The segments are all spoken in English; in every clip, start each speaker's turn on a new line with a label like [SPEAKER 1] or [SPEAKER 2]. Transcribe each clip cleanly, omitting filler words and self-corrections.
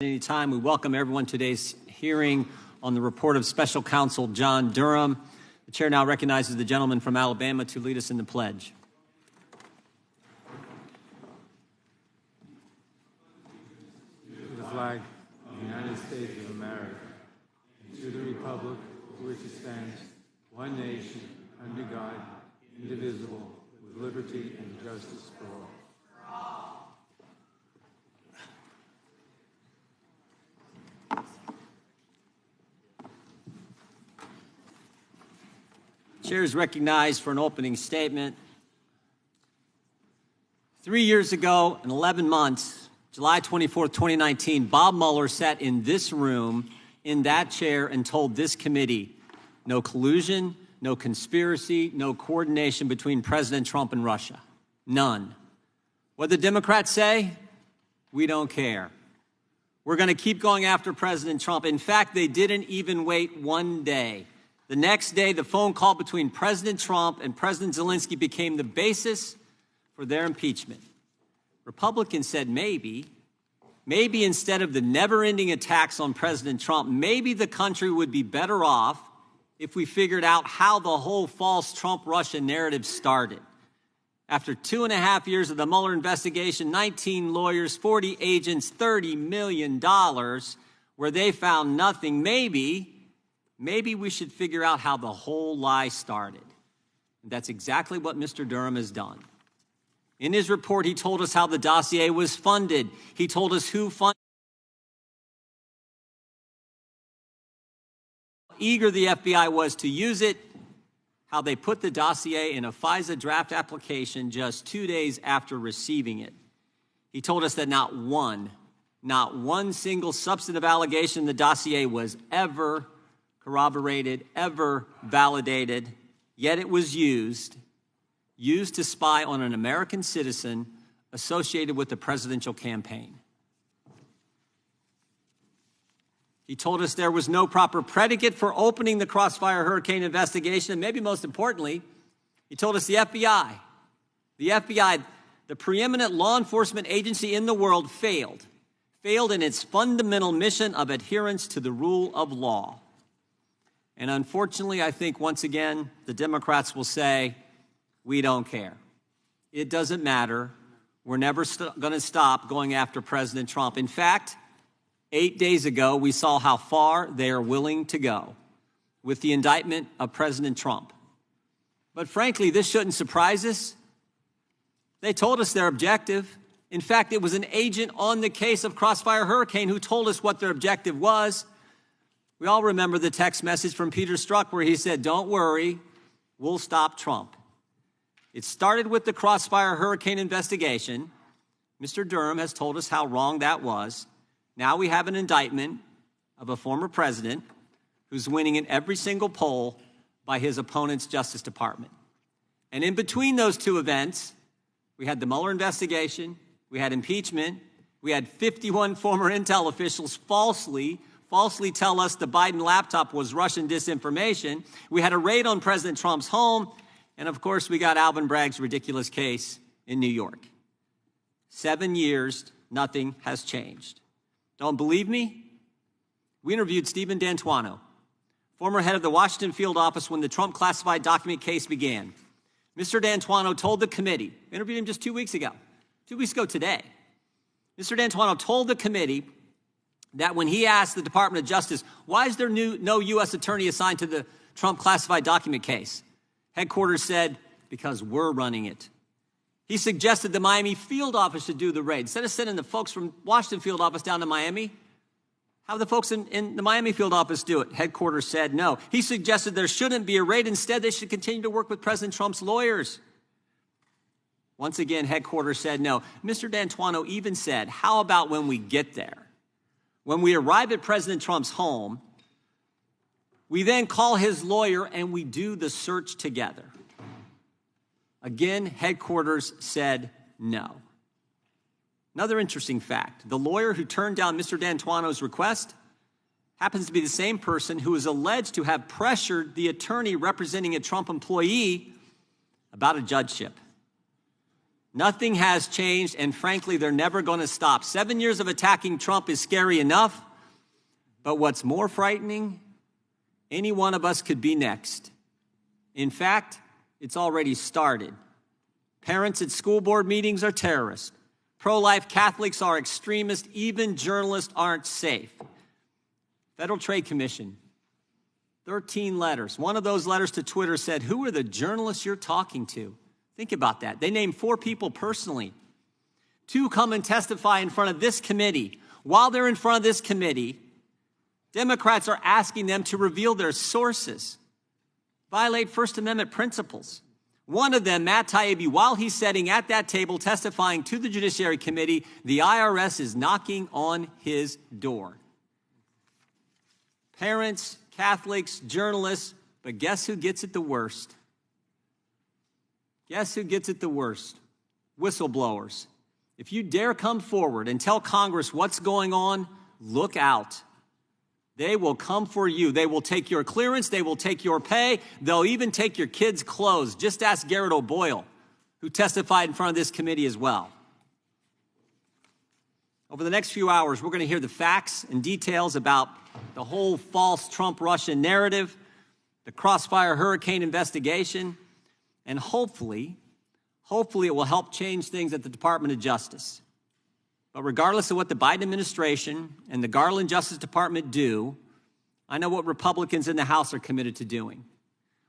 [SPEAKER 1] Any time. We welcome everyone to today's hearing on the report of Special Counsel John Durham. The chair now recognizes the gentleman from Alabama to lead us in the pledge.
[SPEAKER 2] To the flag of the United States of America, and to the republic for which it stands, one nation, under God, indivisible, with liberty and justice for all.
[SPEAKER 1] Chair is recognized for an opening statement. 3 years ago and 11 months, July 24th, 2019, Bob Mueller sat in this room, in that chair, and told this committee, no collusion, no conspiracy, no coordination between President Trump and Russia. None. What the Democrats say? We don't care. We're going to keep going after President Trump. In fact, they didn't even wait one day. The next day, the phone call between President Trump and President Zelensky became the basis for their impeachment. Republicans said maybe instead of the never-ending attacks on President Trump, maybe the country would be better off if we figured out how the whole false Trump-Russia narrative started. After 2.5 years of the Mueller investigation, 19 lawyers, 40 agents, $30 million, where they found nothing, maybe we should figure out how the whole lie started. And that's exactly what Mr. Durham has done. In his report, he told us how the dossier was funded. He told us who funded how eager the FBI was to use it, how they put the dossier in a FISA draft application just 2 days after receiving it. He told us that not one single substantive allegation in the dossier was ever corroborated, ever validated, yet it was used to spy on an American citizen associated with the presidential campaign. He told us there was no proper predicate for opening the Crossfire Hurricane investigation, and maybe most importantly, he told us the FBI, the preeminent law enforcement agency in the world, failed in its fundamental mission of adherence to the rule of law. And unfortunately, I think once again, the Democrats will say, we don't care. It doesn't matter. We're never going to stop going after President Trump. In fact, 8 days ago, we saw how far they are willing to go with the indictment of President Trump. But frankly, this shouldn't surprise us. They told us their objective. In fact, it was an agent on the case of Crossfire Hurricane who told us what their objective was. We all remember the text message from Peter Strzok where he said, don't worry, we'll stop Trump. It started with the Crossfire Hurricane investigation. Mr. Durham has told us how wrong that was. Now we have an indictment of a former president who's winning in every single poll by his opponent's Justice Department. And in between those two events, we had the Mueller investigation, we had impeachment, we had 51 former intel officials falsely tell us the Biden laptop was Russian disinformation. We had a raid on President Trump's home. And of course, we got Alvin Bragg's ridiculous case in New York. 7 years, nothing has changed. Don't believe me? We interviewed Stephen D'Antuono, former head of the Washington field office when the Trump classified document case began. Mr. D'Antuono told the committee, interviewed him just 2 weeks ago today. Mr. D'Antuono told the committee that when he asked the Department of Justice, why is there no U.S. attorney assigned to the Trump classified document case? Headquarters said, because we're running it. He suggested the Miami field office should do the raid. Instead of sending the folks from Washington field office down to Miami, have the folks in the Miami field office do it. Headquarters said no. He suggested there shouldn't be a raid. Instead, they should continue to work with President Trump's lawyers. Once again, headquarters said no. Mr. D'Antuono even said, how about when we get there? When we arrive at President Trump's home, we then call his lawyer and we do the search together. Again, headquarters said no. Another interesting fact, the lawyer who turned down Mr. D'Antuono's request happens to be the same person who is alleged to have pressured the attorney representing a Trump employee about a judgeship. Nothing has changed, and frankly, they're never going to stop. 7 years of attacking Trump is scary enough, but what's more frightening, any one of us could be next. In fact, it's already started. Parents at school board meetings are terrorists. Pro-life Catholics are extremists. Even journalists aren't safe. Federal Trade Commission, 13 letters. One of those letters to Twitter said, "Who are the journalists you're talking to?" Think about that. They named 4 people personally. 2 come and testify in front of this committee. While they're in front of this committee, Democrats are asking them to reveal their sources, violate First Amendment principles. One of them, Matt Taibbi, while he's sitting at that table testifying to the Judiciary Committee, the IRS is knocking on his door. Parents, Catholics, journalists, but guess who gets it the worst? Guess who gets it the worst? Whistleblowers. If you dare come forward and tell Congress what's going on, look out. They will come for you. They will take your clearance. They will take your pay. They'll even take your kids' clothes. Just ask Garrett O'Boyle, who testified in front of this committee as well. Over the next few hours, we're going to hear the facts and details about the whole false Trump-Russian narrative, the Crossfire Hurricane investigation, and hopefully it will help change things at the Department of Justice. But regardless of what the Biden administration and the Garland Justice Department do, I know what Republicans in the House are committed to doing.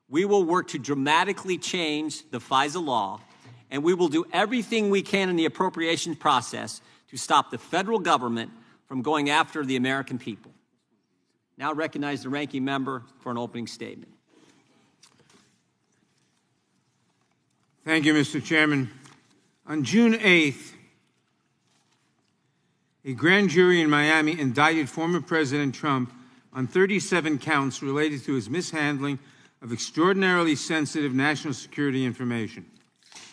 [SPEAKER 1] We will work to dramatically change the FISA law, and we will do everything we can in the appropriations process to stop the federal government from going after the American people. Now I recognize the ranking member for an opening statement.
[SPEAKER 3] Thank you, Mr. Chairman. On June 8th, a grand jury in Miami indicted former President Trump on 37 counts related to his mishandling of extraordinarily sensitive national security information,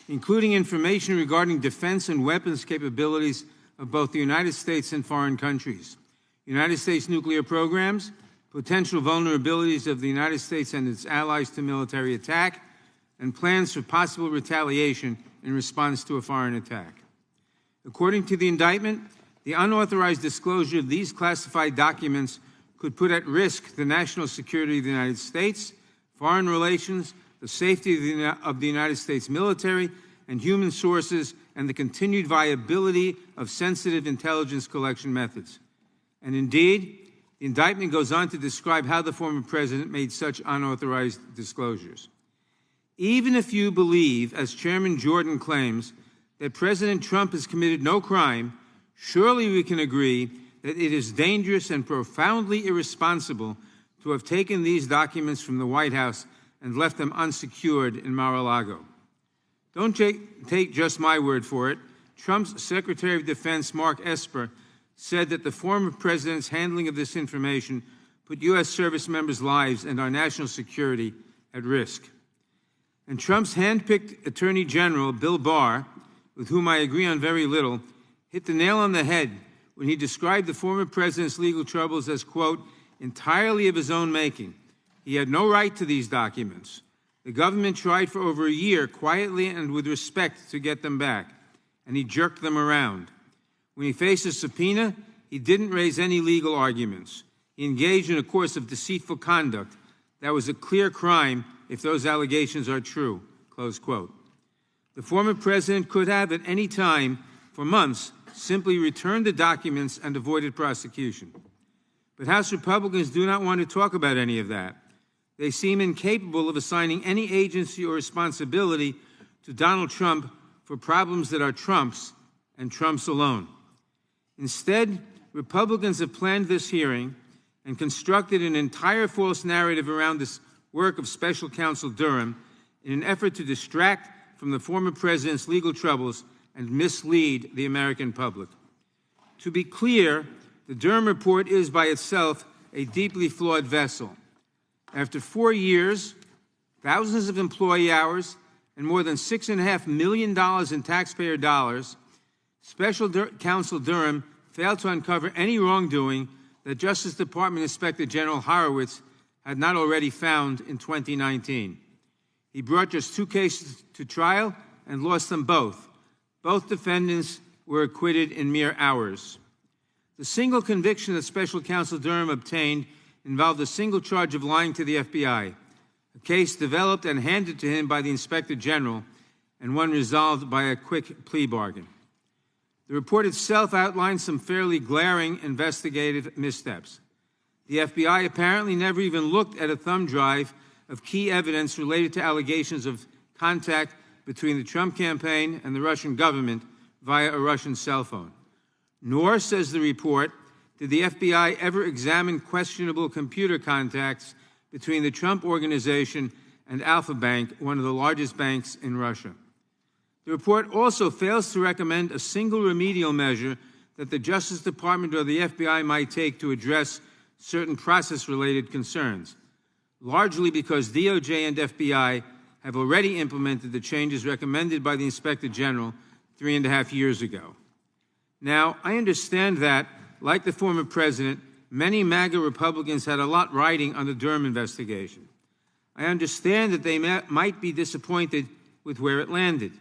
[SPEAKER 3] including information regarding defense and weapons capabilities of both the United States and foreign countries, United States nuclear programs, potential vulnerabilities of the United States and its allies to military attack, and plans for possible retaliation in response to a foreign attack. According to the indictment, the unauthorized disclosure of these classified documents could put at risk the national security of the United States, foreign relations, the safety of the United States military and human sources, and the continued viability of sensitive intelligence collection methods. And indeed, the indictment goes on to describe how the former president made such unauthorized disclosures. Even if you believe, as Chairman Jordan claims, that President Trump has committed no crime, surely we can agree that it is dangerous and profoundly irresponsible to have taken these documents from the White House and left them unsecured in Mar-a-Lago. Don't take just my word for it. Trump's Secretary of Defense, Mark Esper, said that the former president's handling of this information put U.S. service members' lives and our national security at risk. And Trump's handpicked Attorney General, Bill Barr, with whom I agree on very little, hit the nail on the head when he described the former president's legal troubles as, quote, entirely of his own making. He had no right to these documents. The government tried for over a year, quietly and with respect, to get them back, and he jerked them around. When he faced a subpoena, he didn't raise any legal arguments. He engaged in a course of deceitful conduct. That was a clear crime if those allegations are true, close quote. The former president could have at any time for months simply returned the documents and avoided prosecution. But House Republicans do not want to talk about any of that. They seem incapable of assigning any agency or responsibility to Donald Trump for problems that are Trump's and Trump's alone. Instead, Republicans have planned this hearing and constructed an entire false narrative around this work of Special Counsel Durham in an effort to distract from the former president's legal troubles and mislead the American public. To be clear, the Durham report is by itself a deeply flawed vessel. After 4 years, thousands of employee hours, and more than $6.5 million in taxpayer dollars, Special Counsel Durham failed to uncover any wrongdoing that Justice Department Inspector General Horowitz had not already found in 2019. He brought just 2 cases to trial and lost them both, Both defendants were acquitted in mere hours. The single conviction that Special Counsel Durham obtained involved a single charge of lying to the FBI, a case developed and handed to him by the Inspector General, and one resolved by a quick plea bargain. The report itself outlines some fairly glaring investigative missteps. The FBI apparently never even looked at a thumb drive of key evidence related to allegations of contact between the Trump campaign and the Russian government via a Russian cell phone. Nor, says the report, did the FBI ever examine questionable computer contacts between the Trump Organization and Alfa Bank, one of the largest banks in Russia. The report also fails to recommend a single remedial measure that the Justice Department or the FBI might take to address certain process-related concerns, largely because DOJ and FBI have already implemented the changes recommended by the Inspector General 3.5 years ago. Now, I understand that, like the former president, many MAGA Republicans had a lot riding on the Durham investigation. I understand that they might be disappointed with where it landed,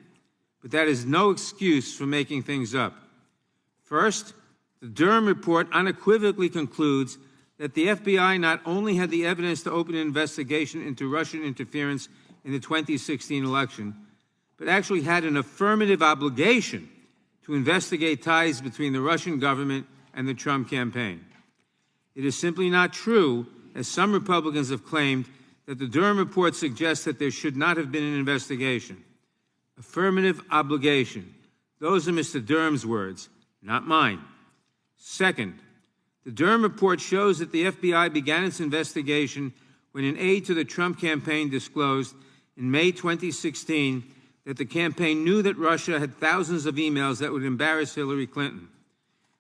[SPEAKER 3] but that is no excuse for making things up. First, the Durham report unequivocally concludes that the FBI not only had the evidence to open an investigation into Russian interference in the 2016 election, but actually had an affirmative obligation to investigate ties between the Russian government and the Trump campaign. It is simply not true, as some Republicans have claimed, that the Durham report suggests that there should not have been an investigation. Affirmative obligation. Those are Mr. Durham's words, not mine. Second, the Durham report shows that the FBI began its investigation when an aide to the Trump campaign disclosed in May 2016 that the campaign knew that Russia had thousands of emails that would embarrass Hillary Clinton.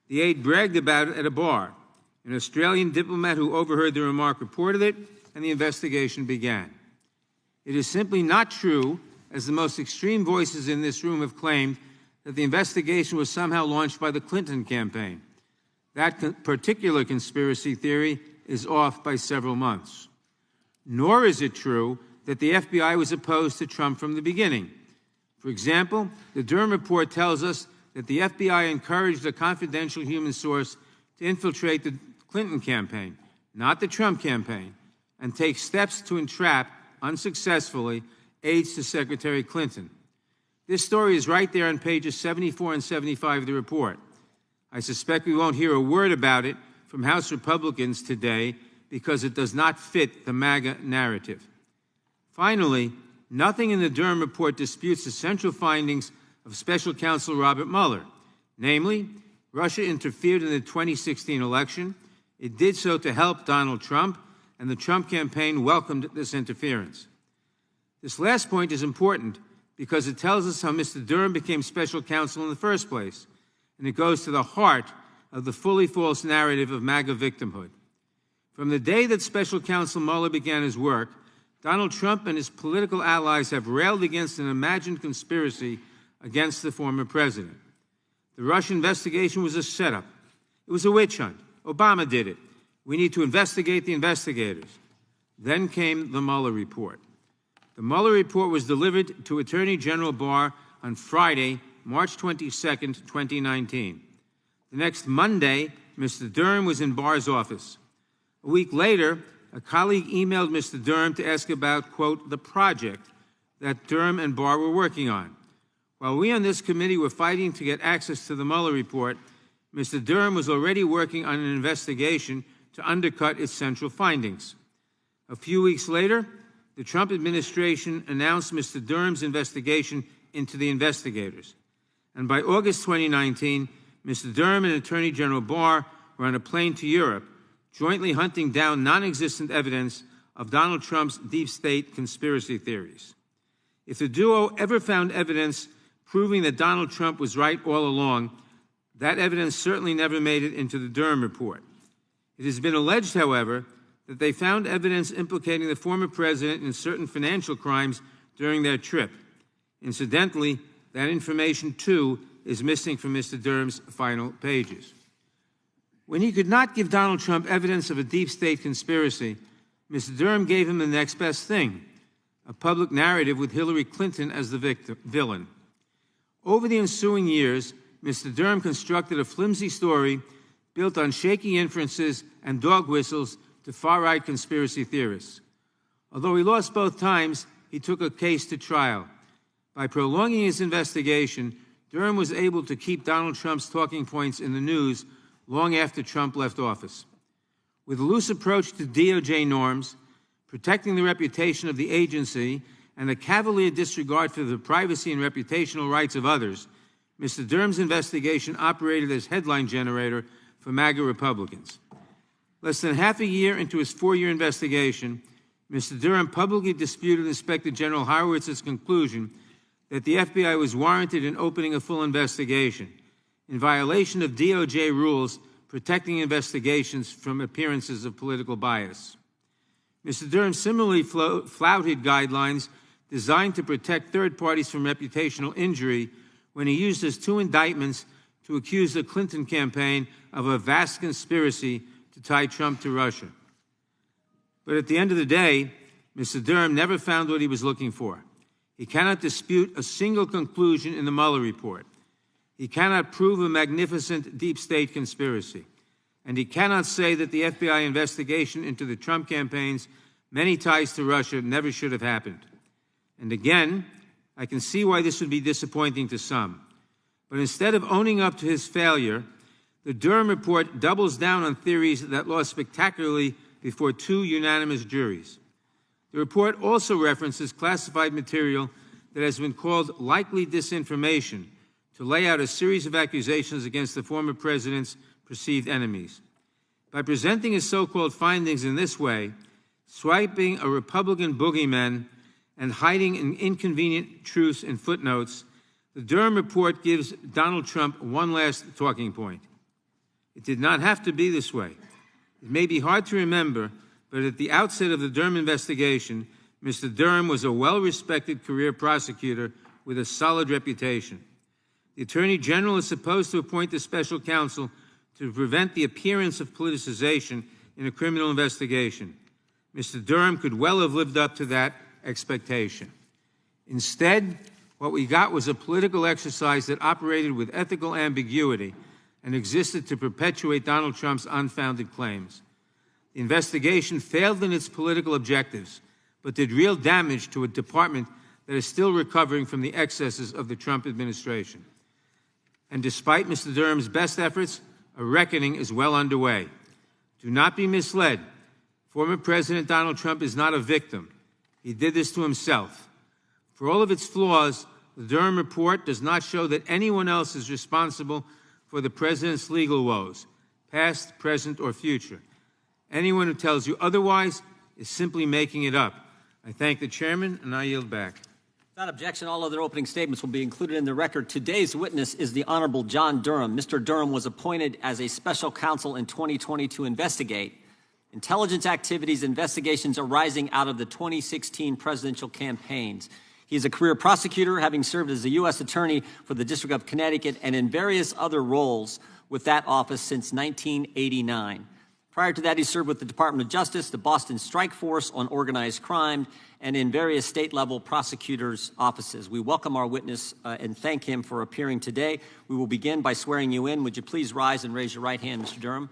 [SPEAKER 3] The aide bragged about it at a bar. An Australian diplomat who overheard the remark reported it, and the investigation began. It is simply not true, as the most extreme voices in this room have claimed, that the investigation was somehow launched by the Clinton campaign. That particular conspiracy theory is off by several months. Nor is it true that the FBI was opposed to Trump from the beginning. For example, the Durham report tells us that the FBI encouraged a confidential human source to infiltrate the Clinton campaign, not the Trump campaign, and take steps to entrap, unsuccessfully, aides to Secretary Clinton. This story is right there on pages 74 and 75 of the report. I suspect we won't hear a word about it from House Republicans today because it does not fit the MAGA narrative. Finally, nothing in the Durham report disputes the central findings of Special Counsel Robert Mueller. Namely, Russia interfered in the 2016 election. It did so to help Donald Trump, and the Trump campaign welcomed this interference. This last point is important because it tells us how Mr. Durham became special counsel in the first place, and it goes to the heart of the fully false narrative of MAGA victimhood. From the day that Special Counsel Mueller began his work, Donald Trump and his political allies have railed against an imagined conspiracy against the former president. The Russia investigation was a setup. It was a witch hunt. Obama did it. We need to investigate the investigators. Then came the Mueller report. The Mueller report was delivered to Attorney General Barr on Friday, March 22, 2019. The next Monday, Mr. Durham was in Barr's office. A week later, a colleague emailed Mr. Durham to ask about, quote, the project that Durham and Barr were working on. While we on this committee were fighting to get access to the Mueller report, Mr. Durham was already working on an investigation to undercut its central findings. A few weeks later, the Trump administration announced Mr. Durham's investigation into the investigators. And by August 2019, Mr. Durham and Attorney General Barr were on a plane to Europe, jointly hunting down non-existent evidence of Donald Trump's deep state conspiracy theories. If the duo ever found evidence proving that Donald Trump was right all along, that evidence certainly never made it into the Durham report. It has been alleged, however, that they found evidence implicating the former president in certain financial crimes during their trip. Incidentally, that information, too, is missing from Mr. Durham's final pages. When he could not give Donald Trump evidence of a deep state conspiracy, Mr. Durham gave him the next best thing, a public narrative with Hillary Clinton as the villain. Over the ensuing years, Mr. Durham constructed a flimsy story built on shaky inferences and dog whistles to far-right conspiracy theorists. Although he lost both times, he took a case to trial. By prolonging his investigation, Durham was able to keep Donald Trump's talking points in the news long after Trump left office. With a loose approach to DOJ norms, protecting the reputation of the agency, and a cavalier disregard for the privacy and reputational rights of others, Mr. Durham's investigation operated as headline generator for MAGA Republicans. Less than half a year into his 4-year investigation, Mr. Durham publicly disputed Inspector General Horowitz's conclusion that the FBI was warranted in opening a full investigation, in violation of DOJ rules protecting investigations from appearances of political bias. Mr. Durham similarly flouted guidelines designed to protect third parties from reputational injury when he used his 2 indictments to accuse the Clinton campaign of a vast conspiracy to tie Trump to Russia. But at the end of the day, Mr. Durham never found what he was looking for. He cannot dispute a single conclusion in the Mueller report. He cannot prove a magnificent deep state conspiracy. And he cannot say that the FBI investigation into the Trump campaign's many ties to Russia never should have happened. And again, I can see why this would be disappointing to some. But instead of owning up to his failure, the Durham report doubles down on theories that lost spectacularly before 2 unanimous juries. The report also references classified material that has been called likely disinformation to lay out a series of accusations against the former president's perceived enemies. By presenting his so-called findings in this way, swiping a Republican boogeyman and hiding inconvenient truths in footnotes, the Durham report gives Donald Trump one last talking point. It did not have to be this way. It may be hard to remember, but at the outset of the Durham investigation, Mr. Durham was a well-respected career prosecutor with a solid reputation. The Attorney General is supposed to appoint a special counsel to prevent the appearance of politicization in a criminal investigation. Mr. Durham could well have lived up to that expectation. Instead, what we got was a political exercise that operated with ethical ambiguity and existed to perpetuate Donald Trump's unfounded claims. The investigation failed in its political objectives, but did real damage to a department that is still recovering from the excesses of the Trump administration. And despite Mr. Durham's best efforts, a reckoning is well underway. Do not be misled. Former President Donald Trump is not a victim. He did this to himself. For all of its flaws, the Durham report does not show that anyone else is responsible for the president's legal woes, past, present, or future. Anyone who tells you otherwise is simply making it up. I thank the chairman, and I yield back.
[SPEAKER 1] Without objection, all other opening statements will be included in the record. Today's witness is the Honorable John Durham. Mr. Durham was appointed as a special counsel in 2020 to investigate intelligence activities, investigations arising out of the 2016 presidential campaigns. He is a career prosecutor, having served as a U.S. Attorney for the District of Connecticut and in various other roles with that office since 1989. Prior to that, he served with the Department of Justice, the Boston Strike Force on organized crime, and in various state-level prosecutors' offices. We welcome our witness and thank him for appearing today. We will begin by swearing you in. Would you please rise and raise your right hand, Mr. Durham?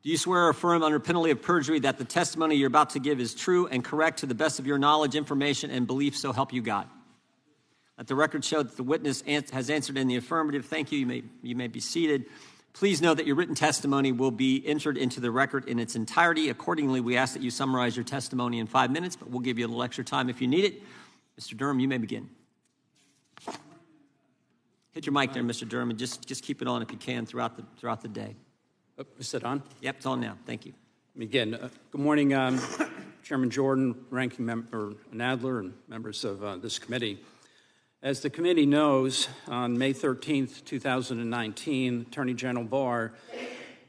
[SPEAKER 1] Do you swear or affirm under penalty of perjury that the testimony you're about to give is true and correct to the best of your knowledge, information, and belief, so help you God? Let the record show that the witness has answered in the affirmative. Thank you. You may be seated. Please know that your written testimony will be entered into the record in its entirety. Accordingly, we ask that you summarize your testimony in 5 minutes, but we'll give you a little extra time if you need it. Mr. Durham, you may begin. Hit your mic there, Mr. Durham, and just keep it on if you can throughout the day.
[SPEAKER 4] Is it on?
[SPEAKER 1] Yep, it's on now. Thank you.
[SPEAKER 4] Again, good morning, Chairman Jordan, Ranking Member Nadler, and members of this committee. As the committee knows, on May 13th, 2019, Attorney General Barr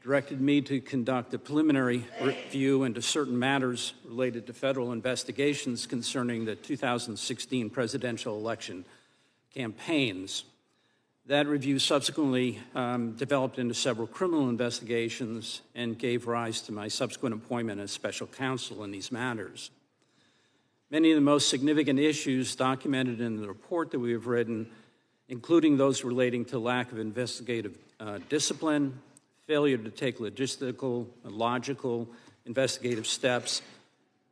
[SPEAKER 4] directed me to conduct a preliminary review into certain matters related to federal investigations concerning the 2016 presidential election campaigns. That review subsequently developed into several criminal investigations and gave rise to my subsequent appointment as special counsel in these matters. Many of the most significant issues documented in the report that we have written, including those relating to lack of investigative discipline, failure to take logistical and logical investigative steps,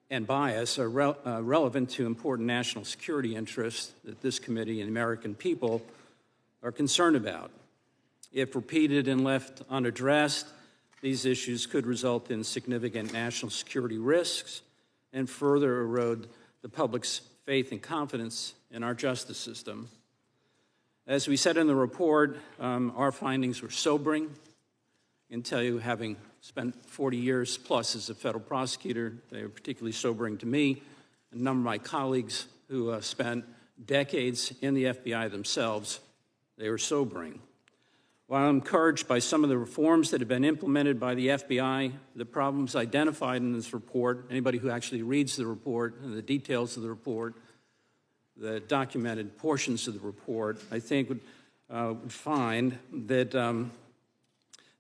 [SPEAKER 4] and bias, are relevant to important national security interests that this committee and the American people are concerned about. If repeated and left unaddressed, these issues could result in significant national security risks and further erode the public's faith and confidence in our justice system. As we said in the report, our findings were sobering. I can tell you, having spent 40 years plus as a federal prosecutor, they were particularly sobering to me, and a number of my colleagues who spent decades in the FBI themselves. They were sobering. While I'm encouraged by some of the reforms that have been implemented by the FBI, the problems identified in this report, anybody who actually reads the report and the details of the report, the documented portions of the report, I think would find that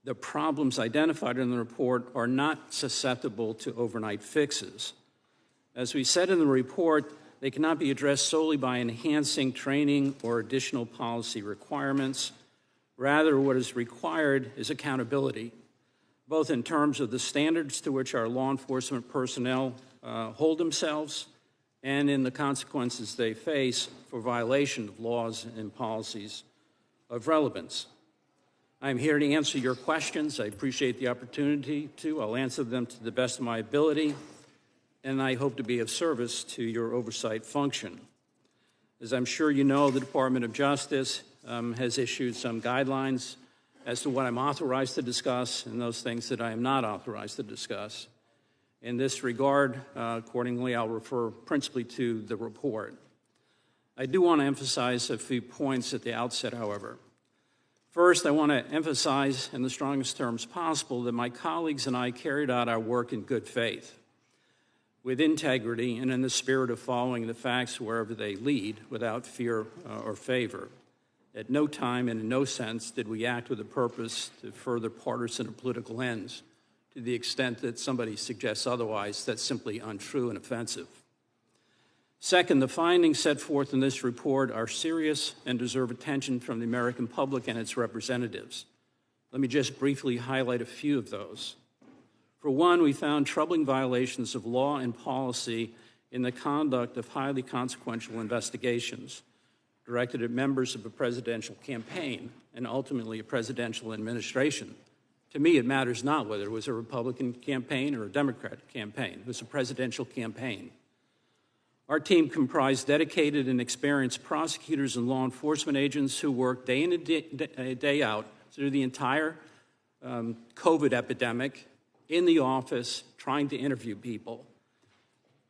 [SPEAKER 4] the problems identified in the report are not susceptible to overnight fixes. As we said in the report, they cannot be addressed solely by enhancing training or additional policy requirements. Rather, what is required is accountability, both in terms of the standards to which our law enforcement personnel hold themselves and in the consequences they face for violation of laws and policies of relevance. I'm here to answer your questions. I appreciate the opportunity to. I'll answer them to the best of my ability, and I hope to be of service to your oversight function. As I'm sure you know, the Department of Justice has issued some guidelines as to what I'm authorized to discuss and those things that I am not authorized to discuss. In this regard, accordingly, I'll refer principally to the report. I do want to emphasize a few points at the outset, however. First, I want to emphasize in the strongest terms possible that my colleagues and I carried out our work in good faith, with integrity and in the spirit of following the facts wherever they lead without fear or favor. At no time and in no sense did we act with a purpose to further partisan or political ends. To the extent that somebody suggests otherwise, that's simply untrue and offensive. Second, the findings set forth in this report are serious and deserve attention from the American public and its representatives. Let me just briefly highlight a few of those. For one, we found troubling violations of law and policy in the conduct of highly consequential investigations directed at members of a presidential campaign and ultimately a presidential administration. To me, it matters not whether it was a Republican campaign or a Democrat campaign. It was a presidential campaign. Our team comprised dedicated and experienced prosecutors and law enforcement agents who worked day in and day out through the entire COVID epidemic in the office trying to interview people,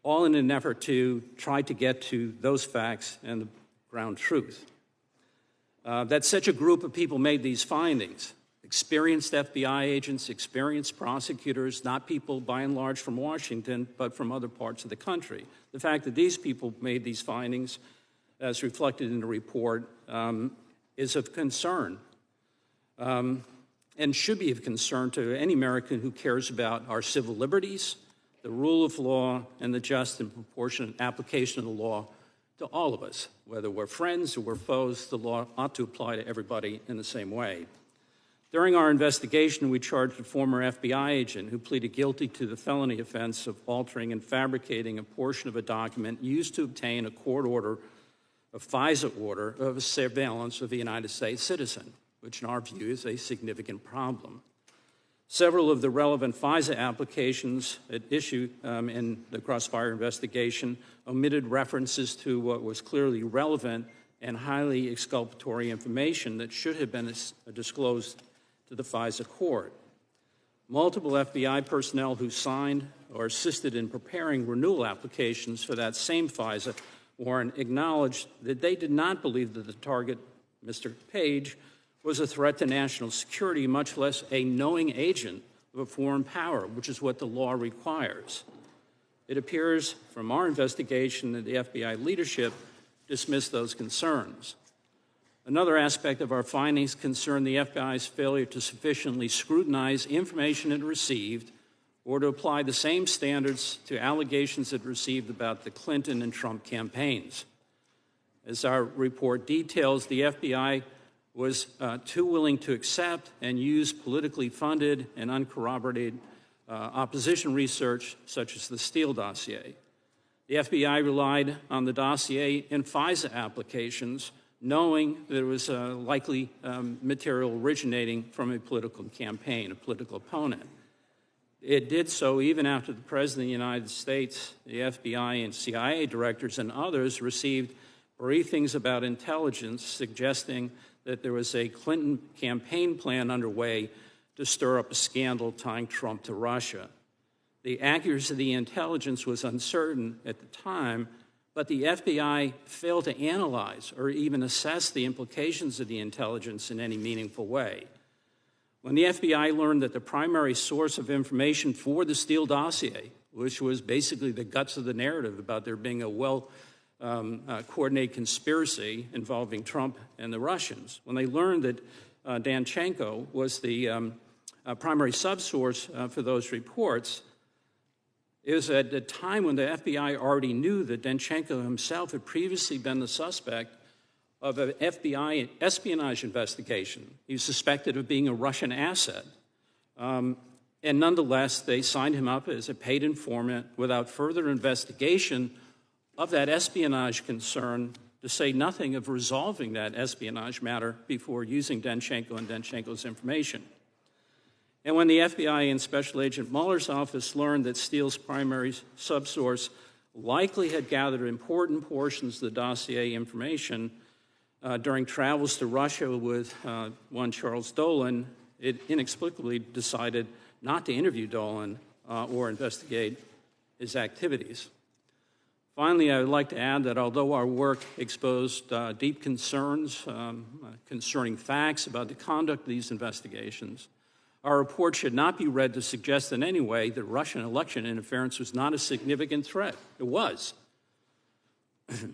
[SPEAKER 4] all in an effort to try to get to those facts and the ground truth. That such a group of people made these findings. Experienced FBI agents, experienced prosecutors, not people by and large from Washington, but from other parts of the country. The fact that these people made these findings, as reflected in the report, is of concern and should be of concern to any American who cares about our civil liberties, the rule of law, and the just and proportionate application of the law to all of us. Whether we're friends or we're foes, the law ought to apply to everybody in the same way. During our investigation, we charged a former FBI agent who pleaded guilty to the felony offense of altering and fabricating a portion of a document used to obtain a court order, a FISA order, of a surveillance of a United States citizen, which in our view is a significant problem. Several of the relevant FISA applications at issue in the Crossfire investigation omitted references to what was clearly relevant and highly exculpatory information that should have been disclosed to the FISA court. Multiple FBI personnel who signed or assisted in preparing renewal applications for that same FISA warrant acknowledged that they did not believe that the target, Mr. Page, was a threat to national security, much less a knowing agent of a foreign power, which is what the law requires. It appears from our investigation that the FBI leadership dismissed those concerns. Another aspect of our findings concerned the FBI's failure to sufficiently scrutinize information it received or to apply the same standards to allegations it received about the Clinton and Trump campaigns. As our report details, the FBI was too willing to accept and use politically funded and uncorroborated opposition research, such as the Steele dossier. The FBI relied on the dossier and FISA applications, knowing that it was likely material originating from a political campaign, a political opponent. It did so even after the President of the United States, the FBI and CIA directors and others received briefings about intelligence suggesting that there was a Clinton campaign plan underway to stir up a scandal tying Trump to Russia. The accuracy of the intelligence was uncertain at the time, but the FBI failed to analyze or even assess the implications of the intelligence in any meaningful way. When the FBI learned that the primary source of information for the Steele dossier, which was basically the guts of the narrative about there being a well-coordinated conspiracy involving Trump and the Russians, when they learned that Danchenko was the primary subsource for those reports, it was at the time when the FBI already knew that Danchenko himself had previously been the suspect of an FBI espionage investigation. He was suspected of being a Russian asset. And nonetheless, they signed him up as a paid informant without further investigation of that espionage concern, to say nothing of resolving that espionage matter before using Danchenko and Danchenko's information. And when the FBI and Special Agent Mueller's office learned that Steele's primary subsource likely had gathered important portions of the dossier information during travels to Russia with one Charles Dolan, it inexplicably decided not to interview Dolan or investigate his activities. Finally, I would like to add that although our work exposed deep concerns concerning facts about the conduct of these investigations, our report should not be read to suggest in any way that Russian election interference was not a significant threat. It was.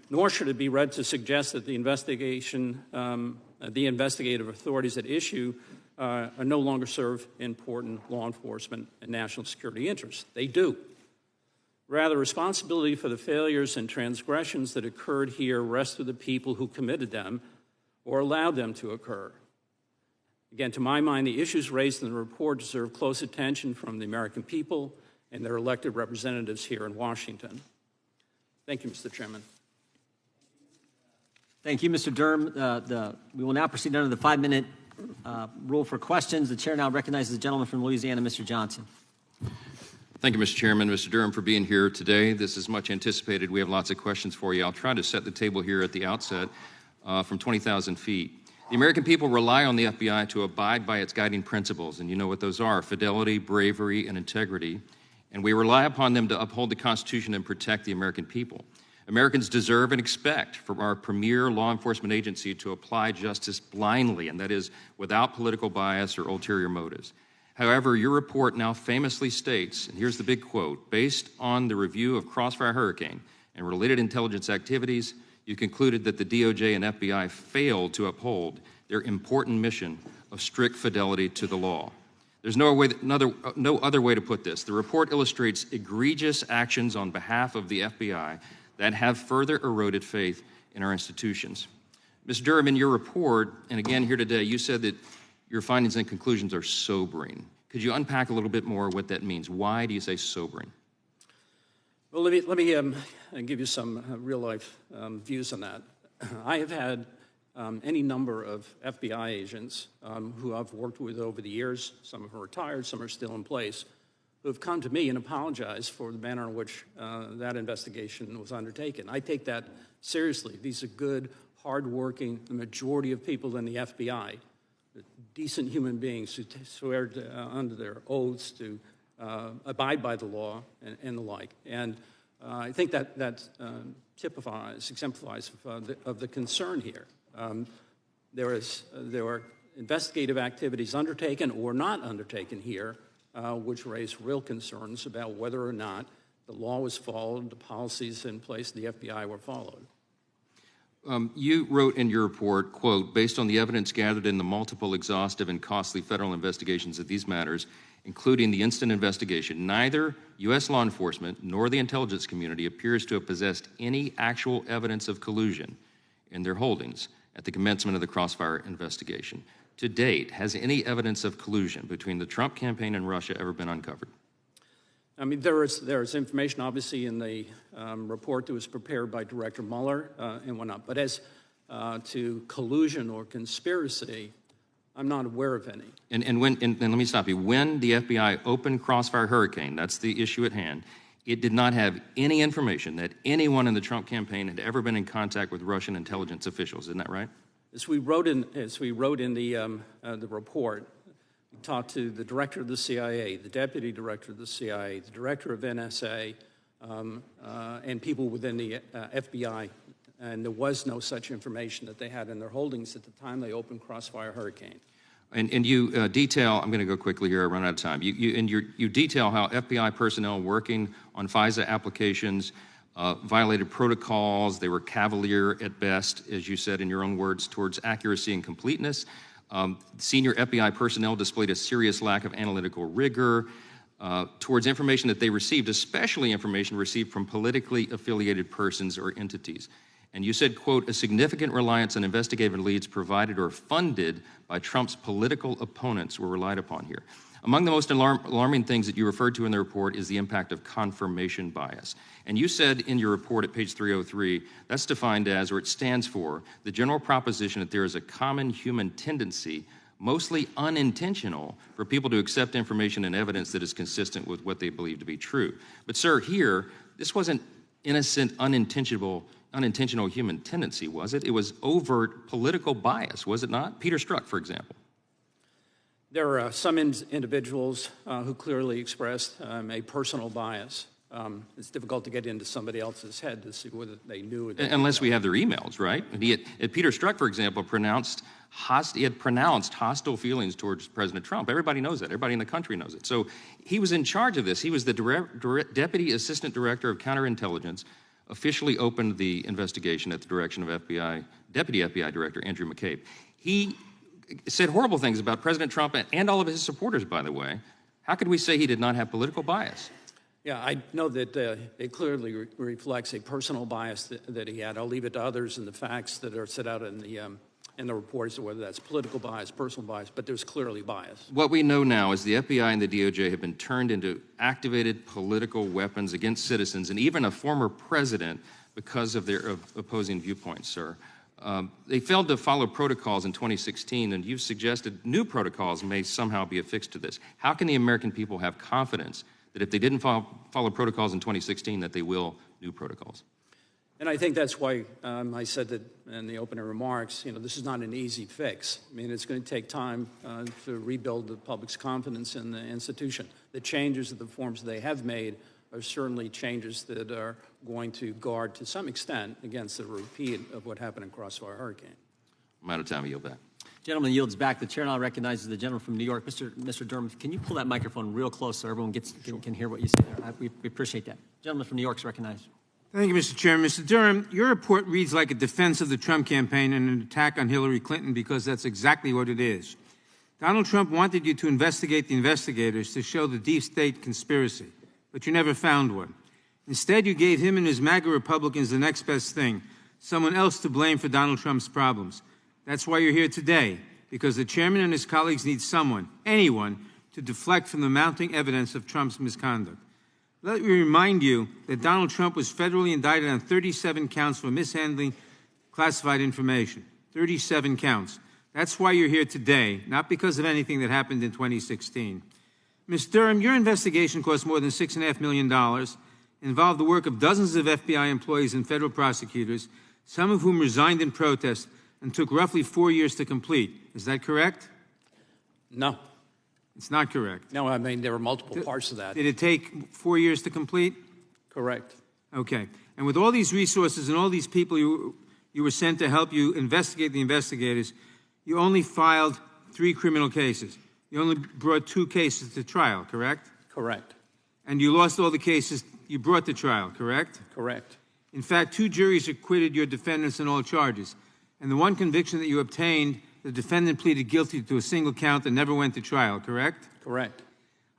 [SPEAKER 4] Nor should it be read to suggest that the investigative authorities at issue no longer serve important law enforcement and national security interests. They do. Rather, responsibility for the failures and transgressions that occurred here rests with the people who committed them or allowed them to occur. Again, to my mind, the issues raised in the report deserve close attention from the American people and their elected representatives here in Washington. Thank you, Mr. Chairman.
[SPEAKER 1] Thank you, Mr. Durham. We will now proceed under the 5-minute rule for questions. The chair now recognizes the gentleman from Louisiana, Mr. Johnson.
[SPEAKER 5] Thank you, Mr. Chairman, Mr. Durham, for being here today. This is much anticipated. We have lots of questions for you. I'll try to set the table here at the outset from 20,000 feet. The American people rely on the FBI to abide by its guiding principles, and you know what those are: fidelity, bravery, and integrity. And we rely upon them to uphold the Constitution and protect the American people. Americans deserve and expect from our premier law enforcement agency to apply justice blindly, and that is without political bias or ulterior motives. However, your report now famously states, and here's the big quote, based on the review of Crossfire Hurricane and related intelligence activities, you concluded that the DOJ and FBI failed to uphold their important mission of strict fidelity to the law. There's no other way to put this. The report illustrates egregious actions on behalf of the FBI that have further eroded faith in our institutions. Ms. Durham, in your report, and again here today, you said that your findings and conclusions are sobering. Could you unpack a little bit more what that means? Why do you say sobering?
[SPEAKER 4] Well, let me give you some real-life views on that. I have had any number of FBI agents who I've worked with over the years. Some are retired, some are still in place, who have come to me and apologized for the manner in which that investigation was undertaken. I take that seriously. These are good, hardworking, the majority of people in the FBI, decent human beings who swear under their oaths to abide by the law and the like. And I think that exemplifies of the concern here. There are investigative activities undertaken or not undertaken here which raise real concerns about whether or not the law was followed, the policies in place in the FBI were followed.
[SPEAKER 5] You wrote in your report, quote, based on the evidence gathered in the multiple exhaustive and costly federal investigations of these matters, including the instant investigation, neither U.S. law enforcement nor the intelligence community appears to have possessed any actual evidence of collusion in their holdings at the commencement of the Crossfire investigation. To date, has any evidence of collusion between the Trump campaign and Russia ever been uncovered?
[SPEAKER 4] I mean, there is information, obviously, in the report that was prepared by Director Mueller and whatnot. But as to collusion or conspiracy, I'm not aware of any.
[SPEAKER 5] And let me stop you. When the FBI opened Crossfire Hurricane, that's the issue at hand, it did not have any information that anyone in the Trump campaign had ever been in contact with Russian intelligence officials. Isn't that right?
[SPEAKER 4] As we wrote in the report, we talked to the director of the CIA, the deputy director of the CIA, the director of NSA, and people within the FBI, and there was no such information that they had in their holdings at the time they opened Crossfire Hurricane.
[SPEAKER 5] And you detail, I'm going to go quickly here, I run out of time. You detail how FBI personnel working on FISA applications violated protocols. They were cavalier at best, as you said in your own words, towards accuracy and completeness. Senior FBI personnel displayed a serious lack of analytical rigor towards information that they received, especially information received from politically affiliated persons or entities. And you said, quote, a significant reliance on investigative leads provided or funded by Trump's political opponents were relied upon here. Among the most alarming things that you referred to in the report is the impact of confirmation bias. And you said in your report at page 303, that's defined as, or it stands for, the general proposition that there is a common human tendency, mostly unintentional, for people to accept information and evidence that is consistent with what they believe to be true. But sir, here, this wasn't innocent, unintentional human tendency, was it? It was overt political bias, was it not? Peter Strzok, for example.
[SPEAKER 4] There are some individuals who clearly expressed a personal bias. It's difficult to get into somebody else's head to see whether they knew it.
[SPEAKER 5] Unless we have their emails, right? Peter Strzok, for example, he had pronounced hostile feelings towards President Trump. Everybody knows that. Everybody in the country knows it. So he was in charge of this. He was the Deputy Assistant Director of Counterintelligence, officially opened the investigation at the direction of Deputy FBI Director Andrew McCabe. He said horrible things about President Trump and all of his supporters, by the way. How could we say he did not have political bias?
[SPEAKER 4] Yeah, I know that it clearly reflects a personal bias that he had. I'll leave it to others and the facts that are set out in the report as to whether that's political bias, personal bias, but there's clearly bias.
[SPEAKER 5] What we know now is the FBI and the DOJ have been turned into activated political weapons against citizens and even a former president because of their opposing viewpoints, sir. They failed to follow protocols in 2016, and you've suggested new protocols may somehow be affixed to this. How can the American people have confidence that if they didn't follow protocols in 2016, that they will new protocols?
[SPEAKER 4] And I think that's why I said that in the opening remarks, this is not an easy fix. I mean, it's going to take time to rebuild the public's confidence in the institution. The changes of the forms they have made are certainly changes that are going to guard to some extent against the repeat of what happened in Crossfire Hurricane.
[SPEAKER 5] I'm out of time. I yield back.
[SPEAKER 1] Gentleman yields back. The chair now recognizes the gentleman from New York. Mr. Durham, can you pull that microphone real close so everyone can hear what you say there? We appreciate that. Gentleman from New York is recognized.
[SPEAKER 3] Thank you, Mr. Chairman. Mr. Durham, your report reads like a defense of the Trump campaign and an attack on Hillary Clinton because that's exactly what it is. Donald Trump wanted you to investigate the investigators to show the deep state conspiracy, but you never found one. Instead, you gave him and his MAGA Republicans the next best thing, someone else to blame for Donald Trump's problems. That's why you're here today, because the chairman and his colleagues need someone, anyone, to deflect from the mounting evidence of Trump's misconduct. Let me remind you that Donald Trump was federally indicted on 37 counts for mishandling classified information. 37 counts. That's why you're here today, not because of anything that happened in 2016. Ms. Durham, your investigation cost more than $6.5 million, involved the work of dozens of FBI employees and federal prosecutors, some of whom resigned in protest, and took roughly 4 years to complete. Is that correct?
[SPEAKER 4] No.
[SPEAKER 3] It's not correct.
[SPEAKER 4] No, I mean, there were multiple parts of that.
[SPEAKER 3] Did it take 4 years to complete?
[SPEAKER 4] Correct.
[SPEAKER 3] Okay. And with all these resources and all these people you were sent to help you investigate the investigators, you only filed 3 criminal cases. You only brought 2 cases to trial, correct?
[SPEAKER 4] Correct.
[SPEAKER 3] And you lost all the cases you brought to trial, correct?
[SPEAKER 4] Correct.
[SPEAKER 3] In fact, 2 juries acquitted your defendants on all charges. And the one conviction that you obtained, the defendant pleaded guilty to a single count and never went to trial, correct?
[SPEAKER 4] Correct.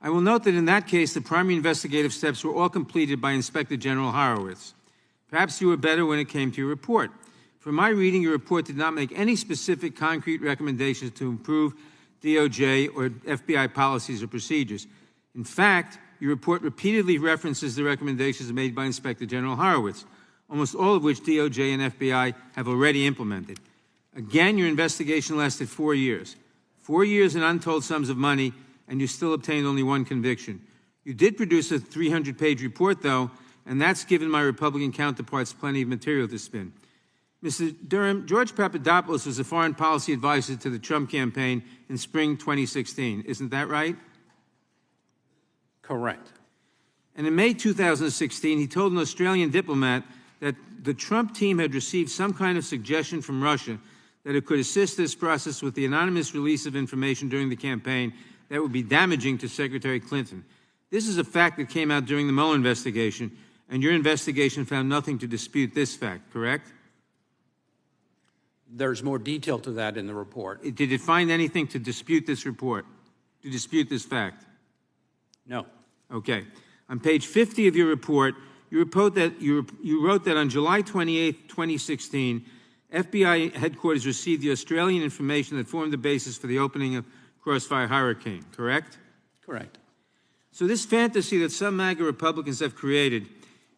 [SPEAKER 3] I will note that in that case, the primary investigative steps were all completed by Inspector General Horowitz. Perhaps you were better when it came to your report. From my reading, your report did not make any specific concrete recommendations to improve DOJ or FBI policies or procedures. In fact, your report repeatedly references the recommendations made by Inspector General Horowitz, almost all of which DOJ and FBI have already implemented. Again, your investigation lasted 4 years. 4 years and untold sums of money, and you still obtained only 1 conviction. You did produce a 300-page report, though, and that's given my Republican counterparts plenty of material to spin. Mr. Durham, George Papadopoulos was a foreign policy advisor to the Trump campaign in spring 2016. Isn't that right?
[SPEAKER 4] Correct.
[SPEAKER 3] And in May 2016, he told an Australian diplomat that the Trump team had received some kind of suggestion from Russia that it could assist this process with the anonymous release of information during the campaign that would be damaging to Secretary Clinton. This is a fact that came out during the Mueller investigation, and your investigation found nothing to dispute this fact, correct?
[SPEAKER 4] There's more detail to that in the report.
[SPEAKER 3] Did it find anything to dispute this report, to dispute this fact?
[SPEAKER 4] No.
[SPEAKER 3] Okay. On page 50 of your report, you wrote that on July 28, 2016, FBI headquarters received the Australian information that formed the basis for the opening of Crossfire Hurricane, correct?
[SPEAKER 4] Correct.
[SPEAKER 3] So this fantasy that some MAGA Republicans have created,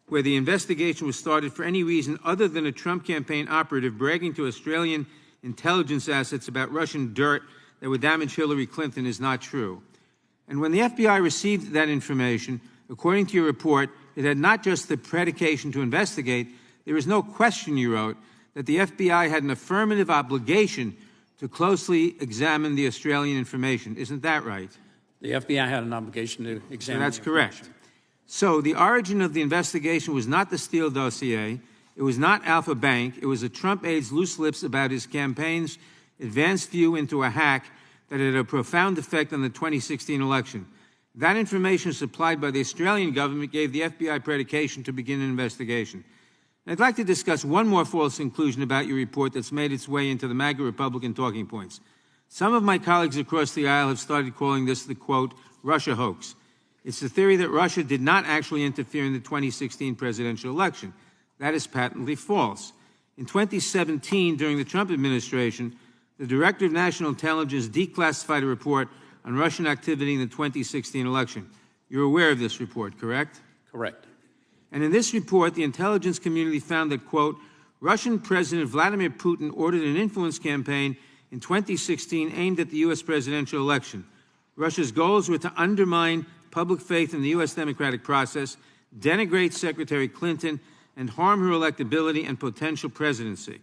[SPEAKER 3] where the investigation was started for any reason other than a Trump campaign operative bragging to Australian intelligence assets about Russian dirt that would damage Hillary Clinton, is not true. And when the FBI received that information, according to your report, it had not just the predication to investigate. There is no question, you wrote, that the FBI had an affirmative obligation to closely examine the Australian information. Isn't that right?
[SPEAKER 4] The FBI had an obligation to examine.
[SPEAKER 3] So that's correct. So the origin of the investigation was not the Steele dossier. It was not Alpha Bank. It was a Trump aide's loose lips about his campaign's advanced view into a hack that had a profound effect on the 2016 election. That information supplied by the Australian government gave the FBI predication to begin an investigation. And I'd like to discuss one more false conclusion about your report that's made its way into the MAGA Republican talking points. Some of my colleagues across the aisle have started calling this the, quote, Russia hoax. It's the theory that Russia did not actually interfere in the 2016 presidential election. That is patently false. In 2017, during the Trump administration, the Director of National Intelligence declassified a report on Russian activity in the 2016 election. You're aware of this report, correct?
[SPEAKER 4] Correct.
[SPEAKER 3] And in this report, the intelligence community found that, quote, Russian President Vladimir Putin ordered an influence campaign in 2016 aimed at the U.S. presidential election. Russia's goals were to undermine public faith in the U.S. democratic process, denigrate Secretary Clinton, and harm her electability and potential presidency.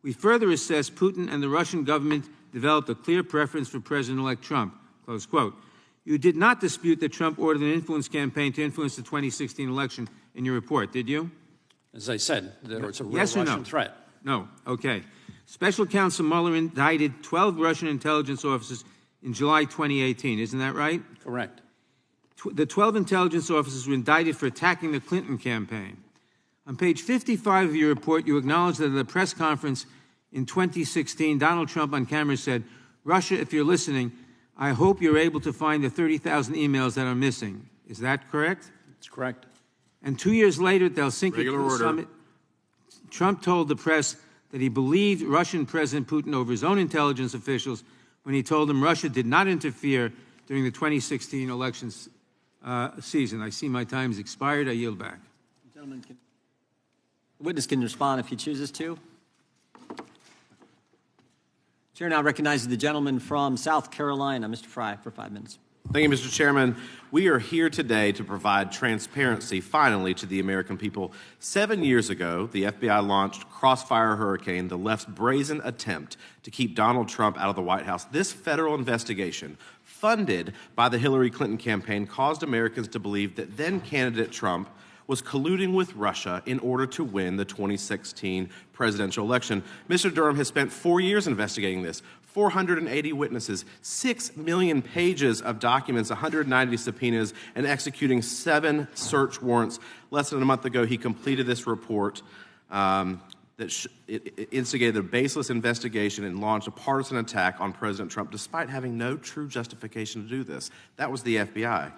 [SPEAKER 3] We further assess Putin and the Russian government developed a clear preference for President-elect Trump, close quote. You did not dispute that Trump ordered an influence campaign to influence the 2016 election in your report, did you?
[SPEAKER 4] As I said, there was a real
[SPEAKER 3] yes or
[SPEAKER 4] Russian
[SPEAKER 3] no?
[SPEAKER 4] threat.
[SPEAKER 3] No. Okay. Special Counsel Mueller indicted 12 Russian intelligence officers in July 2018. Isn't that right?
[SPEAKER 4] Correct.
[SPEAKER 3] The 12 intelligence officers were indicted for attacking the Clinton campaign. On page 55 of your report, you acknowledge that at a press conference in 2016, Donald Trump on camera said, Russia, if you're listening, I hope you're able to find the 30,000 emails that are missing. Is that correct?
[SPEAKER 4] That's correct.
[SPEAKER 3] And 2 years later at the Helsinki summit, Trump told the press that he believed Russian President Putin over his own intelligence officials when he told them Russia did not interfere during the 2016 elections season. I see my time has expired. I yield back.
[SPEAKER 1] Gentlemen, the witness can respond if he chooses to. Chair now recognizes the gentleman from South Carolina, Mr. Fry, for 5 minutes.
[SPEAKER 6] Thank you, Mr. Chairman. We are here today to provide transparency, finally, to the American people. 7 years ago, the FBI launched Crossfire Hurricane, the left's brazen attempt to keep Donald Trump out of the White House. This federal investigation, funded by the Hillary Clinton campaign, caused Americans to believe that then-candidate Trump was colluding with Russia in order to win the 2016 presidential election. Mr. Durham has spent 4 years investigating this. 480 witnesses, 6 million pages of documents, 190 subpoenas, and executing 7 search warrants. Less than a month ago, he completed this report that instigated a baseless investigation and launched a partisan attack on President Trump, despite having no true justification to do this. That was the FBI.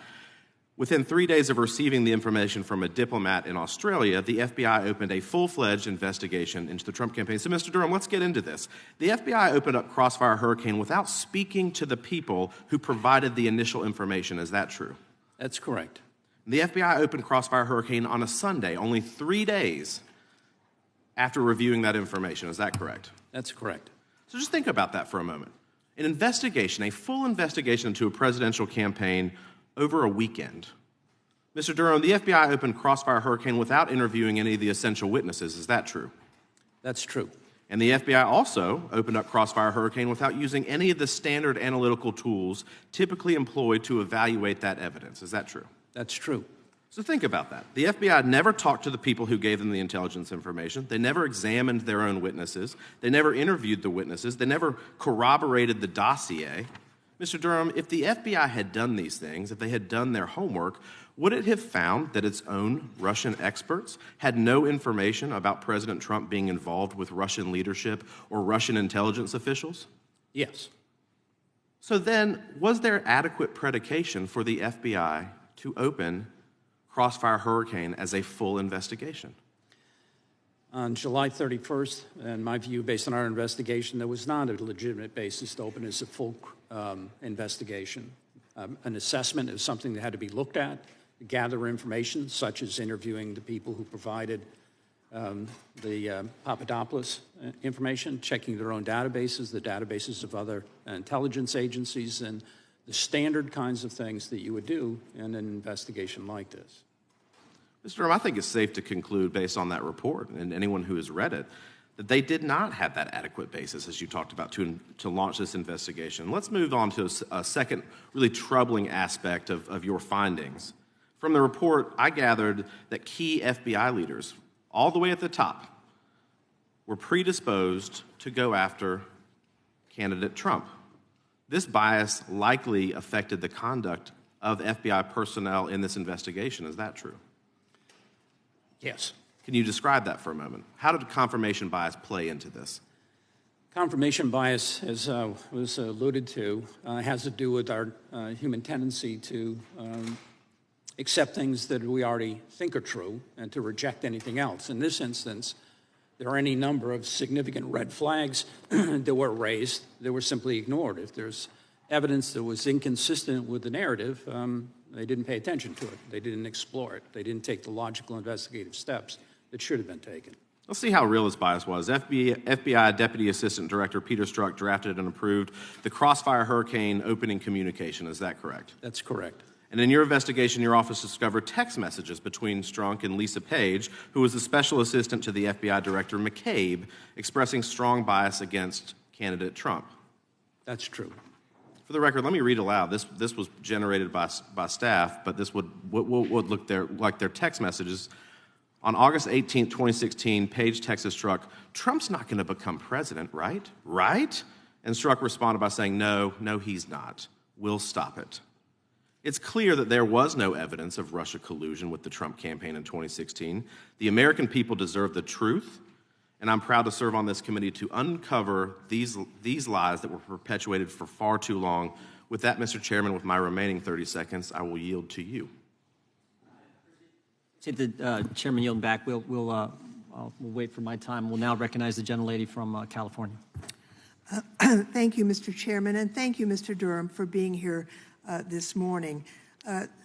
[SPEAKER 6] Within 3 days of receiving the information from a diplomat in Australia, the FBI opened a full-fledged investigation into the Trump campaign. So, Mr. Durham, let's get into this. The FBI opened up Crossfire Hurricane without speaking to the people who provided the initial information. Is that true?
[SPEAKER 4] That's correct.
[SPEAKER 6] The FBI opened Crossfire Hurricane on a Sunday, only 3 days after reviewing that information. Is that correct?
[SPEAKER 4] That's correct.
[SPEAKER 6] So just think about that for a moment. An investigation, a full investigation into a presidential campaign over a weekend. Mr. Durham, the FBI opened Crossfire Hurricane without interviewing any of the essential witnesses. Is that true?
[SPEAKER 4] That's true.
[SPEAKER 6] And the FBI also opened up Crossfire Hurricane without using any of the standard analytical tools typically employed to evaluate that evidence. Is that true?
[SPEAKER 4] That's true.
[SPEAKER 6] So think about that. The FBI never talked to the people who gave them the intelligence information. They never examined their own witnesses. They never interviewed the witnesses. They never corroborated the dossier. Mr. Durham, if the FBI had done these things, if they had done their homework, would it have found that its own Russian experts had no information about President Trump being involved with Russian leadership or Russian intelligence officials?
[SPEAKER 4] Yes.
[SPEAKER 6] So then, was there adequate predication for the FBI to open Crossfire Hurricane as a full investigation?
[SPEAKER 4] On July 31st, in my view, based on our investigation, there was not a legitimate basis to open as a full investigation. An assessment is something that had to be looked at, gather information, such as interviewing the people who provided the Papadopoulos information, checking their own databases, the databases of other intelligence agencies, and the standard kinds of things that you would do in an investigation like this.
[SPEAKER 6] Mr. Durham, I think it's safe to conclude, based on that report and anyone who has read it, that they did not have that adequate basis, as you talked about, to launch this investigation. Let's move on to a second really troubling aspect of your findings. From the report, I gathered that key FBI leaders, all the way at the top, were predisposed to go after candidate Trump. This bias likely affected the conduct of FBI personnel in this investigation. Is that true?
[SPEAKER 4] Yes.
[SPEAKER 6] Can you describe that for a moment? How did confirmation bias play into this?
[SPEAKER 4] Confirmation bias, as was alluded to, has to do with our human tendency to accept things that we already think are true and to reject anything else. In this instance, there are any number of significant red flags that were raised that were simply ignored. If there's evidence that was inconsistent with the narrative, they didn't pay attention to it. They didn't explore it. They didn't take the logical investigative steps that should have been taken.
[SPEAKER 6] Let's see how real this bias was. FBI Deputy Assistant Director Peter Strzok drafted and approved the Crossfire Hurricane opening communication. Is that correct?
[SPEAKER 4] That's correct.
[SPEAKER 6] And in your investigation, your office discovered text messages between Strzok and Lisa Page, who was the special assistant to the FBI Director McCabe, expressing strong bias against candidate Trump.
[SPEAKER 4] That's true.
[SPEAKER 6] For the record, let me read aloud. This was generated by staff, but this would look like their text messages. On August 18, 2016, Page texted Strzok, "Trump's not going to become president, right? Right?" And Strzok responded by saying, no, he's not. We'll stop it. It's clear that there was no evidence of Russia collusion with the Trump campaign in 2016. The American people deserve the truth, and I'm proud to serve on this committee to uncover these lies that were perpetuated for far too long. With that, Mr. Chairman, with my remaining 30 seconds, I will yield to you.
[SPEAKER 1] Take the chairman yielding back. We'll wait for my time. We'll now recognize the gentlelady from California.
[SPEAKER 7] Thank you, Mr. Chairman, and thank you, Mr. Durham, for being here this morning.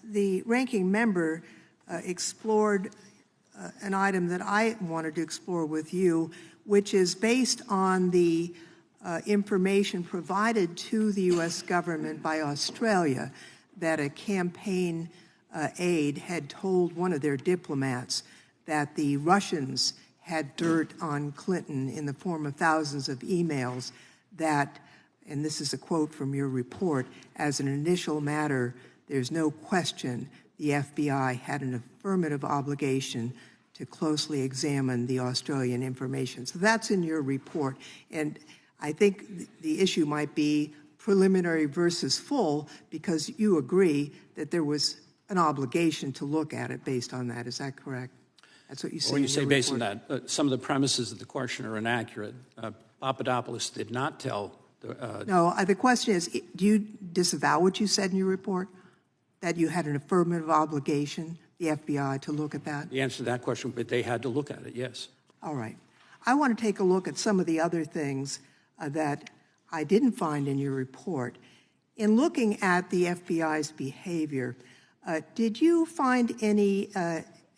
[SPEAKER 7] The ranking member explored an item that I wanted to explore with you, which is based on the information provided to the U.S. government by Australia that a campaign aide had told one of their diplomats that the Russians had dirt on Clinton in the form of thousands of emails that, and this is a quote from your report, as an initial matter, there's no question the FBI had an affirmative obligation to closely examine the Australian information. So that's in your report. And I think the issue might be preliminary versus full, because you agree that there was an obligation to look at it based on that. Is that correct? That's what you say.
[SPEAKER 4] Or you
[SPEAKER 7] in
[SPEAKER 4] say
[SPEAKER 7] your
[SPEAKER 4] based on
[SPEAKER 7] report.
[SPEAKER 4] that. Some of the premises of the question are inaccurate. Papadopoulos did not tell the...
[SPEAKER 7] No, the question is, do you disavow what you said in your report? That you had an affirmative obligation, the FBI, to look at that?
[SPEAKER 4] The answer to that question, but they had to look at it, yes.
[SPEAKER 7] All right. I want to take a look at some of the other things that I didn't find in your report. In looking at the FBI's behavior, did you find any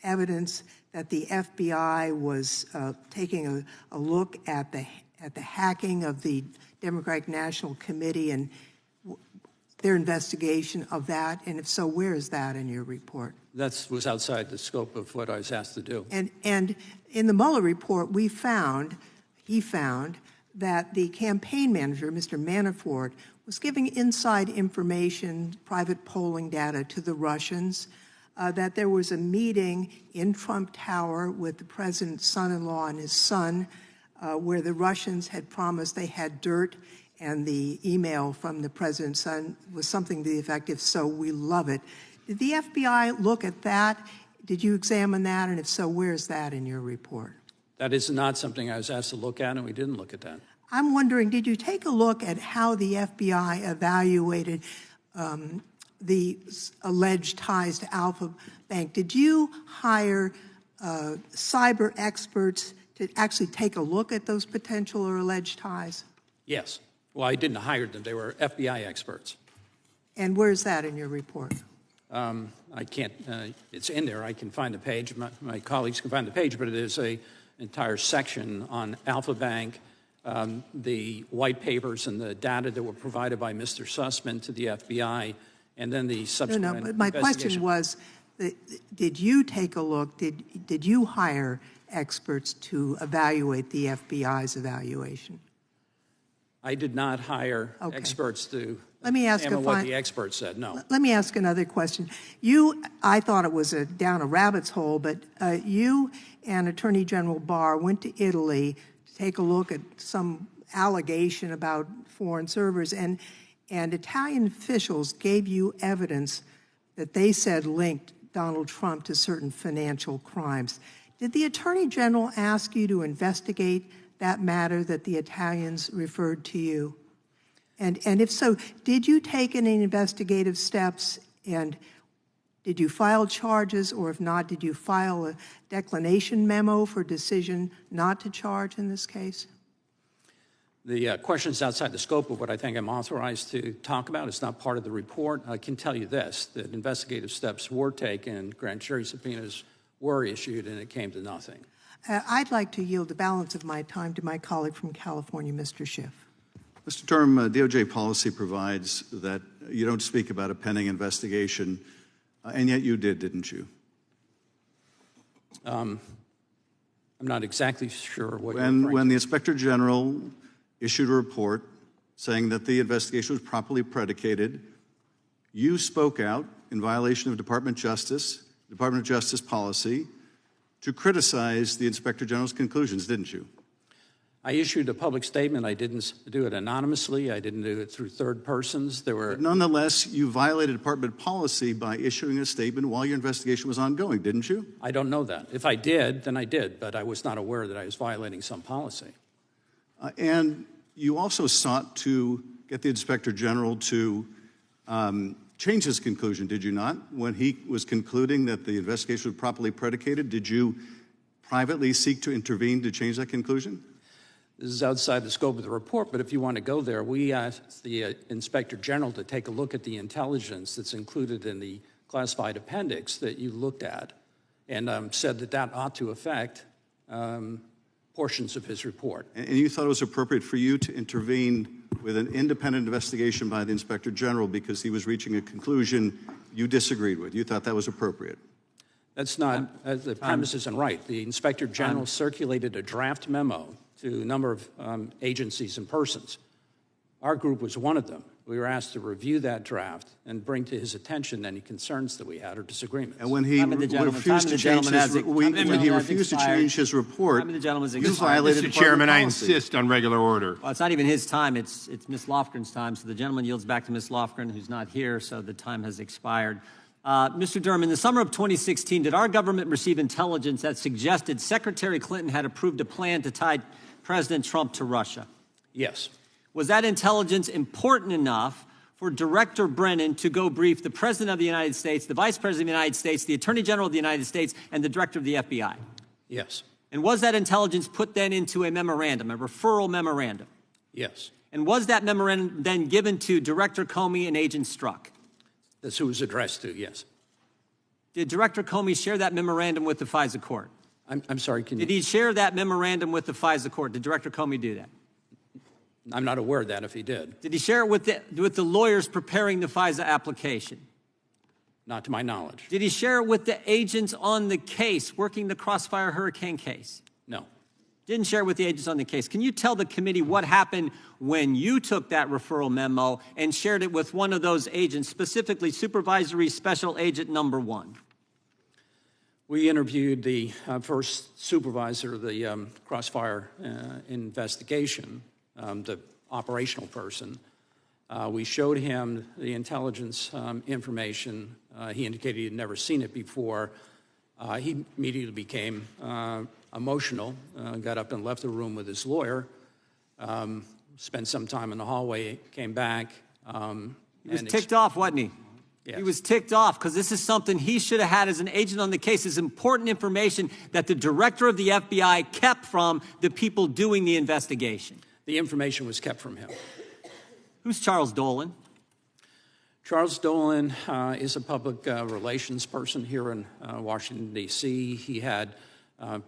[SPEAKER 7] evidence that the FBI was taking a look at the hacking of the Democratic National Committee and their investigation of that? And if so, where is that in your report?
[SPEAKER 4] That was outside the scope of what I was asked to do.
[SPEAKER 7] And in the Mueller report, he found that the campaign manager, Mr. Manafort, was giving inside information, private polling data to the Russians, that there was a meeting in Trump Tower with the president's son-in-law and his son, where the Russians had promised they had dirt, and the email from the president's son was something to the effect, if so, we love it. Did the FBI look at that? Did you examine that? And if so, where's that in your report?
[SPEAKER 4] That is not something I was asked to look at, and we didn't look at that.
[SPEAKER 7] I'm wondering, did you take a look at how the FBI evaluated the alleged ties to Alpha Bank? Did you hire cyber experts to actually take a look at those potential or alleged ties?
[SPEAKER 4] Yes. Well, I didn't hire them. They were FBI experts.
[SPEAKER 7] And where's that in your report?
[SPEAKER 4] I can't, it's in there. I can find the page. My colleagues can find the page, but it is an entire section on Alpha Bank, the white papers and the data that were provided by Mr. Sussman to the FBI, and then the subsequent
[SPEAKER 7] No, but my question was, did you take a look, did you hire experts to evaluate the FBI's evaluation?
[SPEAKER 4] I did not hire experts to
[SPEAKER 7] Let me ask
[SPEAKER 4] examine what the experts said, no.
[SPEAKER 7] Let me ask another question. I thought it was down a rabbit's hole, but you and Attorney General Barr went to Italy to take a look at some allegation about foreign servers, and Italian officials gave you evidence that they said linked Donald Trump to certain financial crimes. Did the Attorney General ask you to investigate that matter that the Italians referred to you? And if so, did you take any investigative steps, and did you file charges, or if not, did you file a declination memo for decision not to charge in this case?
[SPEAKER 4] The question is outside the scope of what I think I'm authorized to talk about. It's not part of the report. I can tell you this, that investigative steps were taken, grand jury subpoenas were issued, and it came to nothing.
[SPEAKER 7] I'd like to yield the balance of my time to my colleague from California, Mr. Schiff.
[SPEAKER 8] Mr. Durham, DOJ policy provides that you don't speak about a pending investigation, and yet you did, didn't you?
[SPEAKER 4] I'm not exactly sure what you're referring to.
[SPEAKER 8] When the Inspector General issued a report saying that the investigation was properly predicated, you spoke out in violation of Department of Justice policy to criticize the Inspector General's conclusions, didn't you?
[SPEAKER 4] I issued a public statement. I didn't do it anonymously. I didn't do it through third persons.
[SPEAKER 8] But nonetheless, you violated department policy by issuing a statement while your investigation was ongoing, didn't you?
[SPEAKER 4] I don't know that. If I did, then I did, but I was not aware that I was violating some policy.
[SPEAKER 8] And you also sought to get the Inspector General to change his conclusion, did you not? When he was concluding that the investigation was properly predicated, did you privately seek to intervene to change that conclusion?
[SPEAKER 4] This is outside the scope of the report, but if you want to go there, we asked the Inspector General to take a look at the intelligence that's included in the classified appendix that you looked at, and said that that ought to affect portions of his report.
[SPEAKER 8] And you thought it was appropriate for you to intervene with an independent investigation by the Inspector General because he was reaching a conclusion you disagreed with. You thought that was appropriate.
[SPEAKER 4] That's not, the premise isn't right. The Inspector General circulated a draft memo to a number of agencies and persons. Our group was one of them. we were asked to review that draft and bring to his attention any concerns that we had or disagreements.
[SPEAKER 8] And when he refused to change his report, you violated
[SPEAKER 9] Mr. Chairman, I
[SPEAKER 8] policy.
[SPEAKER 9] insist on regular order.
[SPEAKER 1] Well, it's not even his time. It's Ms. Lofgren's time. So the gentleman yields back to Ms. Lofgren, who's not here, so the time has expired. Mr. Durham, in the summer of 2016, did our government receive intelligence that suggested Secretary Clinton had approved a plan to tie President Trump to Russia?
[SPEAKER 4] Yes.
[SPEAKER 1] Was that intelligence important enough for Director Brennan to go brief the President of the United States, the Vice President of the United States, the Attorney General of the United States, and the Director of the FBI?
[SPEAKER 4] Yes.
[SPEAKER 1] And was that intelligence put then into a memorandum, a referral memorandum?
[SPEAKER 4] Yes.
[SPEAKER 1] And was that memorandum then given to Director Comey and Agent Strzok?
[SPEAKER 4] That's who it was addressed to, yes.
[SPEAKER 1] Did Director Comey share that memorandum with the FISA court?
[SPEAKER 4] I'm sorry, can you?
[SPEAKER 1] Did he share that memorandum with the FISA court? Did Director Comey do that?
[SPEAKER 4] I'm not aware of that if he did.
[SPEAKER 1] Did he share it with the lawyers preparing the FISA application?
[SPEAKER 4] Not to my knowledge.
[SPEAKER 1] Did he share it with the agents on the case, working the Crossfire Hurricane case?
[SPEAKER 4] No.
[SPEAKER 1] Didn't share it with the agents on the case. Can you tell the committee what happened when you took that referral memo and shared it with one of those agents, specifically Supervisory Special Agent Number 1?
[SPEAKER 4] We interviewed the first supervisor of the Crossfire investigation, the operational person. We showed him the intelligence information. He indicated he had never seen it before. He immediately became emotional, got up and left the room with his lawyer, spent some time in the hallway, came back.
[SPEAKER 1] He was ticked off, wasn't he?
[SPEAKER 4] Yes.
[SPEAKER 1] He was ticked off because this is something he should have had as an agent on the case. It's important information that the director of the FBI kept from the people doing the investigation.
[SPEAKER 4] The information was kept from him.
[SPEAKER 1] Who's Charles Dolan?
[SPEAKER 4] Charles Dolan is a public relations person here in Washington, D.C. He had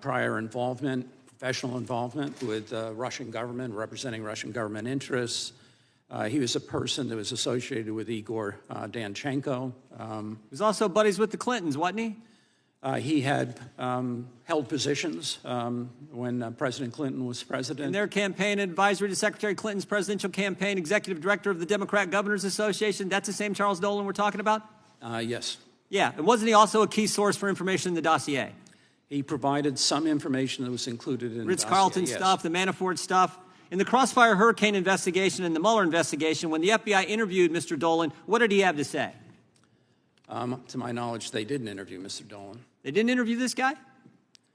[SPEAKER 4] prior involvement, professional involvement with Russian government, representing Russian government interests. He was a person that was associated with Igor Danchenko.
[SPEAKER 1] He was also buddies with the Clintons, wasn't he?
[SPEAKER 4] He had held positions when President Clinton was president.
[SPEAKER 1] In their campaign advisory to Secretary Clinton's presidential campaign, executive director of the Democrat Governors Association. That's the same Charles Dolan we're talking about?
[SPEAKER 4] Yes.
[SPEAKER 1] Yeah, and wasn't he also a key source for information in the dossier?
[SPEAKER 4] He provided some information that was included in the
[SPEAKER 1] Ritz-Carlton
[SPEAKER 4] dossier, yes.
[SPEAKER 1] stuff, the Manafort stuff. In the Crossfire Hurricane investigation and the Mueller investigation, when the FBI interviewed Mr. Dolan, what did he have to say?
[SPEAKER 4] To my knowledge, they didn't interview Mr. Dolan.
[SPEAKER 1] They didn't interview this guy?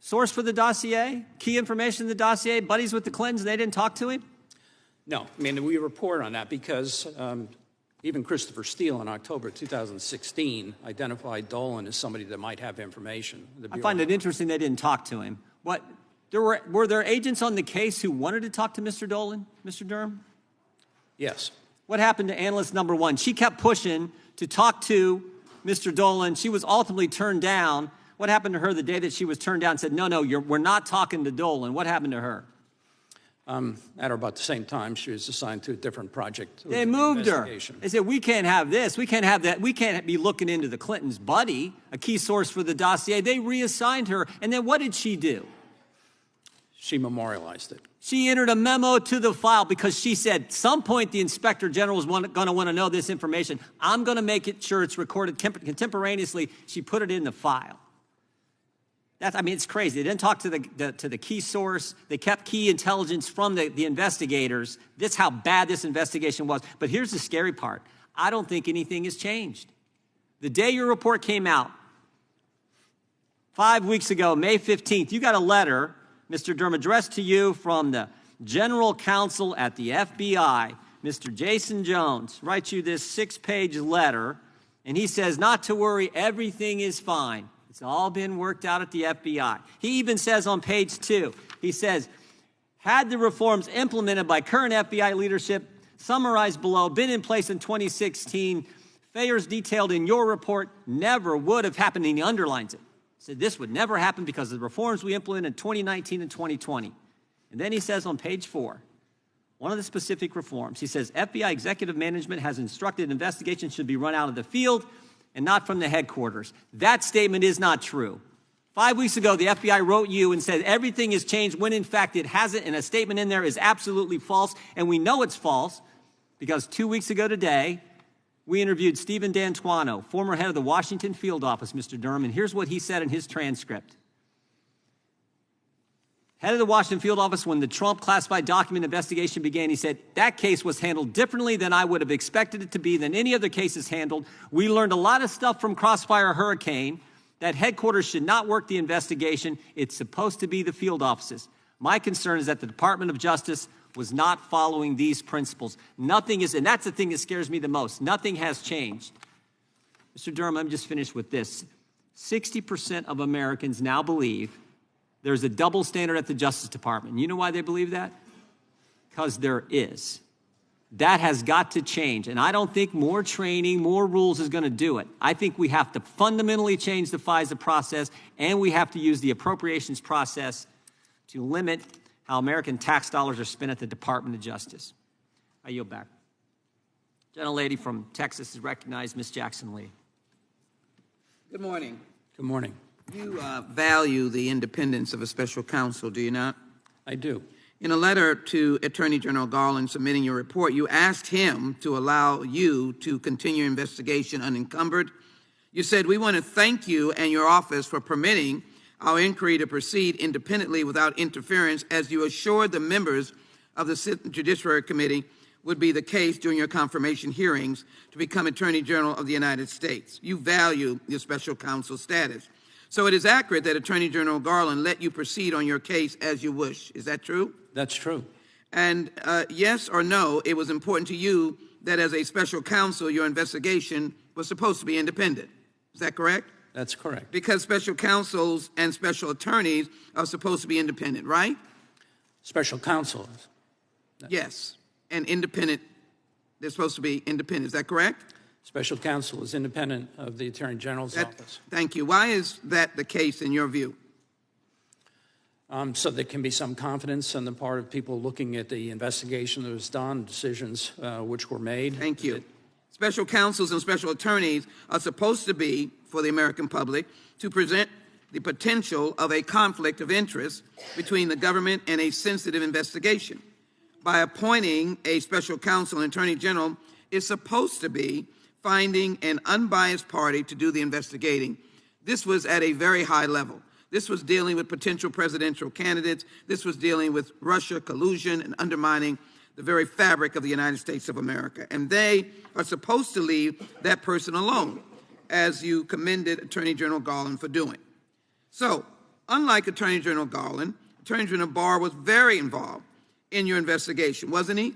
[SPEAKER 1] Source for the dossier? Key information in the dossier? Buddies with the Clintons? They didn't talk to him?
[SPEAKER 4] No. I mean, we report on that because even Christopher Steele in October 2016 identified Dolan as somebody that might have information.
[SPEAKER 1] I find it interesting they didn't talk to him. Were there agents on the case who wanted to talk to Mr. Dolan, Mr. Durham?
[SPEAKER 4] Yes.
[SPEAKER 1] What happened to analyst number 1? She kept pushing to talk to Mr. Dolan. She was ultimately turned down. What happened to her the day that she was turned down and said, no, we're not talking to Dolan? What happened to her?
[SPEAKER 4] At about the same time, she was assigned to a different project.
[SPEAKER 1] They moved her. They said, we can't have this. We can't have that. We can't be looking into the Clintons' buddy, a key source for the dossier. They reassigned her. And then what did she do?
[SPEAKER 4] She memorialized it.
[SPEAKER 1] She entered a memo to the file because she said, at some point the Inspector General is going to want to know this information. I'm going to make sure it's recorded contemporaneously. She put it in the file. It's crazy. They didn't talk to the key source. They kept key intelligence from the investigators. That's how bad this investigation was. But here's the scary part. I don't think anything has changed. The day your report came out, 5 weeks ago, May 15th, you got a letter, Mr. Durham, addressed to you from the General Counsel at the FBI, Mr. Jason Jones, writes you this 6-page letter, and he says, not to worry, everything is fine. It's all been worked out at the FBI. He even says on page 2, he says, had the reforms implemented by current FBI leadership, summarized below, been in place in 2016, failures detailed in your report never would have happened, and he underlines it. He said this would never happen because of the reforms we implemented in 2019 and 2020. And then he says on page 4, one of the specific reforms, he says, FBI executive management has instructed investigations should be run out of the field and not from the headquarters. That statement is not true. 5 weeks ago, the FBI wrote you and said everything has changed when, in fact, it hasn't, and a statement in there is absolutely false, and we know it's false because 2 weeks ago today, we interviewed Stephen D'Antuono, former head of the Washington field office, Mr. Durham, and here's what he said in his transcript. Head of the Washington field office, when the Trump classified document investigation began, he said, that case was handled differently than I would have expected it to be, than any other cases handled. We learned a lot of stuff from Crossfire Hurricane, that headquarters should not work the investigation. It's supposed to be the field offices. My concern is that the Department of Justice was not following these principles. Nothing is, and that's the thing that scares me the most. Nothing has changed. Mr. Durham, let me just finish with this. 60% of Americans now believe there's a double standard at the Justice Department. You know why they believe that? Because there is. That has got to change. And I don't think more training, more rules is going to do it. I think we have to fundamentally change the FISA process, and we have to use the appropriations process to limit how American tax dollars are spent at the Department of Justice. I yield back. Gentlelady from Texas is recognized, Ms. Jackson Lee.
[SPEAKER 9] Good morning.
[SPEAKER 4] Good morning.
[SPEAKER 9] You value the independence of a special counsel, do you not?
[SPEAKER 4] I do.
[SPEAKER 9] In a letter to Attorney General Garland submitting your report, you asked him to allow you to continue investigation unencumbered. You said, we want to thank you and your office for permitting our inquiry to proceed independently without interference, as you assured the members of the Judiciary Committee would be the case during your confirmation hearings to become Attorney General of the United States. You value your special counsel status. So it is accurate that Attorney General Garland let you proceed on your case as you wish. Is that true?
[SPEAKER 4] That's true.
[SPEAKER 9] And yes or no, it was important to you that as a special counsel, your investigation was supposed to be independent. Is that correct?
[SPEAKER 4] That's correct.
[SPEAKER 9] Because special counsels and special attorneys are supposed to be independent, right?
[SPEAKER 4] Special counsel.
[SPEAKER 9] Yes. And independent, they're supposed to be independent. Is that correct?
[SPEAKER 4] Special counsel is independent of the Attorney General's office.
[SPEAKER 9] Thank you. Why is that the case in your view?
[SPEAKER 4] So there can be some confidence on the part of people looking at the investigation that was done, decisions which were made.
[SPEAKER 9] Thank you. Special counsels and special attorneys are supposed to be, for the American public, to present the potential of a conflict of interest between the government and a sensitive investigation. By appointing a special counsel and attorney general is supposed to be finding an unbiased party to do the investigating. This was at a very high level. This was dealing with potential presidential candidates. This was dealing with Russia collusion and undermining the very fabric of the United States of America. And they are supposed to leave that person alone, as you commended Attorney General Garland for doing. So, unlike Attorney General Garland, Attorney General Barr was very involved in your investigation, wasn't he?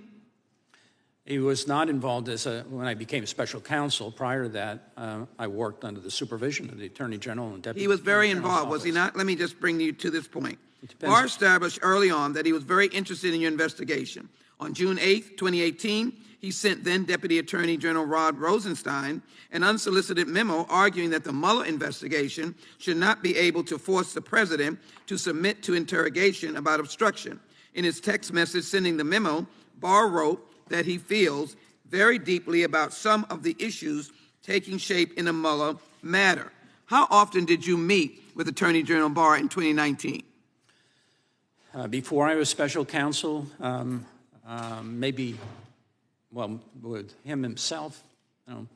[SPEAKER 4] He was not involved when I became special counsel. Prior to that, I worked under the supervision of the Attorney General and Deputy.
[SPEAKER 9] He was very involved, was he not? Let me just bring you to this point. Barr established early on that he was very interested in your investigation. On June 8, 2018, he sent then Deputy Attorney General Rod Rosenstein an unsolicited memo arguing that the Mueller investigation should not be able to force the president to submit to interrogation about obstruction. In his text message sending the memo, Barr wrote that he feels very deeply about some of the issues taking shape in the Mueller matter. How often did you meet with Attorney General Barr in 2019?
[SPEAKER 4] Before I was special counsel, maybe, well, with him himself,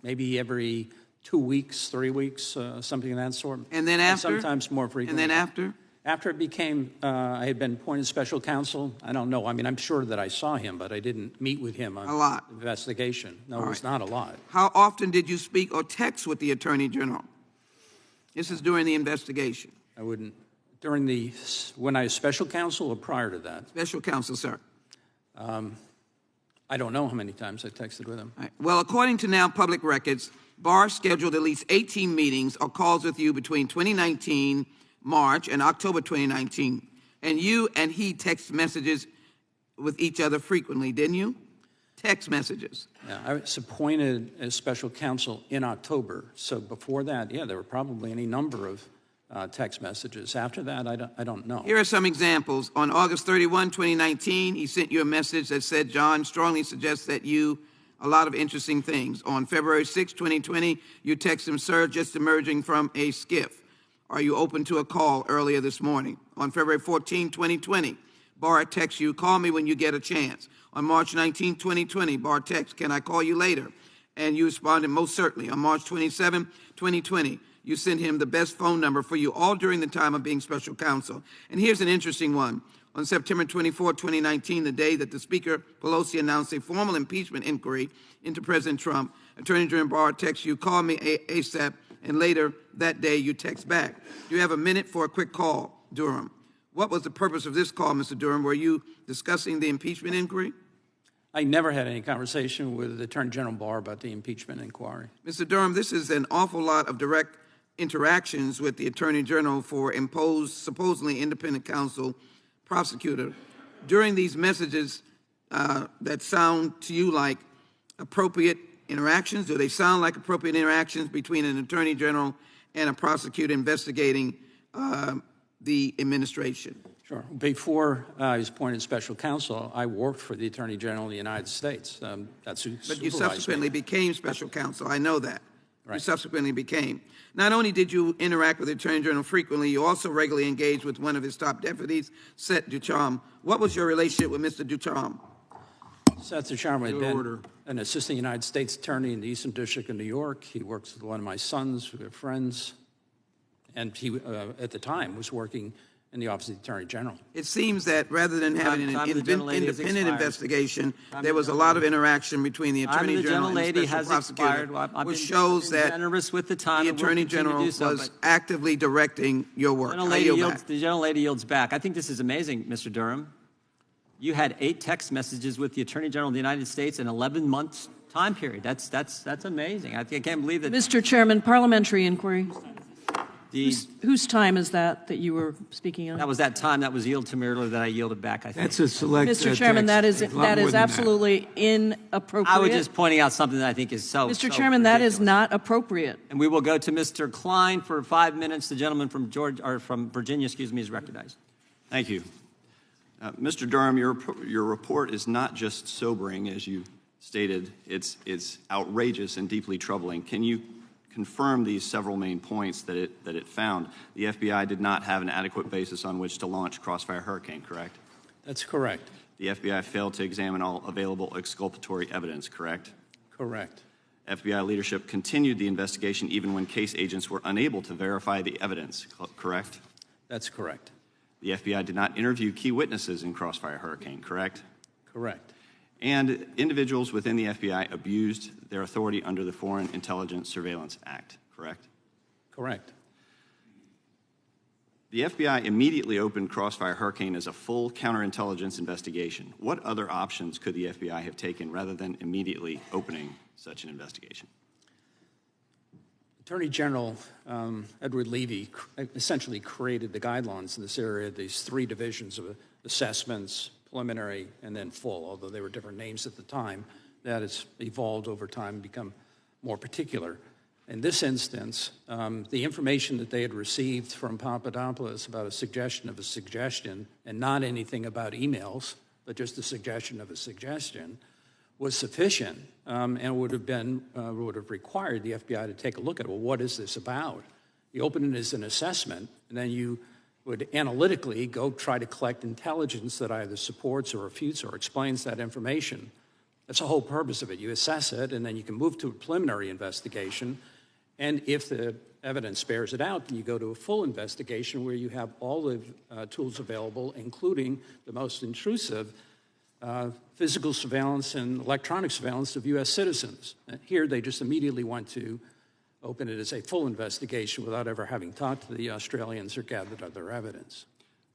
[SPEAKER 4] maybe every 2 weeks, 3 weeks, something of that sort.
[SPEAKER 9] And then after?
[SPEAKER 4] And sometimes more frequently.
[SPEAKER 9] And then after?
[SPEAKER 4] After it became, I had been appointed special counsel, I don't know. I mean, I'm sure that I saw him, but I didn't meet with him on
[SPEAKER 9] a lot.
[SPEAKER 4] The investigation. No, it was not a lot.
[SPEAKER 9] How often did you speak or text with the Attorney General? This is during the investigation.
[SPEAKER 4] I wouldn't. When I was special counsel or prior to that?
[SPEAKER 9] Special counsel, sir.
[SPEAKER 4] I don't know how many times I texted with him.
[SPEAKER 9] Right. Well, according to now public records, Barr scheduled at least 18 meetings or calls with you between 2019 March and October 2019. And you and he text messages with each other frequently, didn't you? Text messages.
[SPEAKER 4] Yeah, I was appointed as special counsel in October. So before that, yeah, there were probably any number of text messages. After that, I don't know.
[SPEAKER 9] Here are some examples. On August 31, 2019, he sent you a message that said, John strongly suggests that you a lot of interesting things. On February 6, 2020, you text him, sir, just emerging from a skiff. Are you open to a call earlier this morning? On February 14, 2020, Barr texts you, call me when you get a chance. On March 19, 2020, Barr texts, can I call you later? And you responded, most certainly. On March 27, 2020, you sent him the best phone number for you all during the time of being special counsel. And here's an interesting one. On September 24, 2019, the day that the Speaker Pelosi announced a formal impeachment inquiry into President Trump, Attorney General Barr texts you, call me ASAP, and later that day you text back. Do you have a minute for a quick call, Durham? What was the purpose of this call, Mr. Durham? Were you discussing the impeachment inquiry?
[SPEAKER 4] I never had any conversation with Attorney General Barr about the impeachment inquiry.
[SPEAKER 9] Mr. Durham, this is an awful lot of direct interactions with the Attorney General for imposed, supposedly independent counsel prosecutor. During these messages that sound to you like appropriate interactions, do they sound like appropriate interactions between an Attorney General and a prosecutor investigating the administration?
[SPEAKER 4] Sure. Before I was appointed special counsel, I worked for the Attorney General of the United States. That's who
[SPEAKER 9] But you
[SPEAKER 4] supervised
[SPEAKER 9] subsequently
[SPEAKER 4] me.
[SPEAKER 9] became special counsel. I know that.
[SPEAKER 4] Right.
[SPEAKER 9] You subsequently became. Not only did you interact with the Attorney General frequently, you also regularly engaged with one of his top deputies, Seth Ducharme. What was your relationship with Mr. Ducharme?
[SPEAKER 4] Seth Ducharme had been an assistant United States attorney in the Eastern District of New York. He works with one of my sons, who are friends, and he, at the time, was working in the Office of the Attorney General.
[SPEAKER 9] It seems that rather than having
[SPEAKER 1] Time
[SPEAKER 9] an
[SPEAKER 1] of the gentlelady has
[SPEAKER 9] independent
[SPEAKER 1] expired.
[SPEAKER 9] investigation, there was a lot of interaction between the Attorney General and the
[SPEAKER 1] gentlelady
[SPEAKER 9] special
[SPEAKER 1] has
[SPEAKER 9] prosecutor,
[SPEAKER 1] expired. Well, I've
[SPEAKER 9] which
[SPEAKER 1] been-
[SPEAKER 9] shows
[SPEAKER 1] I've been
[SPEAKER 9] that
[SPEAKER 1] generous with the time
[SPEAKER 9] the
[SPEAKER 1] and we'll
[SPEAKER 9] Attorney
[SPEAKER 1] continue to
[SPEAKER 9] General
[SPEAKER 1] do so,
[SPEAKER 9] was
[SPEAKER 1] but-
[SPEAKER 9] actively directing your work. I yield back.
[SPEAKER 1] The gentlelady yields back. I think this is amazing, Mr. Durham. You had 8 text messages with the Attorney General of the United States in 11 months time period. That's amazing. I can't believe that.
[SPEAKER 10] Mr. Chairman, parliamentary inquiry.
[SPEAKER 1] The,
[SPEAKER 10] Whose time is that you were speaking on?
[SPEAKER 1] that was that time that was yielded to me earlier that I yielded back, I think.
[SPEAKER 3] That's a select
[SPEAKER 10] Mr. Chairman,
[SPEAKER 3] text.
[SPEAKER 10] that
[SPEAKER 3] A lot more
[SPEAKER 10] is
[SPEAKER 3] than
[SPEAKER 10] absolutely inappropriate.
[SPEAKER 1] I was just pointing out something that I think is so
[SPEAKER 10] Mr.
[SPEAKER 1] so
[SPEAKER 10] Chairman, that is
[SPEAKER 1] ridiculous.
[SPEAKER 10] not appropriate.
[SPEAKER 1] And we will go to Mr. Klein for 5 minutes. The gentleman from Virginia, is recognized.
[SPEAKER 11] Thank you. Mr. Durham, your report is not just sobering, as you stated. It's outrageous and deeply troubling. Can you confirm these several main points that it found? The FBI did not have an adequate basis on which to launch Crossfire Hurricane, correct?
[SPEAKER 4] That's correct.
[SPEAKER 11] The FBI failed to examine all available exculpatory evidence, correct?
[SPEAKER 4] Correct.
[SPEAKER 11] FBI leadership continued the investigation even when case agents were unable to verify the evidence, correct?
[SPEAKER 4] That's correct.
[SPEAKER 11] The FBI did not interview key witnesses in Crossfire Hurricane, correct?
[SPEAKER 4] Correct.
[SPEAKER 11] And individuals within the FBI abused their authority under the Foreign Intelligence Surveillance Act, correct?
[SPEAKER 4] Correct.
[SPEAKER 11] The FBI immediately opened Crossfire Hurricane as a full counterintelligence investigation. What other options could the FBI have taken rather than immediately opening such an investigation?
[SPEAKER 4] Attorney General Edward Levy essentially created the guidelines in this area, these 3 divisions of assessments, preliminary, and then full, although they were different names at the time. That has evolved over time and become more particular. In this instance, the information that they had received from Papadopoulos about a suggestion of a suggestion, and not anything about emails, but just a suggestion of a suggestion, was sufficient and would have required the FBI to take a look at, well, what is this about? You open it as an assessment, and then you would analytically go try to collect intelligence that either supports or refutes or explains that information. That's the whole purpose of it. You assess it, and then you can move to a preliminary investigation, and if the evidence bears it out, then you go to a full investigation where you have all the tools available, including the most intrusive physical surveillance and electronic surveillance of U.S. citizens. Here, they just immediately went to open it as a full investigation without ever having talked to the Australians or gathered other evidence.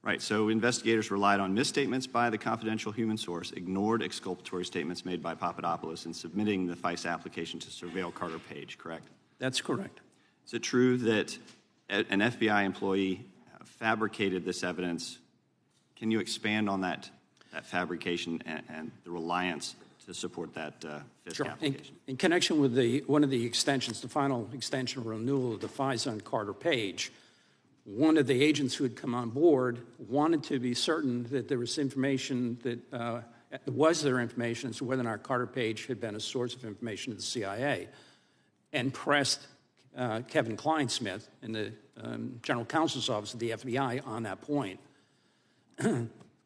[SPEAKER 11] Right, so investigators relied on misstatements by the confidential human source, ignored exculpatory statements made by Papadopoulos in submitting the FICE application to surveil Carter Page, correct?
[SPEAKER 4] That's correct.
[SPEAKER 11] Is it true that an FBI employee fabricated this evidence? Can you expand on that fabrication and the reliance to support that FISC
[SPEAKER 4] Sure.
[SPEAKER 11] application?
[SPEAKER 4] In connection with one of the extensions, the final extension or renewal of the FICE on Carter Page, one of the agents who had come on board wanted to be certain that there was information that was there information as to whether or not Carter Page had been a source of information to the CIA, and pressed Kevin Kleinsmith in the General Counsel's Office of the FBI on that point.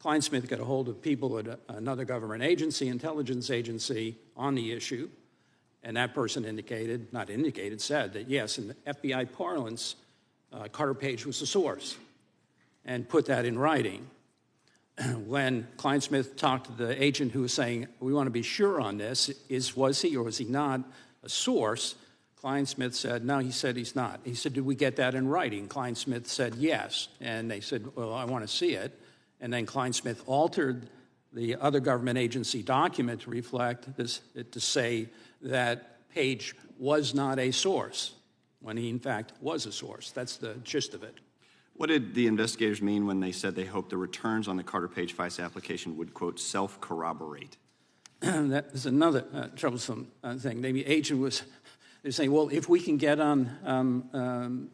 [SPEAKER 4] Kleinsmith got a hold of people at another government agency, intelligence agency, on the issue, and that person said that, yes, in the FBI parlance, Carter Page was the source, and put that in writing. When Kleinsmith talked to the agent who was saying, we want to be sure on this, was he or was he not a source, Kleinsmith said, no, he said he's not. He said, did we get that in writing? Kleinsmith said, yes. And they said, well, I want to see it. And then Kleinsmith altered the other government agency document to reflect this, to say that Page was not a source, when he, in fact, was a source. That's the gist of it.
[SPEAKER 11] What did the investigators mean when they said they hoped the returns on the Carter Page FISA application would, quote, self-corroborate?
[SPEAKER 4] That is another troublesome thing. The agent was saying, well, if we can get on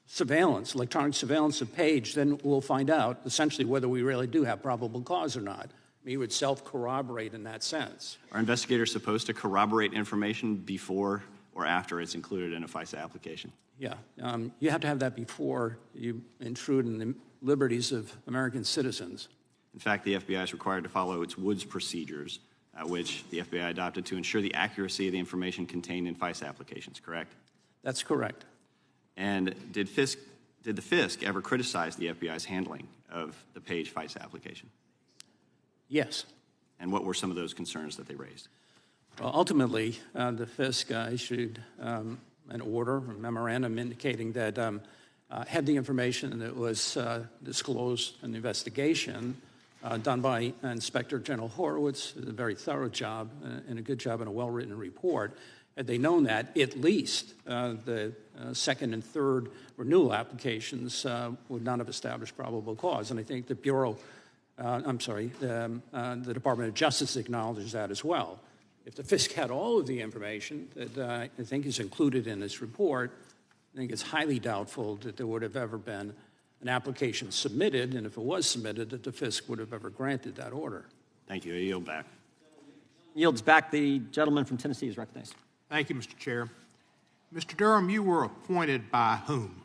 [SPEAKER 4] surveillance, electronic surveillance of Page, then we'll find out, essentially, whether we really do have probable cause or not. He would self-corroborate in that sense.
[SPEAKER 11] Are investigators supposed to corroborate information before or after it's included in a FISA application?
[SPEAKER 4] Yeah, you have to have that before you intrude in the liberties of American citizens.
[SPEAKER 11] In fact, the FBI is required to follow its Woods procedures, which the FBI adopted to ensure the accuracy of the information contained in FISA applications, correct?
[SPEAKER 4] That's correct.
[SPEAKER 11] And did the FISC ever criticize the FBI's handling of the Page FISA application?
[SPEAKER 4] Yes.
[SPEAKER 11] And what were some of those concerns that they raised?
[SPEAKER 4] Well, ultimately, the FISC issued an order, a memorandum indicating that had the information that was disclosed in the investigation done by Inspector General Horowitz, a very thorough job and a good job and a well-written report. Had they known that, at least the second and third renewal applications would not have established probable cause. And I think the Bureau, the Department of Justice acknowledges that as well. If the FISC had all of the information that I think is included in this report, I think it's highly doubtful that there would have ever been an application submitted, and if it was submitted, that the FISC would have ever granted that order.
[SPEAKER 11] Thank you. I yield back.
[SPEAKER 1] Yields back. The gentleman from Tennessee is recognized.
[SPEAKER 12] Thank you, Mr. Chair. Mr. Durham, you were appointed by whom?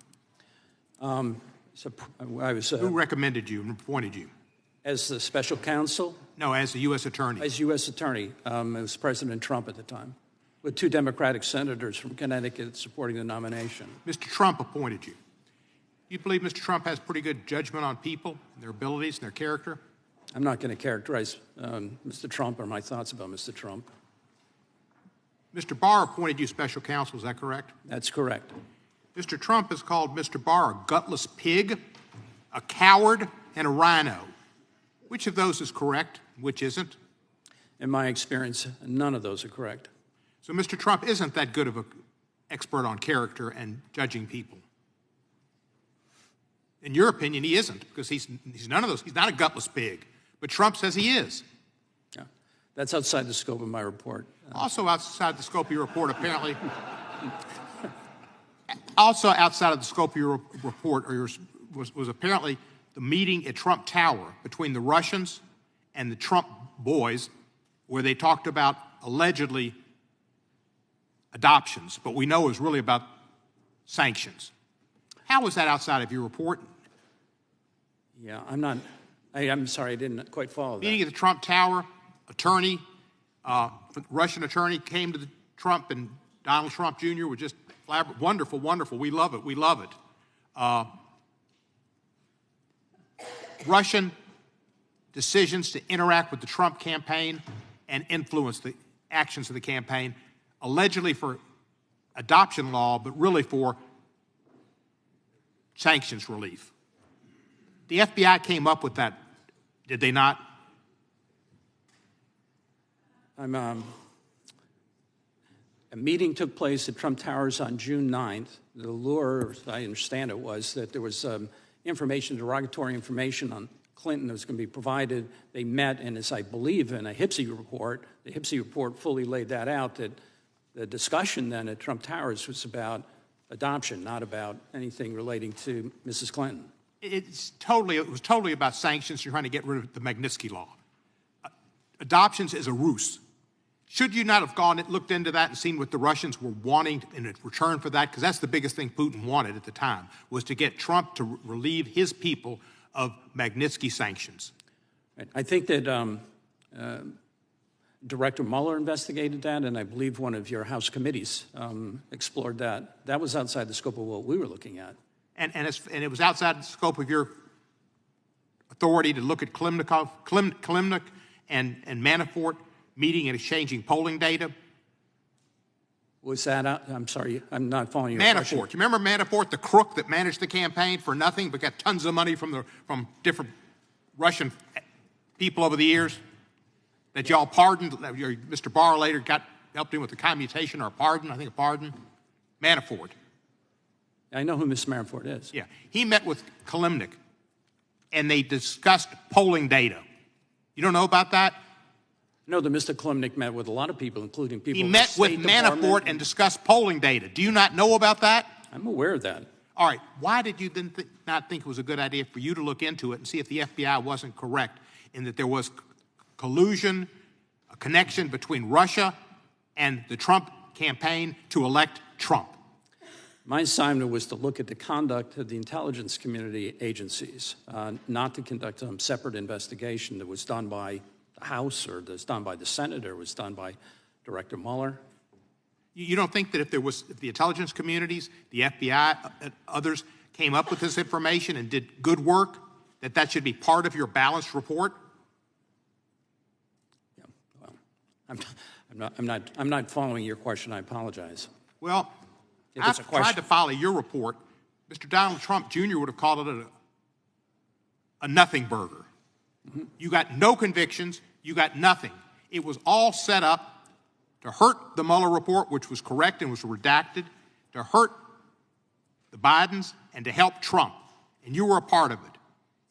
[SPEAKER 12] Who recommended you and appointed you?
[SPEAKER 4] As the special counsel?
[SPEAKER 12] No, as the U.S. Attorney.
[SPEAKER 4] As U.S. Attorney. It was President Trump at the time, with 2 Democratic senators from Connecticut supporting the nomination.
[SPEAKER 12] Mr. Trump appointed you. You believe Mr. Trump has pretty good judgment on people, their abilities, and their character?
[SPEAKER 4] I'm not going to characterize Mr. Trump or my thoughts about Mr. Trump.
[SPEAKER 12] Mr. Barr appointed you special counsel, is that correct?
[SPEAKER 4] That's correct.
[SPEAKER 12] Mr. Trump has called Mr. Barr a gutless pig, a coward, and a rhino. Which of those is correct? Which isn't?
[SPEAKER 4] In my experience, none of those are correct.
[SPEAKER 12] So Mr. Trump isn't that good of an expert on character and judging people. In your opinion, he isn't, because he's none of those. He's not a gutless pig. But Trump says he is.
[SPEAKER 4] Yeah. That's outside the scope of my report.
[SPEAKER 12] Also outside the scope of your report, apparently. Also outside of the scope of your report was apparently the meeting at Trump Tower between the Russians and the Trump boys, where they talked about allegedly adoptions, but we know it was really about sanctions. How was that outside of your report?
[SPEAKER 4] Yeah, I'm sorry, I didn't quite follow that.
[SPEAKER 12] Meeting at the Trump Tower, Russian attorney came to Trump, and Donald Trump Jr. was just wonderful, wonderful. We love it. We love it. Russian decisions to interact with the Trump campaign and influence the actions of the campaign, allegedly for adoption law, but really for sanctions relief. The FBI came up with that, did they not?
[SPEAKER 4] A meeting took place at Trump Towers on June 9th. The lure, as I understand it, was that there was derogatory information on Clinton that was going to be provided. They met, and as I believe in a HPSI report, the HPSI report fully laid that out, that the discussion then at Trump Towers was about adoption, not about anything relating to Mrs. Clinton.
[SPEAKER 12] It was totally about sanctions. You're trying to get rid of the Magnitsky Law. Adoptions is a ruse. Should you not have looked into that and seen what the Russians were wanting in return for that? Because that's the biggest thing Putin wanted at the time, was to get Trump to relieve his people of Magnitsky sanctions.
[SPEAKER 4] I think that Director Mueller investigated that, and I believe one of your House committees explored that. That was outside the scope of what we were looking at.
[SPEAKER 12] And it was outside the scope of your authority to look at Klimnik and Manafort meeting and exchanging polling data?
[SPEAKER 4] Was that I'm sorry, I'm not following your question.
[SPEAKER 12] Manafort. You remember Manafort, the crook that managed the campaign for nothing but got tons of money from different Russian people over the years? That y'all pardoned, Mr. Barr later helped him with the commutation or a pardon, I think a pardon. Manafort.
[SPEAKER 4] I know who Ms. Manafort is.
[SPEAKER 12] Yeah. He met with Klimnik, and they discussed polling data. You don't know about that?
[SPEAKER 4] No, that Mr. Klimnik met with a lot of people, including people.
[SPEAKER 12] He
[SPEAKER 4] in
[SPEAKER 12] met
[SPEAKER 4] the
[SPEAKER 12] with
[SPEAKER 4] State
[SPEAKER 12] Manafort
[SPEAKER 4] Department.
[SPEAKER 12] and discussed polling data. Do you not know about that?
[SPEAKER 4] I'm aware of that.
[SPEAKER 12] All right. Why did you then not think it was a good idea for you to look into it and see if the FBI wasn't correct in that there was collusion, a connection between Russia and the Trump campaign to elect Trump?
[SPEAKER 4] My assignment was to look at the conduct of the intelligence community agencies, not to conduct some separate investigation that was done by the House or that's done by the Senate or was done by Director Mueller.
[SPEAKER 12] You don't think that if the intelligence communities, the FBI, and others came up with this information and did good work, that should be part of your balanced report?
[SPEAKER 4] Yeah, well, I'm not following your question. I apologize.
[SPEAKER 12] Well, I've tried to follow your report. Mr. Donald Trump Jr. would have called it a nothing burger. Mm-hmm. You got no convictions. You got nothing. It was all set up to hurt the Mueller report, which was correct and was redacted, to hurt the Bidens, and to help Trump. And you were a part of it.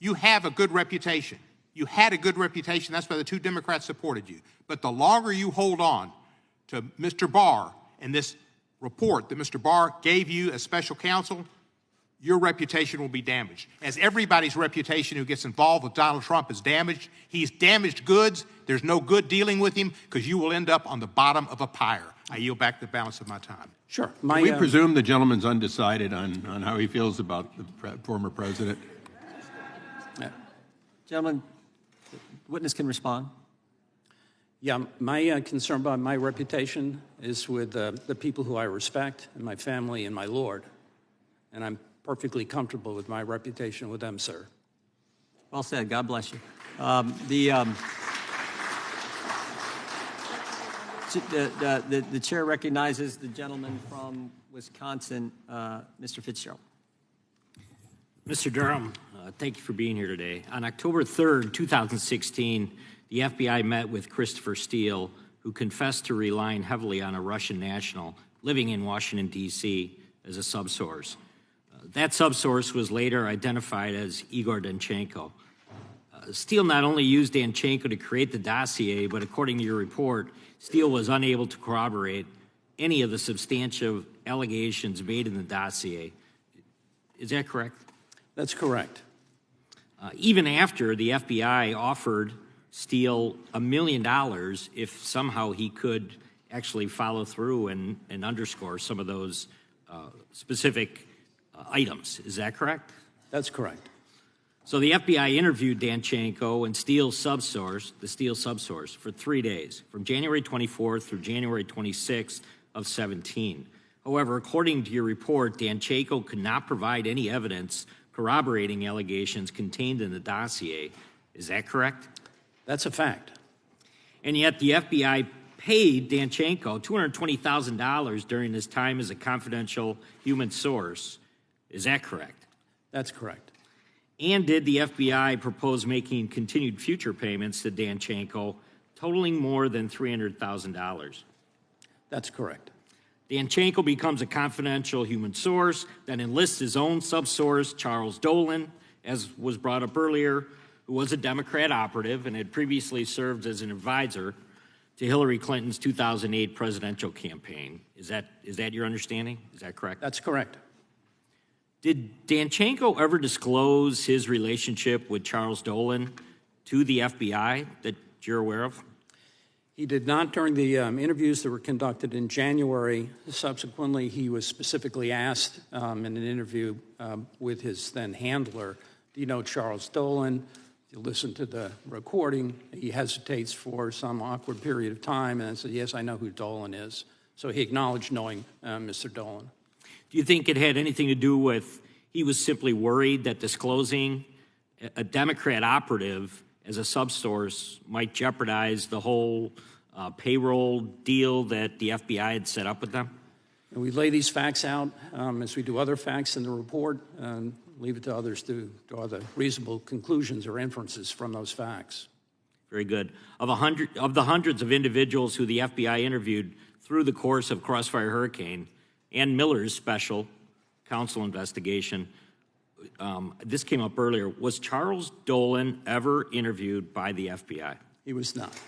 [SPEAKER 12] You have a good reputation. You had a good reputation. That's why the two Democrats supported you. But the longer you hold on to Mr. Barr and this report that Mr. Barr gave you as special counsel, your reputation will be damaged. As everybody's reputation who gets involved with Donald Trump is damaged, he's damaged goods. There's no good dealing with him because you will end up on the bottom of a pyre. I yield back the balance of my time.
[SPEAKER 4] Sure.
[SPEAKER 13] Can we presume the gentleman's undecided on how he feels about the former president?
[SPEAKER 1] Gentlemen, the witness can respond.
[SPEAKER 4] Yeah, my concern about my reputation is with the people who I respect and my family and my Lord. And I'm perfectly comfortable with my reputation with them, sir.
[SPEAKER 1] Well said. God bless you. The chair recognizes the gentleman from Wisconsin, Mr. Fitzgerald.
[SPEAKER 14] Mr. Durham, thank you for being here today. On October 3rd, 2016, the FBI met with Christopher Steele, who confessed to relying heavily on a Russian national living in Washington, D.C. as a subsource. That subsource was later identified as Igor Danchenko. Steele not only used Danchenko to create the dossier, but according to your report, Steele was unable to corroborate any of the substantive allegations made in the dossier. Is that correct?
[SPEAKER 4] That's correct.
[SPEAKER 14] Even after the FBI offered Steele $1 million if somehow he could actually follow through and underscore some of those specific items. Is that correct?
[SPEAKER 4] That's correct.
[SPEAKER 14] So the FBI interviewed Danchenko and the Steele subsource, for 3 days, from January 24th through January 26th of 17. However, according to your report, Danchenko could not provide any evidence corroborating allegations contained in the dossier. Is that correct?
[SPEAKER 4] That's a fact.
[SPEAKER 14] And yet the FBI paid Danchenko $220,000 during his time as a confidential human source. Is that correct?
[SPEAKER 4] That's correct.
[SPEAKER 14] And did the FBI propose making continued future payments to Danchenko totaling more than $300,000?
[SPEAKER 4] That's correct.
[SPEAKER 14] Danchenko becomes a confidential human source, then enlists his own subsource, Charles Dolan, as was brought up earlier, who was a Democrat operative and had previously served as an advisor to Hillary Clinton's 2008 presidential campaign. Is that your understanding? Is that correct?
[SPEAKER 4] That's correct.
[SPEAKER 14] Did Danchenko ever disclose his relationship with Charles Dolan to the FBI that you're aware of?
[SPEAKER 4] He did not during the interviews that were conducted in January. Subsequently, he was specifically asked in an interview with his then handler, do you know Charles Dolan? you listen to the recording, he hesitates for some awkward period of time and then says, yes, I know who Dolan is. So he acknowledged knowing Mr. Dolan.
[SPEAKER 14] Do you think it had anything to do with he was simply worried that disclosing a Democrat operative as a subsource might jeopardize the whole payroll deal that the FBI had set up with them?
[SPEAKER 4] And we lay these facts out as we do other facts in the report, and leave it to others to draw the reasonable conclusions or inferences from those facts.
[SPEAKER 14] Very good. Of the hundreds of individuals who the FBI interviewed through the course of Crossfire Hurricane and Miller's special counsel investigation, this came up earlier, was Charles Dolan ever interviewed by the FBI?
[SPEAKER 4] He was not.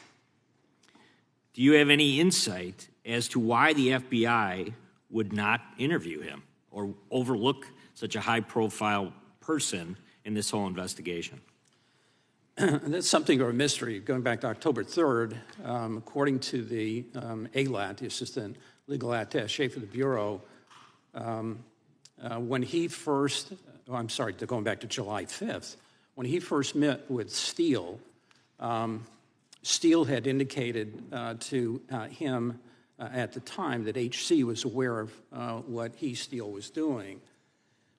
[SPEAKER 14] Do you have any insight as to why the FBI would not interview him or overlook such a high-profile person in this whole investigation?
[SPEAKER 4] That's something of a mystery. Going back to October 3rd, according to the ALAT, the Assistant Legal Attaché for the Bureau, when he first, going back to July 5th, when he first met with Steele, Steele had indicated to him at the time that HC was aware of what Steele was doing.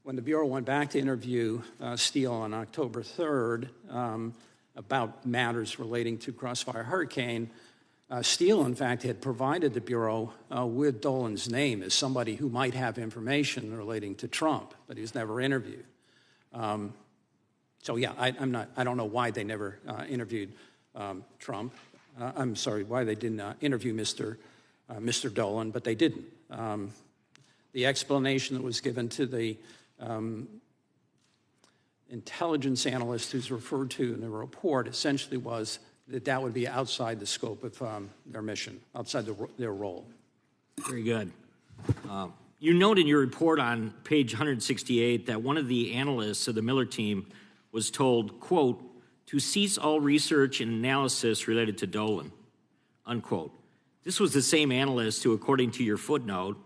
[SPEAKER 4] When the Bureau went back to interview Steele on October 3rd about matters relating to Crossfire Hurricane, Steele, in fact, had provided the Bureau with Dolan's name as somebody who might have information relating to Trump, but he was never interviewed. So yeah, I don't know why they never interviewed Trump. Why they didn't interview Mr. Dolan, but they didn't. The explanation that was given to the intelligence analyst who's referred to in the report essentially was that that would be outside the scope of their mission, outside their role.
[SPEAKER 14] Very good. You note in your report on page 168 that one of the analysts of the Miller team was told, quote, to cease all research and analysis related to Dolan, unquote. This was the same analyst who, according to your footnote,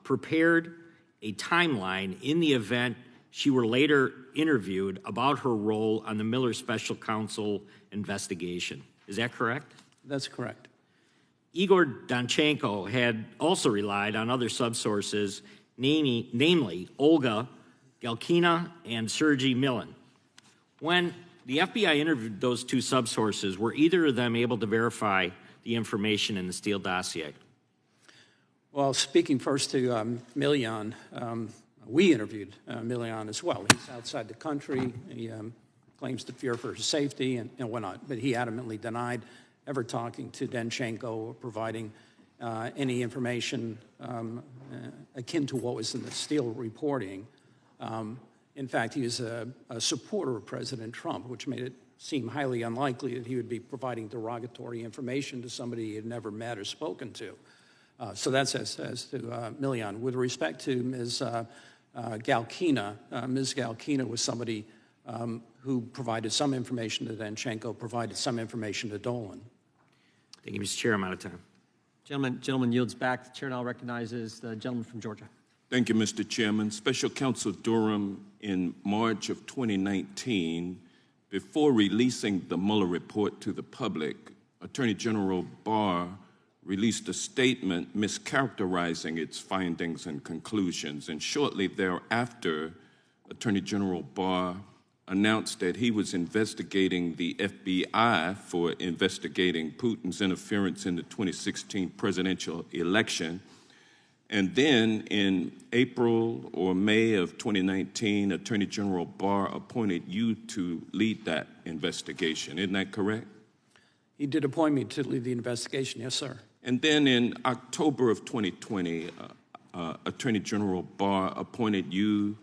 [SPEAKER 14] prepared a timeline in the event she were later interviewed about her role on the Miller Special Counsel investigation. Is that correct?
[SPEAKER 4] That's correct.
[SPEAKER 14] Igor Danchenko had also relied on other subsources, namely Olga Galkina and Sergei Milin. When the FBI interviewed those two subsources, were either of them able to verify the information in the Steele dossier?
[SPEAKER 4] Well, speaking first to Milian, we interviewed Milian as well. He's outside the country. He claims to fear for his safety and whatnot, but he adamantly denied ever talking to Danchenko or providing any information akin to what was in the Steele reporting. In fact, he was a supporter of President Trump, which made it seem highly unlikely that he would be providing derogatory information to somebody he had never met or spoken to. So that's as to Milian. With respect to Ms. Galkina, Ms. Galkina was somebody who provided some information to Danchenko, provided some information to Dolan.
[SPEAKER 14] Thank you, Mr. Chair. I'm out of time.
[SPEAKER 1] Gentleman yields back. The chair now recognizes the gentleman from Georgia.
[SPEAKER 15] Thank you, Mr. Chairman. Special Counsel Durham, in March of 2019, before releasing the Mueller report to the public, Attorney General Barr released a statement mischaracterizing its findings and conclusions, and shortly thereafter, Attorney General Barr announced that he was investigating the FBI for investigating Putin's interference in the 2016 presidential election. And then in April or May of 2019, Attorney General Barr appointed you to lead that investigation. Isn't that correct?
[SPEAKER 4] He did appoint me to lead the investigation, yes, sir.
[SPEAKER 15] And then in October of 2020, Attorney General Barr appointed you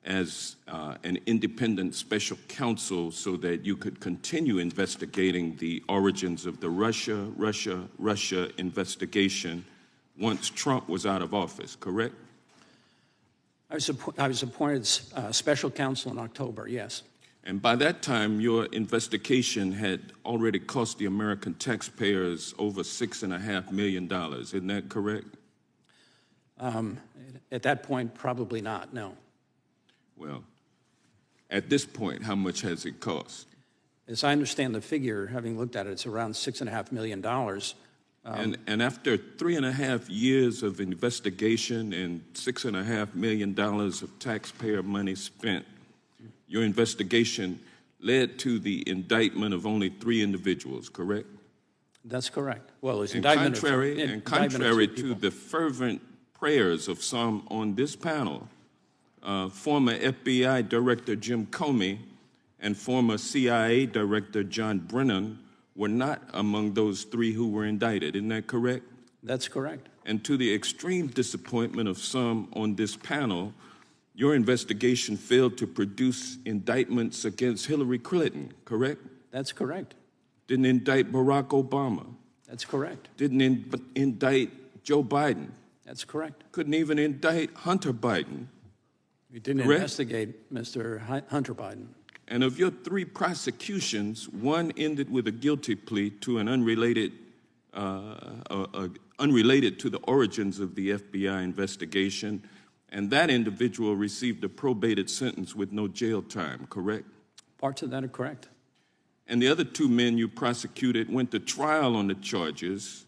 [SPEAKER 15] as an independent special counsel so that you could continue investigating the origins of the Russia investigation once Trump was out of office, correct?
[SPEAKER 4] I was appointed special counsel in October, yes.
[SPEAKER 15] And by that time, your investigation had already cost the American taxpayers over $6.5 million. Isn't that correct?
[SPEAKER 4] At that point, probably not, no.
[SPEAKER 15] Well, at this point, how much has it cost?
[SPEAKER 4] As I understand the figure, having looked at it, it's around $6.5 million.
[SPEAKER 15] And after 3.5 years of investigation and $6.5 million of taxpayer money spent, your investigation led to the indictment of only 3 individuals, correct?
[SPEAKER 4] That's correct. Well, it's
[SPEAKER 15] contrary
[SPEAKER 4] indictment
[SPEAKER 15] to the fervent prayers of some on this panel, former FBI Director Jim Comey and former CIA Director John Brennan were not among those 3 who were indicted. Isn't that correct?
[SPEAKER 4] That's correct.
[SPEAKER 15] And to the extreme disappointment of some on this panel, your investigation failed to produce indictments against Hillary Clinton, correct?
[SPEAKER 4] That's correct.
[SPEAKER 15] Didn't indict Barack Obama.
[SPEAKER 4] That's correct.
[SPEAKER 15] Didn't indict Joe Biden.
[SPEAKER 4] That's correct.
[SPEAKER 15] Couldn't even indict Hunter Biden.
[SPEAKER 4] We didn't investigate Mr. Hunter Biden.
[SPEAKER 15] And of your 3 prosecutions, one ended with a guilty plea to an unrelated to the origins of the FBI investigation, and that individual received a probated sentence with no jail time, correct?
[SPEAKER 4] Parts of that are correct.
[SPEAKER 15] And the other 2 men you prosecuted went to trial on the charges,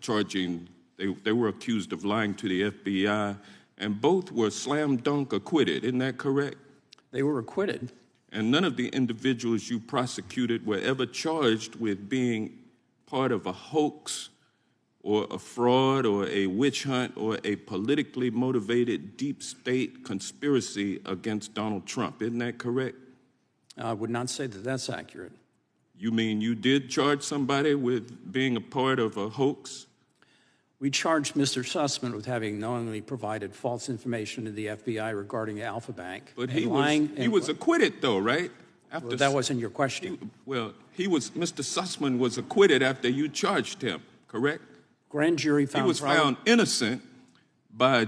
[SPEAKER 15] charging they were accused of lying to the FBI, and both were slam dunk acquitted. Isn't that correct?
[SPEAKER 4] They were acquitted.
[SPEAKER 15] And none of the individuals you prosecuted were ever charged with being part of a hoax or a fraud or a witch hunt or a politically motivated deep state conspiracy against Donald Trump. Isn't that correct?
[SPEAKER 4] I would not say that that's accurate.
[SPEAKER 15] You mean you did charge somebody with being a part of a hoax?
[SPEAKER 4] We charged Mr. Sussman with having knowingly provided false information to the FBI regarding Alpha Bank.
[SPEAKER 15] But he was acquitted, though, right?
[SPEAKER 4] Well, that wasn't your question.
[SPEAKER 15] Mr. Sussman was acquitted after you charged him, correct?
[SPEAKER 4] Grand jury found
[SPEAKER 15] he was found innocent by a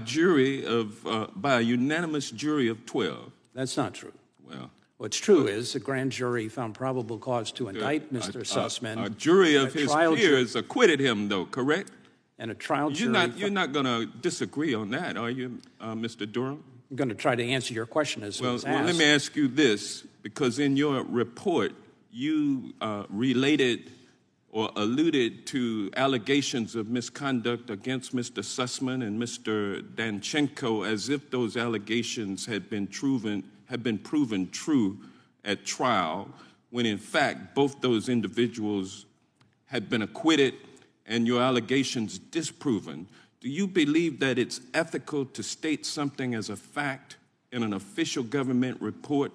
[SPEAKER 15] unanimous jury of 12.
[SPEAKER 4] That's not true.
[SPEAKER 15] Well,
[SPEAKER 4] what's true is the grand jury found probable cause to indict Mr. Sussman.
[SPEAKER 15] A jury of his peers acquitted him, though, correct?
[SPEAKER 4] And a trial jury.
[SPEAKER 15] You're not going to disagree on that, are you, Mr. Durham?
[SPEAKER 4] I'm going to try to answer your question as soon as asked.
[SPEAKER 15] Well, let me ask you this, because in your report, you related or alluded to allegations of misconduct against Mr. Sussman and Mr. Danchenko as if those allegations had been proven true at trial, when in fact both those individuals had been acquitted and your allegations disproven. Do you believe that it's ethical to state something as a fact in an official government report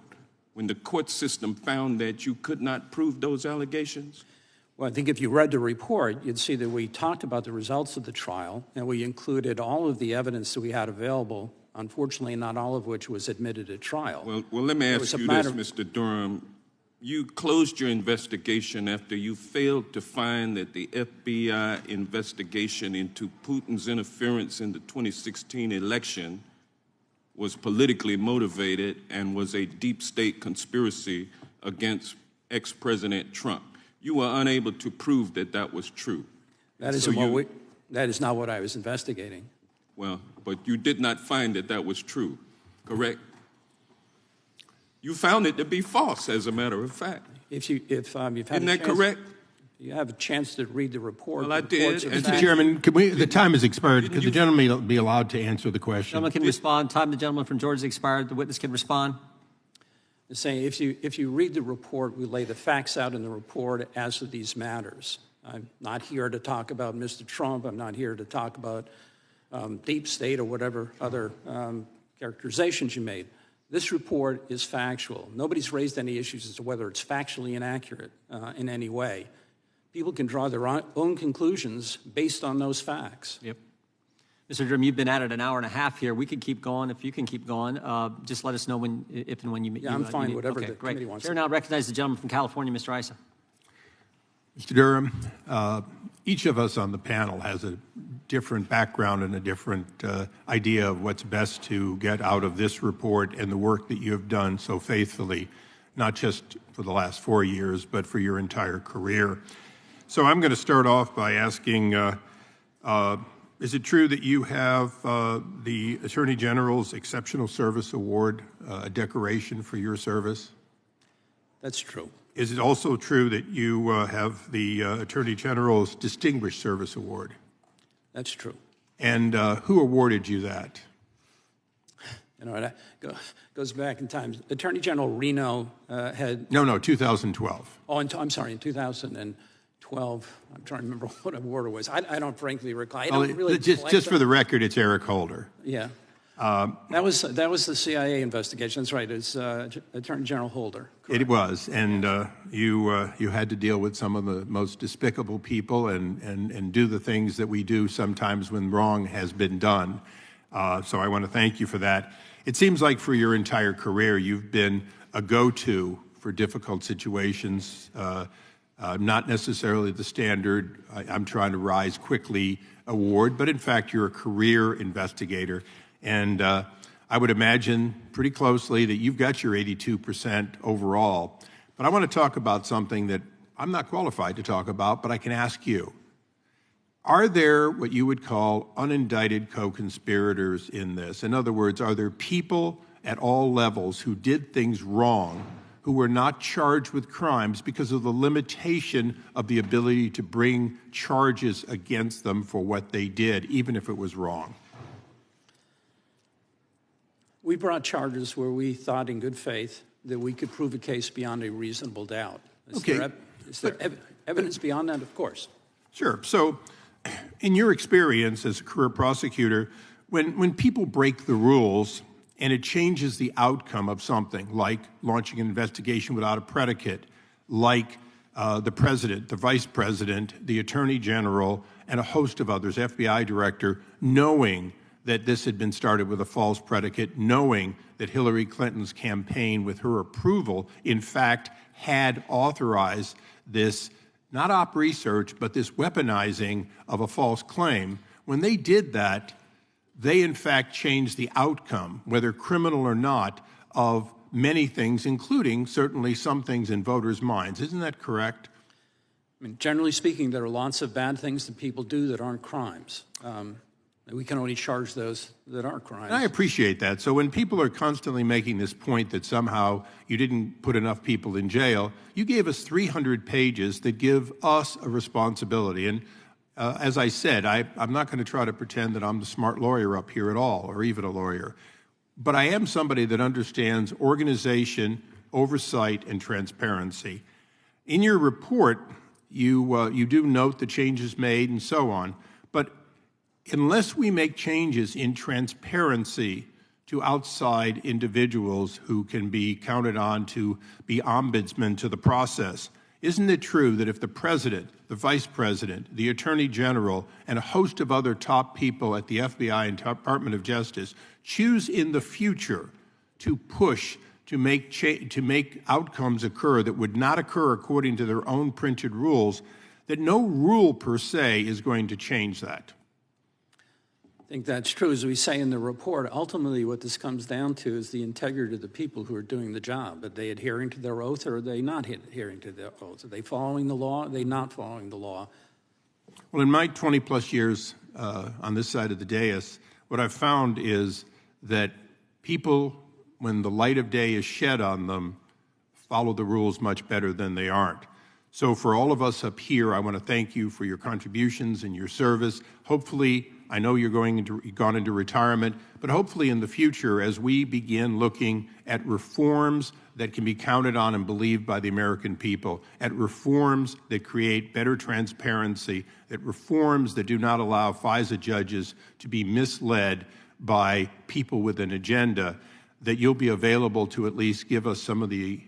[SPEAKER 15] when the court system found that you could not prove those allegations?
[SPEAKER 4] Well, I think if you read the report, you'd see that we talked about the results of the trial, and we included all of the evidence that we had available, unfortunately not all of which was admitted at trial.
[SPEAKER 15] Well, let me ask you this, Mr. Durham. You closed your investigation after you failed to find that the FBI investigation into Putin's interference in the 2016 election was politically motivated and was a deep state conspiracy against ex-President Trump. You were unable to prove that that was true.
[SPEAKER 4] That is not what I was investigating.
[SPEAKER 15] Well, but you did not find that that was true, correct? You found it to be false, as a matter of fact.
[SPEAKER 4] Isn't
[SPEAKER 15] that correct?
[SPEAKER 4] You have a chance to read the report.
[SPEAKER 15] Well, I did.
[SPEAKER 13] Mr. Chairman, the time has expired. Could the gentleman be allowed to answer the question?
[SPEAKER 1] Gentleman can respond. Time the gentleman from Georgia has expired. The witness can respond.
[SPEAKER 4] I'm saying if you read the report, we lay the facts out in the report as to these matters. I'm not here to talk about Mr. Trump. I'm not here to talk about deep state or whatever other characterizations you made. This report is factual. Nobody's raised any issues as to whether it's factually inaccurate in any way. People can draw their own conclusions based on those facts.
[SPEAKER 1] Yep. Mr. Durham, you've been at it an hour and a half here. We could keep going. If you can keep going, just let us know if and when you...
[SPEAKER 4] Yeah, I'm fine, whatever the committee wants.
[SPEAKER 1] Chair now recognizes the gentleman from California, Mr. Issa.
[SPEAKER 13] Mr. Durham, each of us on the panel has a different background and a different idea of what's best to get out of this report and the work that you have done so faithfully, not just for the last 4 years, but for your entire career. So I'm going to start off by asking, is it true that you have the Attorney General's Exceptional Service Award, a decoration for your service?
[SPEAKER 4] That's true.
[SPEAKER 13] Is it also true that you have the Attorney General's Distinguished Service Award?
[SPEAKER 4] That's true.
[SPEAKER 13] And who awarded you that?
[SPEAKER 4] You know, it goes back in time. Attorney General Reno had...
[SPEAKER 13] No, 2012.
[SPEAKER 4] Oh, I'm sorry, in 2012. I'm trying to remember what award it was. I don't frankly recall. I don't really
[SPEAKER 13] just for the record, it's Eric Holder.
[SPEAKER 4] Yeah. That was the CIA investigation. That's right. It's Attorney General Holder. Correct.
[SPEAKER 13] It was, and you had to deal with some of the most despicable people and do the things that we do sometimes when wrong has been done. So I want to thank you for that. It seems like for your entire career you've been a go-to for difficult situations, not necessarily the standard I'm trying to rise quickly award, but in fact you're a career investigator. And I would imagine pretty closely that you've got your 82% overall. But I want to talk about something that I'm not qualified to talk about, but I can ask you. Are there what you would call unindicted co-conspirators in this? In other words, are there people at all levels who did things wrong, who were not charged with crimes because of the limitation of the ability to bring charges against them for what they did, even if it was wrong?
[SPEAKER 4] We brought charges where we thought in good faith that we could prove a case beyond a reasonable doubt. Is there evidence beyond that? Of course.
[SPEAKER 13] Sure. So in your experience as a career prosecutor, when people break the rules and it changes the outcome of something, like launching an investigation without a predicate, like the president, the vice president, the attorney general, and a host of others, FBI director, knowing that this had been started with a false predicate, knowing that Hillary Clinton's campaign, with her approval, in fact, had authorized this, not op research, but this weaponizing of a false claim. When they did that, they in fact changed the outcome, whether criminal or not, of many things, including certainly some things in voters' minds. Isn't that correct?
[SPEAKER 4] I mean, generally speaking, there are lots of bad things that people do that aren't crimes. We can only charge those that aren't crimes.
[SPEAKER 13] And I appreciate that. So when people are constantly making this point that somehow you didn't put enough people in jail, you gave us 300 pages that give us a responsibility. And as I said, I'm not going to try to pretend that I'm the smart lawyer up here at all, or even a lawyer. But I am somebody that understands organization, oversight, and transparency. In your report, you do note the changes made and so on, but unless we make changes in transparency to outside individuals who can be counted on to be ombudsmen to the process, isn't it true that if the president, the vice president, the attorney general, and a host of other top people at the FBI and Department of Justice choose in the future to push to make outcomes occur that would not occur according to their own printed rules, that no rule per se is going to change that?
[SPEAKER 4] I think that's true. As we say in the report, ultimately what this comes down to is the integrity of the people who are doing the job. Are they adhering to their oath, or are they not adhering to their oath? Are they following the law? Are they not following the law?
[SPEAKER 13] Well, in my 20-plus years on this side of the dais, what I've found is that people, when the light of day is shed on them, follow the rules much better than they aren't. So for all of us up here, I want to thank you for your contributions and your service. Hopefully, I know you've gone into retirement, but hopefully in the future, as we begin looking at reforms that can be counted on and believed by the American people, at reforms that create better transparency, at reforms that do not allow FISA judges to be misled by people with an agenda, that you'll be available to at least give us some of the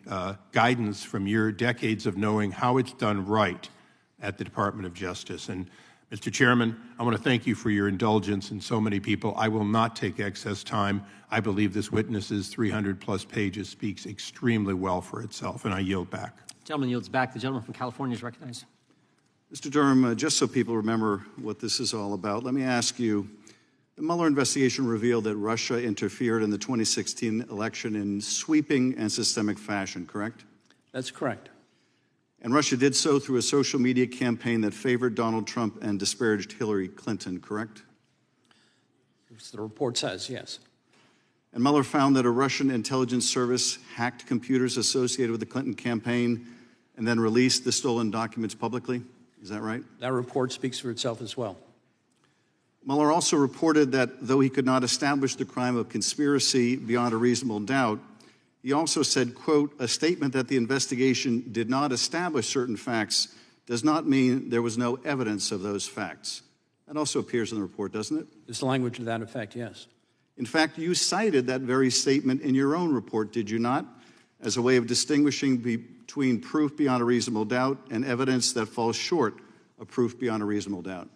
[SPEAKER 13] guidance from your decades of knowing how it's done right at the Department of Justice. And Mr. Chairman, I want to thank you for your indulgence in so many people. I will not take excess time. I believe this witness's 300-plus pages speaks extremely well for itself, and I yield back.
[SPEAKER 1] The gentleman yields back. The gentleman from California is recognized.
[SPEAKER 8] Mr. Durham, just so people remember what this is all about, let me ask you, the Mueller investigation revealed that Russia interfered in the 2016 election in sweeping and systemic fashion, correct?
[SPEAKER 4] That's correct.
[SPEAKER 8] And Russia did so through a social media campaign that favored Donald Trump and disparaged Hillary Clinton, correct?
[SPEAKER 4] As the report says, yes.
[SPEAKER 8] And Mueller found that a Russian intelligence service hacked computers associated with the Clinton campaign and then released the stolen documents publicly. Is that right?
[SPEAKER 4] That report speaks for itself as well.
[SPEAKER 8] Mueller also reported that though he could not establish the crime of conspiracy beyond a reasonable doubt, he also said, quote, a statement that the investigation did not establish certain facts does not mean there was no evidence of those facts. That also appears in the report, doesn't it?
[SPEAKER 4] There's language to that effect, yes.
[SPEAKER 8] In fact, you cited that very statement in your own report, did you not, as a way of distinguishing between proof beyond a reasonable doubt and evidence that falls short of proof beyond a reasonable doubt?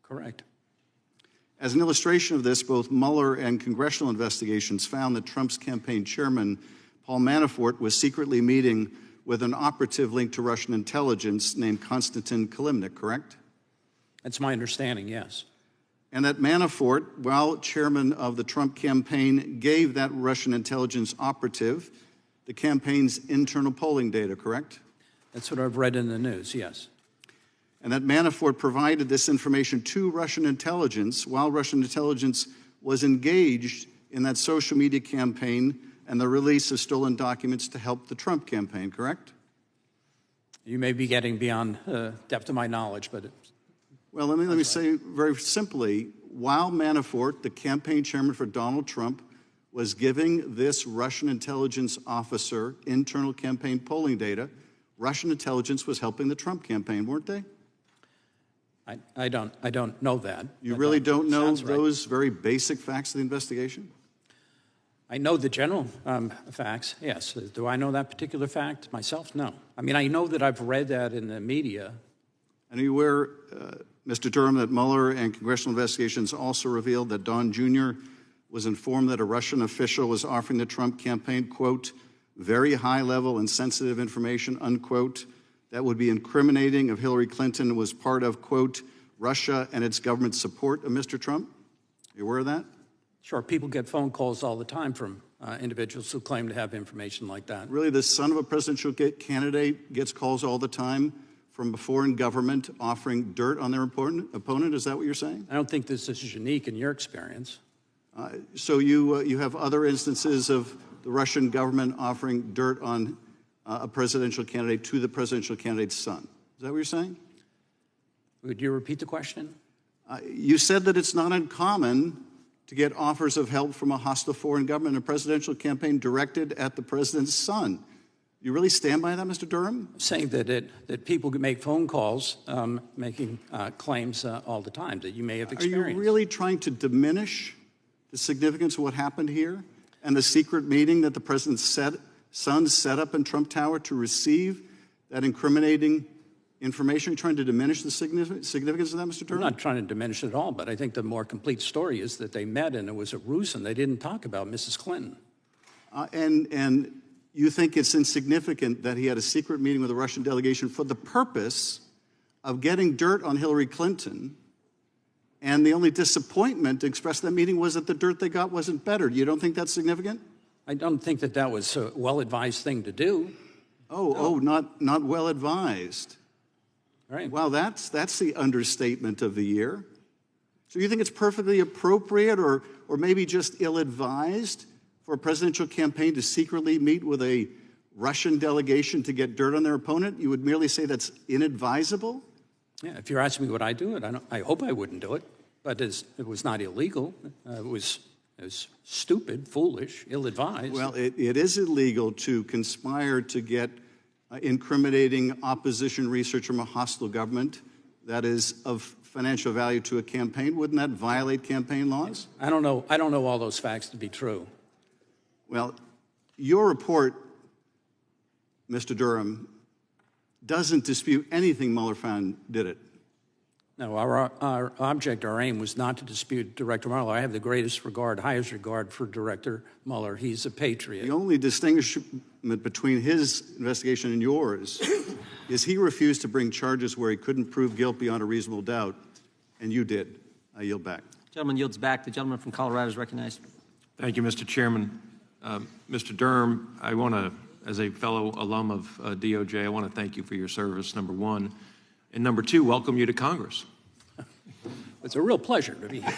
[SPEAKER 4] Correct.
[SPEAKER 8] As an illustration of this, both Mueller and congressional investigations found that Trump's campaign chairman, Paul Manafort, was secretly meeting with an operative linked to Russian intelligence named Konstantin Kilimnik, correct?
[SPEAKER 4] That's my understanding, yes.
[SPEAKER 8] And that Manafort, while chairman of the Trump campaign, gave that Russian intelligence operative the campaign's internal polling data, correct?
[SPEAKER 4] That's what I've read in the news, yes.
[SPEAKER 8] And that Manafort provided this information to Russian intelligence while Russian intelligence was engaged in that social media campaign and the release of stolen documents to help the Trump campaign, correct?
[SPEAKER 4] You may be getting beyond depth of my knowledge, but
[SPEAKER 8] well, let me say very simply, while Manafort, the campaign chairman for Donald Trump, was giving this Russian intelligence officer internal campaign polling data, Russian intelligence was helping the Trump campaign, weren't they?
[SPEAKER 4] I don't know that.
[SPEAKER 8] You really don't know those very basic facts of the investigation?
[SPEAKER 4] I know the general facts, yes. Do I know that particular fact myself? No. I mean, I know that I've read that in the media.
[SPEAKER 8] And are you aware, Mr. Durham, that Mueller and congressional investigations also revealed that Don Jr. was informed that a Russian official was offering the Trump campaign, quote, very high-level and sensitive information, unquote, that would be incriminating if Hillary Clinton was part of, quote, Russia and its government support of Mr. Trump? Are you aware of that?
[SPEAKER 4] Sure, people get phone calls all the time from individuals who claim to have information like that.
[SPEAKER 8] Really, the son of a presidential candidate gets calls all the time from a foreign government offering dirt on their opponent? Is that what you're saying?
[SPEAKER 4] I don't think this is unique in your experience.
[SPEAKER 8] So you have other instances of the Russian government offering dirt on a presidential candidate to the presidential candidate's son. Is that what you're saying?
[SPEAKER 4] Would you repeat the question?
[SPEAKER 8] You said that it's not uncommon to get offers of help from a hostile foreign government in a presidential campaign directed at the president's son. You really stand by that, Mr. Durham?
[SPEAKER 4] I'm saying that people can make phone calls making claims all the time that you may have experienced.
[SPEAKER 8] Are you really trying to diminish the significance of what happened here and the secret meeting that the president's son set up in Trump Tower to receive that incriminating information? Are you trying to diminish the significance of that, Mr. Durham?
[SPEAKER 4] I'm not trying to diminish it at all, but I think the more complete story is that they met and it was a ruse and they didn't talk about Mrs. Clinton.
[SPEAKER 8] And you think it's insignificant that he had a secret meeting with a Russian delegation for the purpose of getting dirt on Hillary Clinton, and the only disappointment expressed in that meeting was that the dirt they got wasn't better. You don't think that's significant?
[SPEAKER 4] I don't think that that was a well-advised thing to do.
[SPEAKER 8] Not well-advised.
[SPEAKER 4] Right.
[SPEAKER 8] Well, that's the understatement of the year. So you think it's perfectly appropriate or maybe just ill-advised for a presidential campaign to secretly meet with a Russian delegation to get dirt on their opponent? You would merely say that's inadvisable?
[SPEAKER 4] Yeah, if you're asking me would I do it, I hope I wouldn't do it, but it was not illegal. It was stupid, foolish, ill-advised.
[SPEAKER 8] Well, it is illegal to conspire to get incriminating opposition research from a hostile government that is of financial value to a campaign. Wouldn't that violate campaign laws?
[SPEAKER 4] I don't know all those facts to be true.
[SPEAKER 8] Well, your report, Mr. Durham, doesn't dispute anything Mueller found, did it?
[SPEAKER 4] No, our object, our aim was not to dispute Director Mueller. I have the highest regard for Director Mueller. He's a patriot.
[SPEAKER 8] The only distinguishment between his investigation and yours is he refused to bring charges where he couldn't prove guilt beyond a reasonable doubt, and you did. I yield back.
[SPEAKER 1] Gentleman yields back. The gentleman from Colorado is recognized.
[SPEAKER 16] Thank you, Mr. Chairman. Mr. Durham, I want to, as a fellow alum of DOJ, I want to thank you for your service, number one. And number two, welcome you to Congress.
[SPEAKER 4] It's a real pleasure to be here.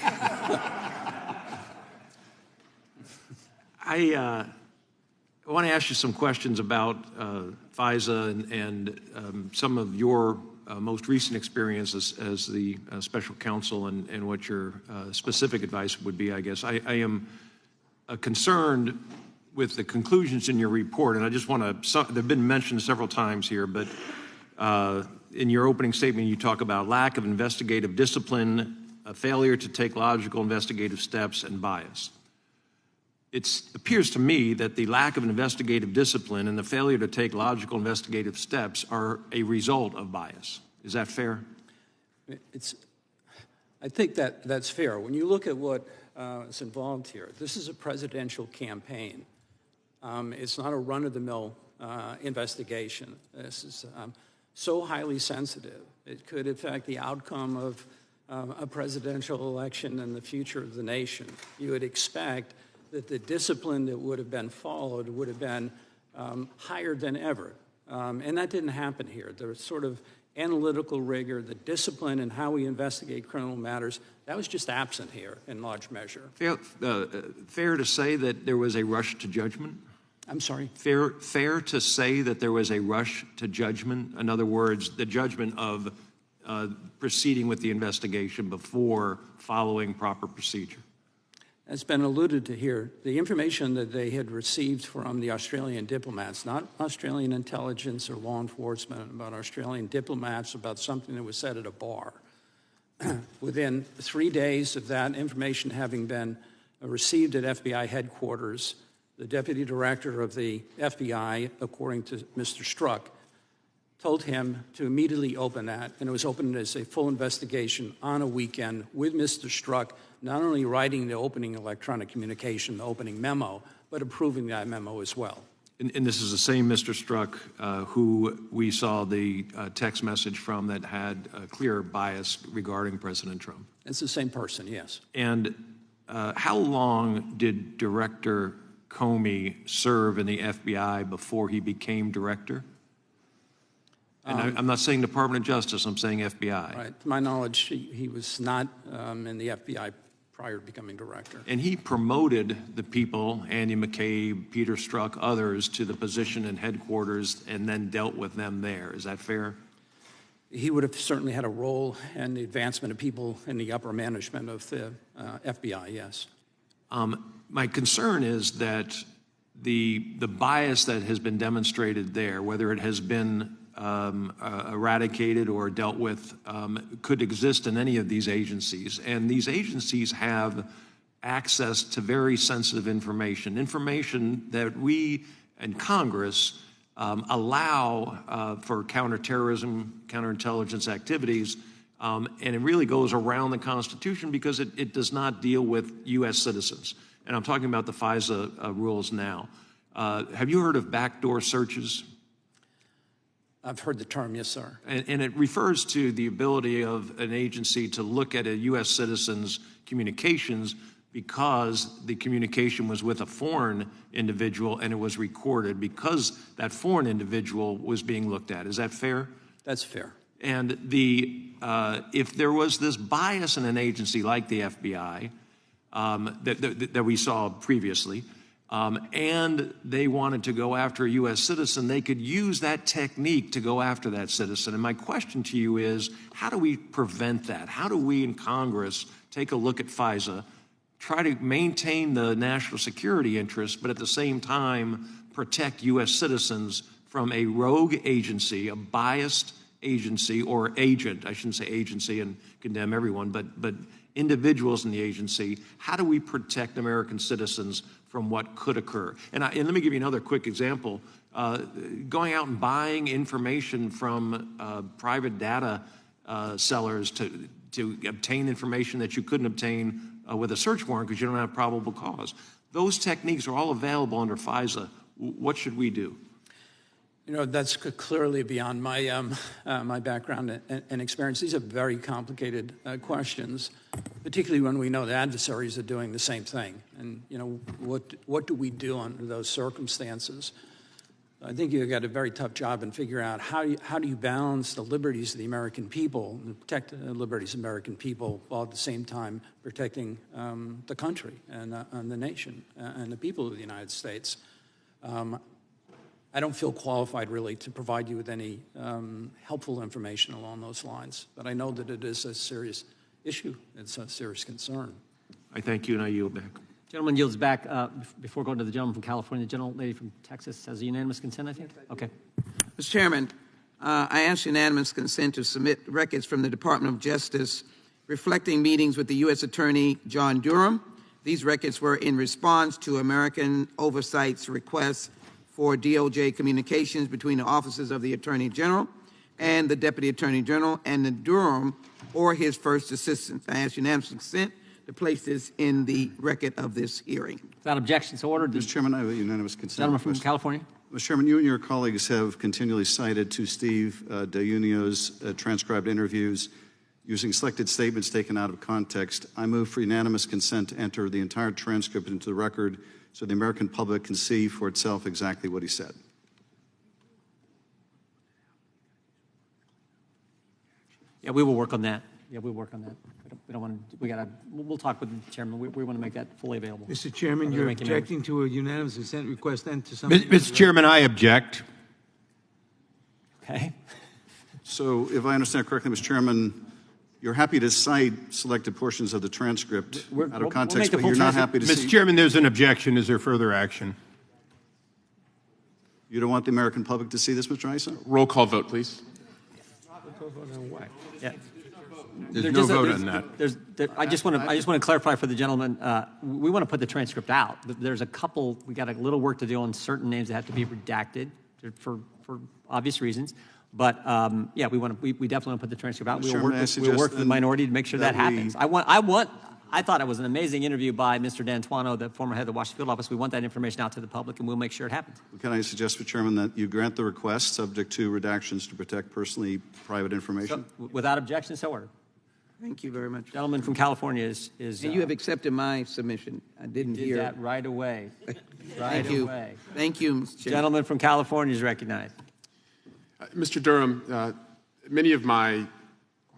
[SPEAKER 16] I want to ask you some questions about FISA and some of your most recent experiences as the special counsel and what your specific advice would be, I guess. I am concerned with the conclusions in your report, and I just want to, they've been mentioned several times here, but in your opening statement, you talk about lack of investigative discipline, a failure to take logical investigative steps, and bias. It appears to me that the lack of investigative discipline and the failure to take logical investigative steps are a result of bias. Is that fair?
[SPEAKER 4] I think that's fair. When you look at what is involved here, this is a presidential campaign. It's not a run-of-the-mill investigation. This is so highly sensitive. It could affect the outcome of a presidential election and the future of the nation. You would expect that the discipline that would have been followed would have been higher than ever. And that didn't happen here. The sort of analytical rigor, the discipline in how we investigate criminal matters, that was just absent here in large measure.
[SPEAKER 16] Fair to say that there was a rush to judgment?
[SPEAKER 4] I'm sorry?
[SPEAKER 16] Fair to say that there was a rush to judgment? In other words, the judgment of proceeding with the investigation before following proper procedure?
[SPEAKER 4] As been alluded to here, the information that they had received from the Australian diplomats, not Australian intelligence or law enforcement, about Australian diplomats about something that was said at a bar. Within 3 days of that information having been received at FBI headquarters, the deputy director of the FBI, according to Mr. Strzok, told him to immediately open that, and it was opened as a full investigation on a weekend with Mr. Strzok, not only writing the opening electronic communication, the opening memo, but approving that memo as well.
[SPEAKER 16] And this is the same Mr. Strzok who we saw the text message from that had a clear bias regarding President Trump?
[SPEAKER 4] It's the same person, yes.
[SPEAKER 16] And how long did Director Comey serve in the FBI before he became director? And I'm not saying Department of Justice, I'm saying FBI.
[SPEAKER 4] Right. To my knowledge, he was not in the FBI prior to becoming director.
[SPEAKER 16] And he promoted the people, Andy McCabe, Peter Strzok, others, to the position in headquarters and then dealt with them there. Is that fair?
[SPEAKER 4] He would have certainly had a role in the advancement of people in the upper management of the FBI, yes.
[SPEAKER 16] My concern is that the bias that has been demonstrated there, whether it has been eradicated or dealt with, could exist in any of these agencies. And these agencies have access to very sensitive information that we and Congress allow for counterterrorism, counterintelligence activities, and it really goes around the Constitution because it does not deal with U.S. citizens. And I'm talking about the FISA rules now. Have you heard of backdoor searches?
[SPEAKER 4] I've heard the term, yes, sir.
[SPEAKER 16] And it refers to the ability of an agency to look at a U.S. citizen's communications because the communication was with a foreign individual and it was recorded because that foreign individual was being looked at. Is that fair?
[SPEAKER 4] That's fair.
[SPEAKER 16] And if there was this bias in an agency like the FBI that we saw previously, and they wanted to go after a U.S. citizen, they could use that technique to go after that citizen. And my question to you is, how do we prevent that? How do we in Congress take a look at FISA, try to maintain the national security interests, but at the same time protect U.S. citizens from a rogue agency, a biased agency or agent? I shouldn't say agency and condemn everyone, but individuals in the agency. How do we protect American citizens from what could occur? And let me give you another quick example. Going out and buying information from private data sellers to obtain information that you couldn't obtain with a search warrant because you don't have probable cause. Those techniques are all available under FISA. What should we do?
[SPEAKER 4] You know, that's clearly beyond my my background and experience. These are very complicated questions, particularly when we know the adversaries are doing the same thing. And, you know, what do we do under those circumstances? I think you've got a very tough job in figuring out how do you balance the liberties of the American people and protect the liberties of the American people while at the same time protecting the country and the nation and the people of the United States. I don't feel qualified really to provide you with any helpful information along those lines, but I know that it is a serious issue. It's a serious concern.
[SPEAKER 16] I thank you, and I yield back.
[SPEAKER 1] Gentleman yields back. Before going to the gentleman from California, the gentlelady from Texas has a unanimous consent, I think? Okay.
[SPEAKER 9] Mr. Chairman, I ask unanimous consent to submit records from the Department of Justice reflecting meetings with the U.S. Attorney John Durham. These records were in response to American Oversight's request for DOJ communications between the offices of the Attorney General and the Deputy Attorney General and the Durham or his first assistant. I ask unanimous consent to place this in the record of this hearing.
[SPEAKER 1] Without objection, so ordered.
[SPEAKER 8] Mr. Chairman, I have a unanimous consent.
[SPEAKER 1] Gentleman from
[SPEAKER 8] request.
[SPEAKER 1] California.
[SPEAKER 8] Mr. Chairman, you and your colleagues have continually cited to Steve DeUnio's transcribed interviews using selected statements taken out of context. I move for unanimous consent to enter the entire transcript into the record so the American public can see for itself exactly what he said.
[SPEAKER 1] Yeah, we will work on that. Yeah, we'll work on that. We don't want to, we'll talk with the chairman. We want to make that fully available.
[SPEAKER 3] Mr. Chairman, you're objecting to a unanimous consent request and to something.
[SPEAKER 13] Mr. Chairman, I object.
[SPEAKER 1] Okay.
[SPEAKER 8] So if I understand correctly, Mr. Chairman, you're happy to cite selected portions of the transcript out of context, but you're not happy to see.
[SPEAKER 13] Mr. Chairman, there's an objection. Is there further action?
[SPEAKER 8] You don't want the American public to see this, Mr. Issa?
[SPEAKER 15] Roll call vote, please.
[SPEAKER 1] Yeah.
[SPEAKER 13] There's no vote on that.
[SPEAKER 1] I just want to clarify for the gentleman. We want to put the transcript out. There's a couple. We got a little work to do on certain names that have to be redacted for obvious reasons. But yeah, we definitely want to put the transcript out. We'll work with the minority to make sure that happens. I thought it was an amazing interview by Mr. D'Antuono, the former head of the Washington Field Office. We want that information out to the public, and we'll make sure it happens.
[SPEAKER 8] Can I suggest, Mr. Chairman, that you grant the request subject to redactions to protect personally private information?
[SPEAKER 1] So, without objection, so ordered.
[SPEAKER 9] Thank you very much.
[SPEAKER 1] Gentleman from California is
[SPEAKER 9] and you have accepted my submission. I didn't hear
[SPEAKER 1] that right away.
[SPEAKER 9] Thank you. Thank you, Mr. Chairman.
[SPEAKER 1] Gentleman from California is recognized.
[SPEAKER 15] Mr. Durham, many of my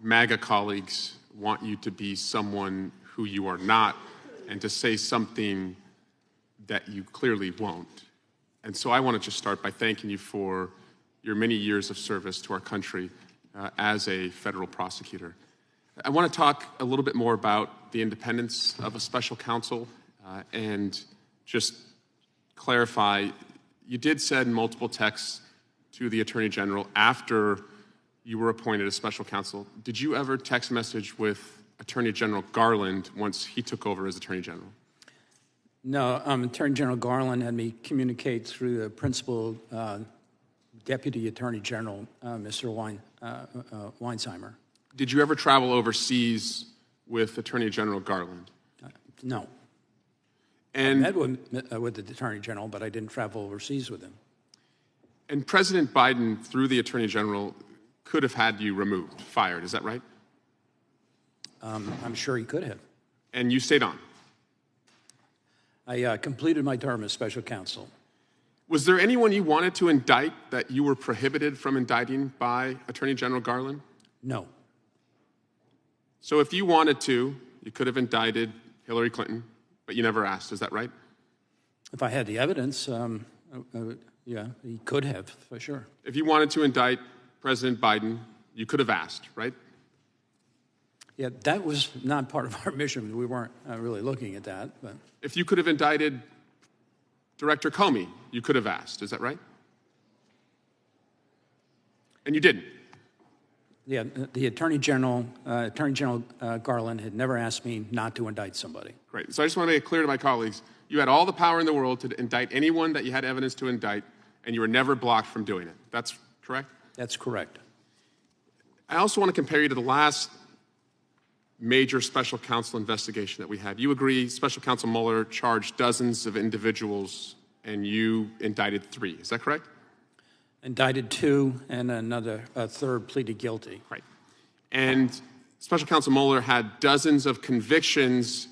[SPEAKER 15] MAGA colleagues want you to be someone who you are not and to say something that you clearly won't. And so I want to just start by thanking you for your many years of service to our country as a federal prosecutor. I want to talk a little bit more about the independence of a special counsel and just clarify, you did send multiple texts to the Attorney General after you were appointed as special counsel. Did you ever text message with Attorney General Garland once he took over as Attorney General?
[SPEAKER 4] No, Attorney General Garland had me communicate through the principal Deputy Attorney General, Mr. Weinsheimer.
[SPEAKER 15] Did you ever travel overseas with Attorney General Garland?
[SPEAKER 4] No.
[SPEAKER 15] And
[SPEAKER 4] I met with the Attorney General, but I didn't travel overseas with him.
[SPEAKER 15] And President Biden, through the Attorney General, could have had you removed, fired. Is that right?
[SPEAKER 4] I'm sure he could have.
[SPEAKER 15] And you stayed on?
[SPEAKER 4] I completed my term as special counsel.
[SPEAKER 15] Was there anyone you wanted to indict that you were prohibited from indicting by Attorney General Garland?
[SPEAKER 4] No.
[SPEAKER 15] So if you wanted to, you could have indicted Hillary Clinton, but you never asked. Is that right?
[SPEAKER 4] If I had the evidence, yeah, he could have, for sure.
[SPEAKER 15] If you wanted to indict President Biden, you could have asked, right?
[SPEAKER 4] Yeah, that was not part of our mission. We weren't really looking at that. But
[SPEAKER 15] if you could have indicted Director Comey, you could have asked. Is that right? And you didn't.
[SPEAKER 4] Yeah, the Attorney General Garland had never asked me not to indict somebody.
[SPEAKER 15] Great. So I just want to make it clear to my colleagues, you had all the power in the world to indict anyone that you had evidence to indict, and you were never blocked from doing it. That's correct?
[SPEAKER 4] That's correct.
[SPEAKER 15] I also want to compare you to the last major special counsel investigation that we had. You agree Special Counsel Mueller charged dozens of individuals, and you indicted 3. Is that correct?
[SPEAKER 4] Indicted 2, and a third pleaded guilty.
[SPEAKER 15] Right. And Special Counsel Mueller had dozens of convictions,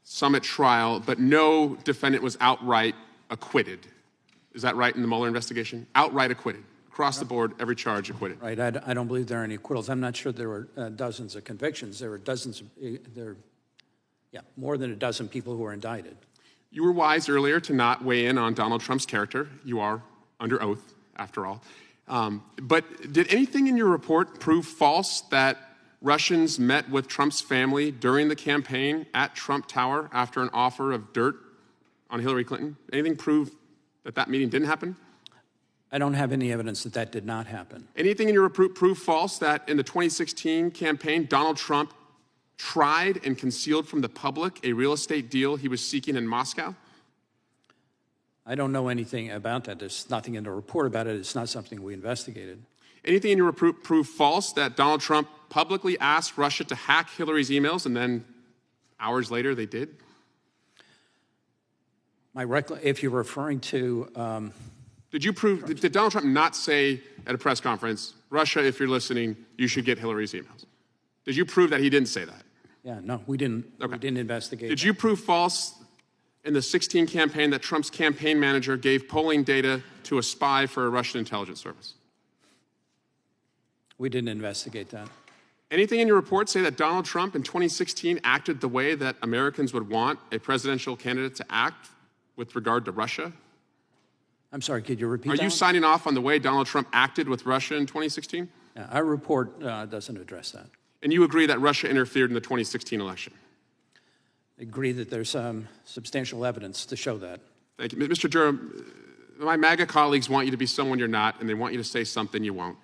[SPEAKER 15] some at trial, but no defendant was outright acquitted. Is that right in the Mueller investigation? Outright acquitted. Across the board, every charge acquitted.
[SPEAKER 4] Right. I don't believe there are any acquittals. I'm not sure there were dozens of convictions. There were more than a dozen people who were indicted.
[SPEAKER 17] You were wise earlier to not weigh in on Donald Trump's character. You are under oath, after all. But did anything in your report prove false that Russians met with Trump's family during the campaign at Trump Tower after an offer of dirt on Hillary Clinton? Anything prove that that meeting didn't happen?
[SPEAKER 4] I don't have any evidence that that did not happen.
[SPEAKER 17] Anything in your report prove false that in the 2016 campaign, Donald Trump tried and concealed from the public a real estate deal he was seeking in Moscow?
[SPEAKER 4] I don't know anything about that. There's nothing in the report about it. It's not something we investigated.
[SPEAKER 17] Anything in your report prove false that Donald Trump publicly asked Russia to hack Hillary's emails and then hours later they did?
[SPEAKER 4] If you're referring to...
[SPEAKER 17] Did Donald Trump not say at a press conference, Russia, if you're listening, you should get Hillary's emails? Did you prove that he didn't say that?
[SPEAKER 4] Yeah, no, we didn't.
[SPEAKER 17] Okay.
[SPEAKER 4] We didn't investigate.
[SPEAKER 17] Did you prove false in the 2016 campaign that Trump's campaign manager gave polling data to a spy for a Russian intelligence service?
[SPEAKER 4] We didn't investigate that.
[SPEAKER 17] Anything in your report say that Donald Trump in 2016 acted the way that Americans would want a presidential candidate to act with regard to Russia?
[SPEAKER 4] I'm sorry, could you repeat that?
[SPEAKER 17] Are you signing off on the way Donald Trump acted with Russia in 2016?
[SPEAKER 4] Yeah, our report doesn't address that.
[SPEAKER 17] And you agree that Russia interfered in the 2016 election?
[SPEAKER 4] I agree that there's substantial evidence to show that.
[SPEAKER 17] Thank you. Mr. Durham, my MAGA colleagues want you to be someone you're not, and they want you to say something you won't.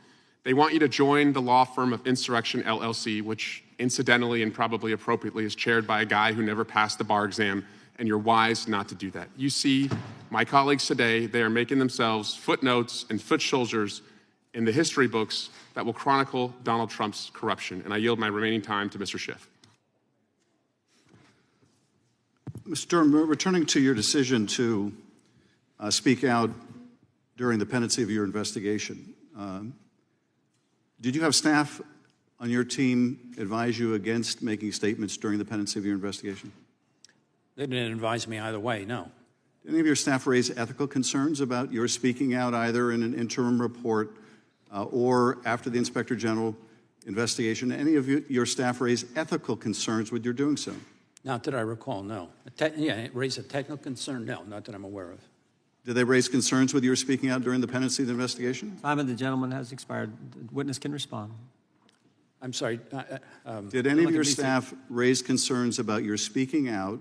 [SPEAKER 17] They want you to join the law firm of Insurrection LLC, which incidentally and probably appropriately is chaired by a guy who never passed the bar exam, and you're wise not to do that. You see, my colleagues today, they are making themselves footnotes and foot soldiers in the history books that will chronicle Donald Trump's corruption. And I yield my remaining time to Mr. Schiff.
[SPEAKER 8] Mr. Durham, returning to your decision to speak out during the pendency of your investigation, did you have staff on your team advise you against making statements during the pendency of your investigation?
[SPEAKER 4] They didn't advise me either way, no.
[SPEAKER 8] Did any of your staff raise ethical concerns about your speaking out either in an interim report or after the Inspector General investigation? Any of your staff raise ethical concerns with your doing so?
[SPEAKER 4] Not that I recall, no. Raise a technical concern? No, not that I'm aware of.
[SPEAKER 8] Did they raise concerns with your speaking out during the pendency of the investigation?
[SPEAKER 1] Time of the gentleman has expired. The witness can respond.
[SPEAKER 4] I'm sorry.
[SPEAKER 8] Did any of your staff raise concerns about your speaking out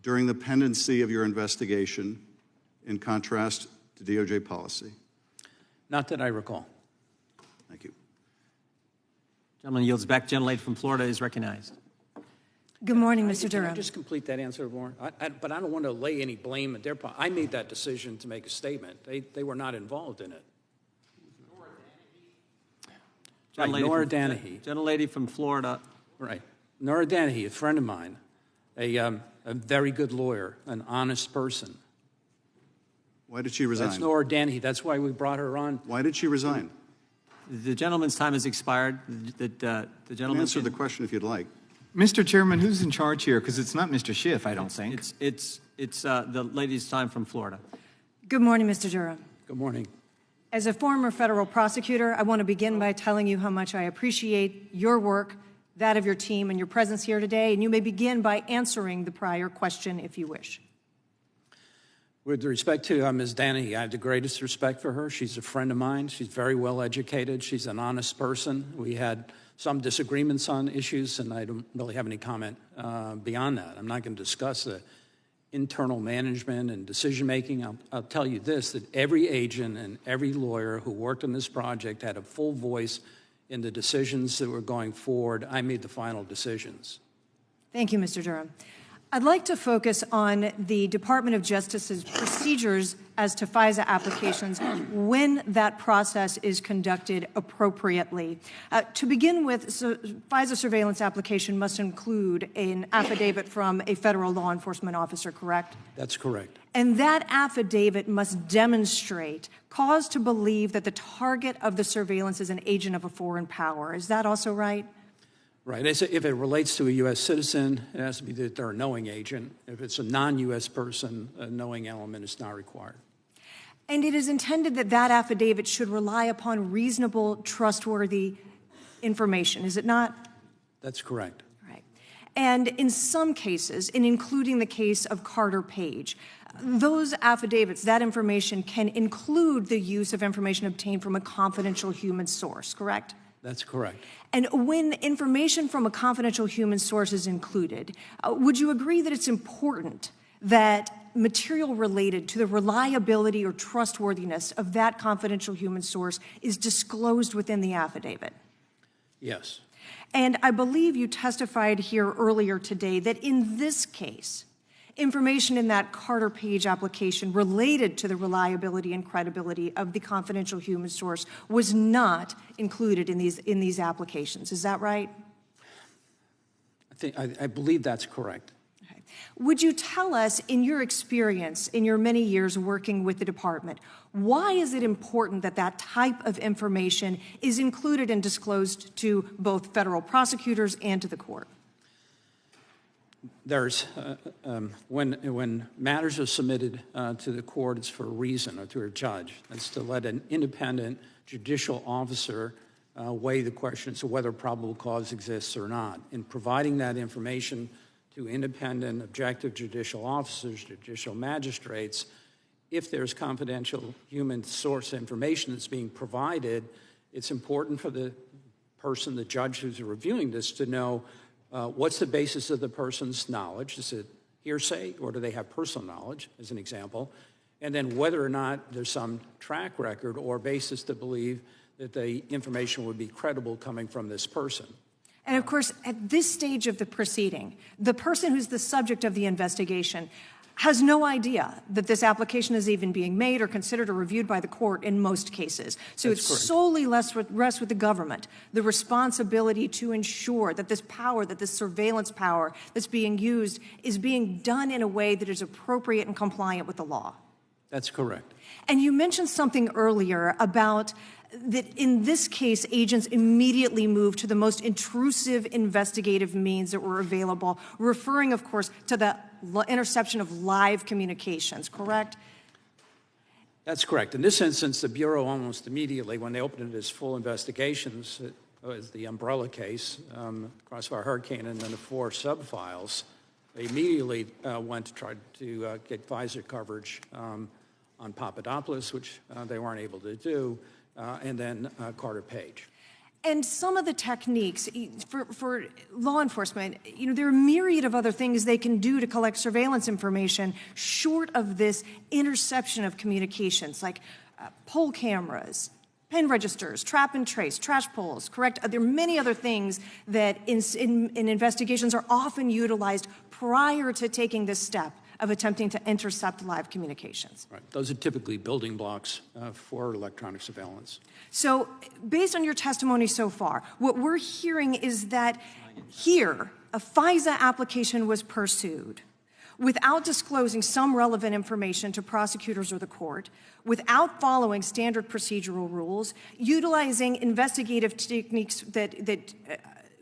[SPEAKER 8] during the pendency of your investigation in contrast to DOJ policy?
[SPEAKER 4] Not that I recall.
[SPEAKER 8] Thank you.
[SPEAKER 1] Gentleman yields back. Gentlelady from Florida is recognized.
[SPEAKER 18] Good morning, Mr.
[SPEAKER 4] Can I
[SPEAKER 18] Durham.
[SPEAKER 4] just complete that answer, Warren? But I don't want to lay any blame at their part. I made that decision to make a statement. They were not involved in it. Right, Nora Danahy.
[SPEAKER 1] Gentlelady from Florida.
[SPEAKER 4] Right. Nora Danahy, a friend of mine, a very good lawyer, an honest person.
[SPEAKER 8] Why did she resign?
[SPEAKER 4] That's Nora Danahy. That's why we brought her on.
[SPEAKER 8] Why did she resign?
[SPEAKER 1] The gentleman's time has expired. The gentleman
[SPEAKER 8] answer the question if you'd like.
[SPEAKER 19] Mr. Chairman, who's in charge here? Because it's not Mr. Schiff, I don't think.
[SPEAKER 1] It's the lady's time from Florida.
[SPEAKER 18] Good morning, Mr. Durham.
[SPEAKER 4] Good morning.
[SPEAKER 18] As a former federal prosecutor, I want to begin by telling you how much I appreciate your work, that of your team, and your presence here today. And you may begin by answering the prior question if you wish.
[SPEAKER 4] With respect to Ms. Danahy, I have the greatest respect for her. She's a friend of mine. She's very well educated. She's an honest person. We had some disagreements on issues, and I don't really have any comment beyond that. I'm not going to discuss the internal management and decision-making. I'll tell you this, that every agent and every lawyer who worked on this project had a full voice in the decisions that were going forward. I made the final decisions.
[SPEAKER 18] Thank you, Mr. Durham. I'd like to focus on the Department of Justice's procedures as to FISA applications when that process is conducted appropriately. To begin with, FISA surveillance application must include an affidavit from a federal law enforcement officer, correct?
[SPEAKER 4] That's correct.
[SPEAKER 18] And that affidavit must demonstrate cause to believe that the target of the surveillance is an agent of a foreign power. Is that also right?
[SPEAKER 4] Right. If it relates to a U.S. citizen, it has to be that they're a knowing agent. If it's a non-U.S. person, a knowing element is not required.
[SPEAKER 18] And it is intended that that affidavit should rely upon reasonable, trustworthy information, is it not?
[SPEAKER 4] That's correct.
[SPEAKER 18] Right. And in some cases, and including the case of Carter Page, those affidavits, that information can include the use of information obtained from a confidential human source, correct?
[SPEAKER 4] That's correct.
[SPEAKER 18] And when information from a confidential human source is included, would you agree that it's important that material related to the reliability or trustworthiness of that confidential human source is disclosed within the affidavit?
[SPEAKER 4] Yes.
[SPEAKER 18] And I believe you testified here earlier today that in this case, information in that Carter Page application related to the reliability and credibility of the confidential human source was not included in these applications. Is that right?
[SPEAKER 4] I believe that's correct.
[SPEAKER 18] Okay. Would you tell us, in your experience, in your many years working with the department, why is it important that that type of information is included and disclosed to both federal prosecutors and to the court?
[SPEAKER 4] There's, when matters are submitted to the court, it's for a reason, or to a judge. It's to let an independent judicial officer weigh the question as to whether probable cause exists or not. In providing that information to independent, objective judicial officers, judicial magistrates, if there's confidential human source information that's being provided, it's important for the person, the judge who's reviewing this, to know what's the basis of the person's knowledge. Is it hearsay, or do they have personal knowledge, as an example? And then whether or not there's some track record or basis to believe that the information would be credible coming from this person.
[SPEAKER 18] And of course, at this stage of the proceeding, the person who's the subject of the investigation has no idea that this application is even being made or considered or reviewed by the court in most cases. So
[SPEAKER 4] That's
[SPEAKER 18] it's
[SPEAKER 4] correct.
[SPEAKER 18] solely rests with the government, the responsibility to ensure that this power, that this surveillance power that's being used is being done in a way that is appropriate and compliant with the law.
[SPEAKER 4] That's correct.
[SPEAKER 18] And you mentioned something earlier about that in this case, agents immediately moved to the most intrusive investigative means that were available, referring, of course, to the interception of live communications, correct?
[SPEAKER 4] That's correct. In this instance, the Bureau almost immediately, when they opened its full investigations, it was the umbrella case, Crossfire Hurricane, and then the 4 sub-files, they immediately went to try to get FISA coverage on Papadopoulos, which they weren't able to do, and then Carter Page.
[SPEAKER 18] And some of the techniques for law enforcement, you know, there are a myriad of other things they can do to collect surveillance information short of this interception of communications, like poll cameras, pen registers, trap and trace, trash pulls, correct? There are many other things that in investigations are often utilized prior to taking this step of attempting to intercept live communications.
[SPEAKER 4] Right. Those are typically building blocks for electronic surveillance.
[SPEAKER 18] So based on your testimony so far, what we're hearing is that here, a FISA application was pursued without disclosing some relevant information to prosecutors or the court, without following standard procedural rules, utilizing investigative techniques that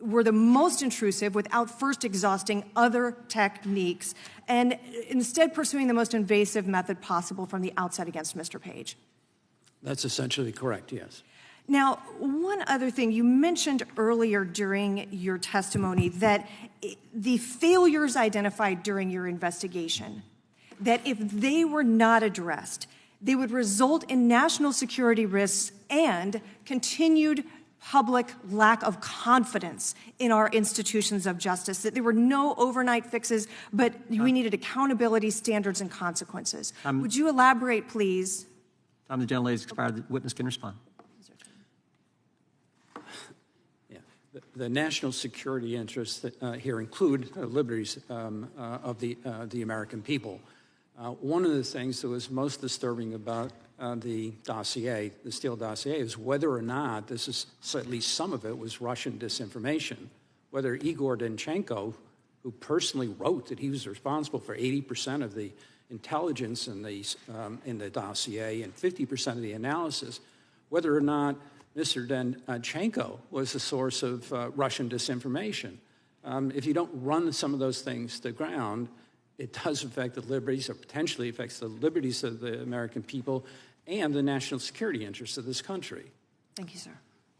[SPEAKER 18] were the most intrusive without first exhausting other techniques, and instead pursuing the most invasive method possible from the outset against Mr. Page.
[SPEAKER 4] That's essentially correct, yes.
[SPEAKER 18] Now, one other thing, you mentioned earlier during your testimony that the failures identified during your investigation, that if they were not addressed, they would result in national security risks and continued public lack of confidence in our institutions of justice, that there were no overnight fixes, but we needed accountability, standards, and consequences. Would you elaborate, please?
[SPEAKER 1] Time the gentlelady has expired. The witness can respond.
[SPEAKER 4] Yeah. The national security interests that, here include liberties of the American people. One of the things that was most disturbing about the dossier, the Steele dossier, is whether or not this is, so at least some of it was Russian disinformation, whether Igor Danchenko, who personally wrote that he was responsible for 80% of the intelligence in the dossier and 50% of the analysis, whether or not Mr. Danchenko was the source of Russian disinformation. If you don't run some of those things to ground, it does affect the liberties, or potentially affects the liberties of the American people and the national security interests of this country.
[SPEAKER 18] Thank you, sir.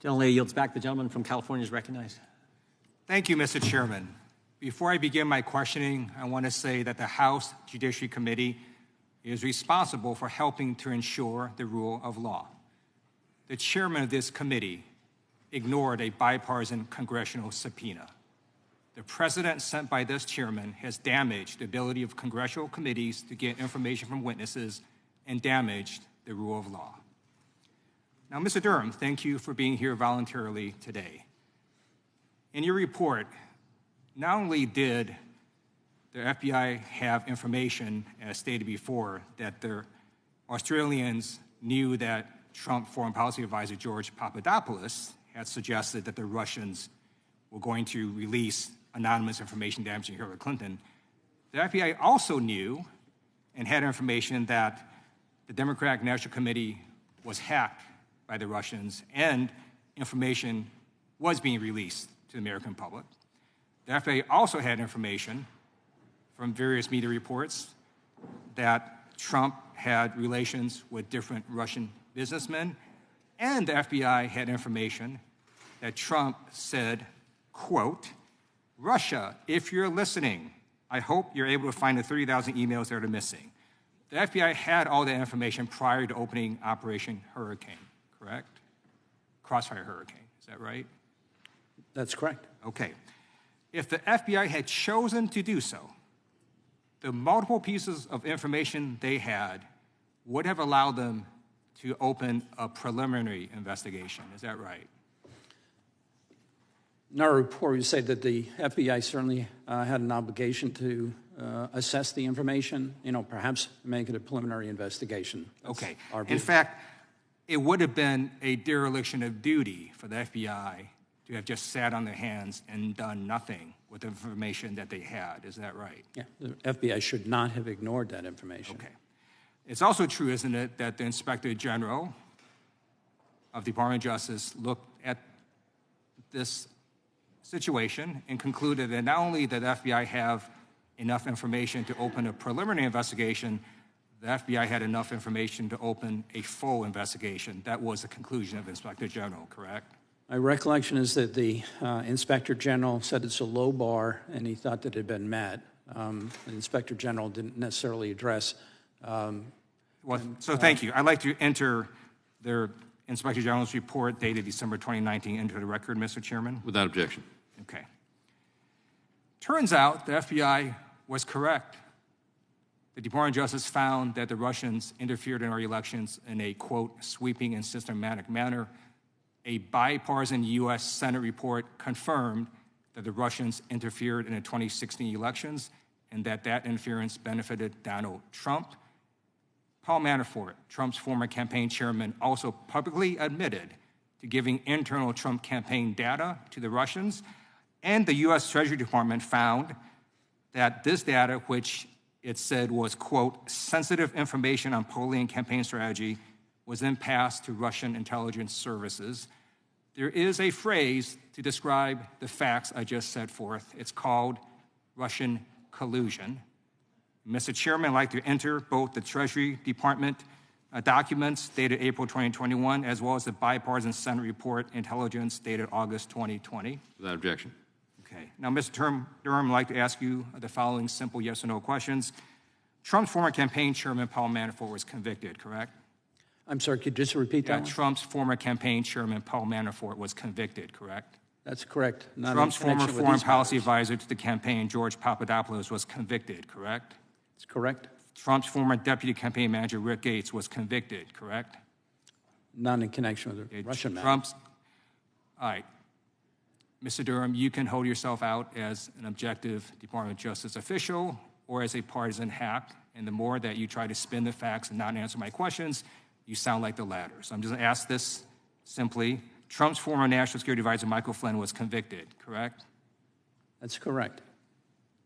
[SPEAKER 1] Gentlelady yields back. The gentleman from California is recognized.
[SPEAKER 20] Thank you, Mr. Chairman. Before I begin my questioning, I want to say that the House Judiciary Committee is responsible for helping to ensure the rule of law. The chairman of this committee ignored a bipartisan congressional subpoena. The precedent set by this chairman has damaged the ability of congressional committees to get information from witnesses and damaged the rule of law. Now, Mr. Durham, thank you for being here voluntarily today. In your report, not only did the FBI have information, as stated before, that the Australians knew that Trump Foreign Policy Advisor George Papadopoulos had suggested that the Russians were going to release anonymous information damaging Hillary Clinton, the FBI also knew and had information that the Democratic National Committee was hacked by the Russians and information was being released to the American public. The FBI also had information from various media reports that Trump had relations with different Russian businessmen, and the FBI had information that Trump said, quote, "Russia, if you're listening, I hope you're able to find the 30,000 emails that are missing." The FBI had all that information prior to opening Operation Hurricane, correct? Crossfire Hurricane, is that right?
[SPEAKER 4] That's correct.
[SPEAKER 20] Okay. If the FBI had chosen to do so, the multiple pieces of information they had would have allowed them to open a preliminary investigation. Is that right?
[SPEAKER 4] In our report, we say that the FBI certainly had an obligation to assess the information, perhaps make it a preliminary investigation. That's
[SPEAKER 20] okay.
[SPEAKER 4] our view.
[SPEAKER 20] In fact, it would have been a dereliction of duty for the FBI to have just sat on their hands and done nothing with the information that they had. Is that right?
[SPEAKER 4] Yeah, the FBI should not have ignored that information.
[SPEAKER 20] Okay. It's also true, isn't it, that the Inspector General of the Department of Justice looked at this situation and concluded that not only did the FBI have enough information to open a preliminary investigation, the FBI had enough information to open a full investigation. That was the conclusion of the Inspector General, correct?
[SPEAKER 4] My recollection is that the Inspector General said it's a low bar, and he thought that it had been met. The Inspector General didn't necessarily address.
[SPEAKER 20] Thank you. I'd like to enter the Inspector General's report dated December 2019 into the record, Mr. Chairman.
[SPEAKER 5] Without objection.
[SPEAKER 20] Okay. Turns out the FBI was correct. The Department of Justice found that the Russians interfered in our elections in a, quote, sweeping and systematic manner. A bipartisan U.S. Senate report confirmed that the Russians interfered in the 2016 elections and that interference benefited Donald Trump. Paul Manafort, Trump's former campaign chairman, also publicly admitted to giving internal Trump campaign data to the Russians, and the U.S. Treasury Department found that this data, which it said was, quote, sensitive information on polling and campaign strategy, was then passed to Russian intelligence services. There is a phrase to describe the facts I just set forth. It's called Russian collusion. Mr. Chairman, I'd like to enter both the Treasury Department documents dated April 2021, as well as the bipartisan Senate report intelligence dated August 2020.
[SPEAKER 5] Without objection.
[SPEAKER 20] Okay. Now, Mr. Durham, I'd like to ask you the following simple yes or no questions. Trump's former campaign chairman, Paul Manafort, was convicted, correct?
[SPEAKER 4] I'm sorry, could you just repeat that one?
[SPEAKER 20] Trump's former campaign chairman, Paul Manafort, was convicted, correct?
[SPEAKER 4] That's correct. Not
[SPEAKER 20] Trump's
[SPEAKER 4] in connection
[SPEAKER 20] former
[SPEAKER 4] with
[SPEAKER 20] foreign
[SPEAKER 4] these
[SPEAKER 20] policy
[SPEAKER 4] matters.
[SPEAKER 20] advisor to the campaign, George Papadopoulos, was convicted, correct?
[SPEAKER 4] That's correct.
[SPEAKER 20] Trump's former deputy campaign manager, Rick Gates, was convicted, correct?
[SPEAKER 4] Not in connection with the Russian matter.
[SPEAKER 20] All right. Mr. Durham, you can hold yourself out as an objective Department of Justice official or as a partisan hack, and the more that you try to spin the facts and not answer my questions, you sound like the latter. So I'm just going to ask this simply. Trump's former national security advisor, Michael Flynn, was convicted, correct?
[SPEAKER 4] That's correct.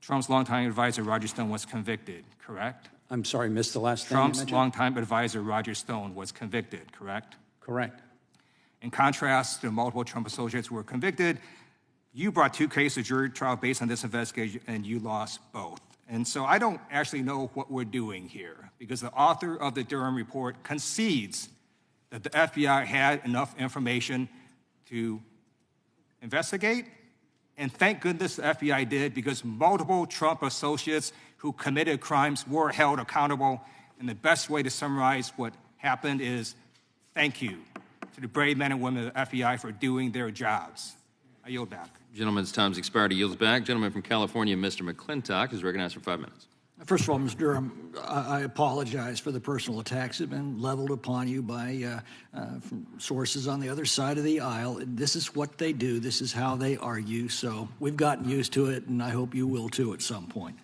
[SPEAKER 20] Trump's longtime advisor, Roger Stone, was convicted, correct?
[SPEAKER 4] I'm sorry, missed the last thing you
[SPEAKER 20] Trump's
[SPEAKER 4] mentioned.
[SPEAKER 20] longtime advisor, Roger Stone, was convicted, correct?
[SPEAKER 4] Correct.
[SPEAKER 20] In contrast to multiple Trump associates who were convicted, you brought 2 cases of jury trial based on this investigation, and you lost both. And so I don't actually know what we're doing here, because the author of the Durham report concedes that the FBI had enough information to investigate And thank goodness the FBI did, because multiple Trump associates who committed crimes were held accountable. And the best way to summarize what happened is thank you to the brave men and women of the FBI for doing their jobs. I yield back.
[SPEAKER 5] Gentleman's time's expired. He yields back. Gentleman from California, Mr. McClintock, is recognized for 5 minutes.
[SPEAKER 21] First of all, Mr. Durham, I apologize for the personal attacks that have been leveled upon you by from sources on the other side of the aisle. This is what they do. This is how they argue. So we've gotten used to it, and I hope you will too at some point.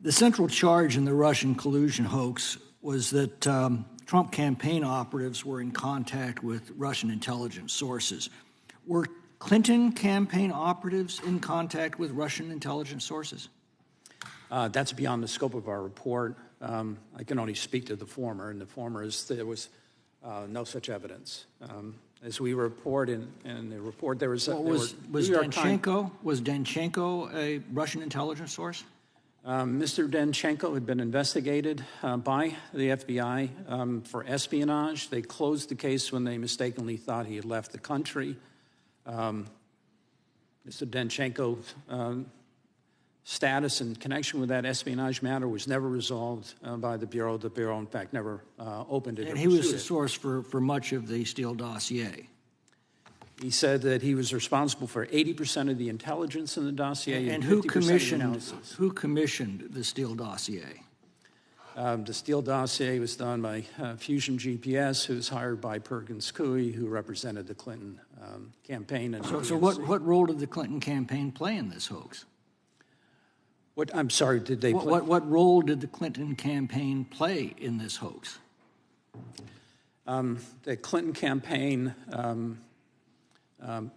[SPEAKER 21] The central charge in the Russian collusion hoax was that Trump campaign operatives were in contact with Russian intelligence sources. Were Clinton campaign operatives in contact with Russian intelligence sources?
[SPEAKER 4] That's beyond the scope of our report. I can only speak to the former, and the former is there was no such evidence. As we report in the report, there was
[SPEAKER 21] was Danchenko a Russian intelligence source?
[SPEAKER 4] Mr. Danchenko had been investigated by the FBI for espionage. They closed the case when they mistakenly thought he had left the country. Mr. Danchenko's status in connection with that espionage matter was never resolved by the Bureau. The Bureau, in fact, never opened it.
[SPEAKER 21] And he was the source for much of the Steele dossier.
[SPEAKER 4] He said that he was responsible for 80% of the intelligence in the dossier.
[SPEAKER 21] And who commissioned the Steele dossier?
[SPEAKER 4] The Steele dossier was done by Fusion GPS, who was hired by Perkins Coie, who represented the Clinton campaign. And
[SPEAKER 21] so what role did the Clinton campaign play in this hoax?
[SPEAKER 4] I'm sorry, did they play?
[SPEAKER 21] What role did the Clinton campaign play in this hoax?
[SPEAKER 4] The Clinton campaign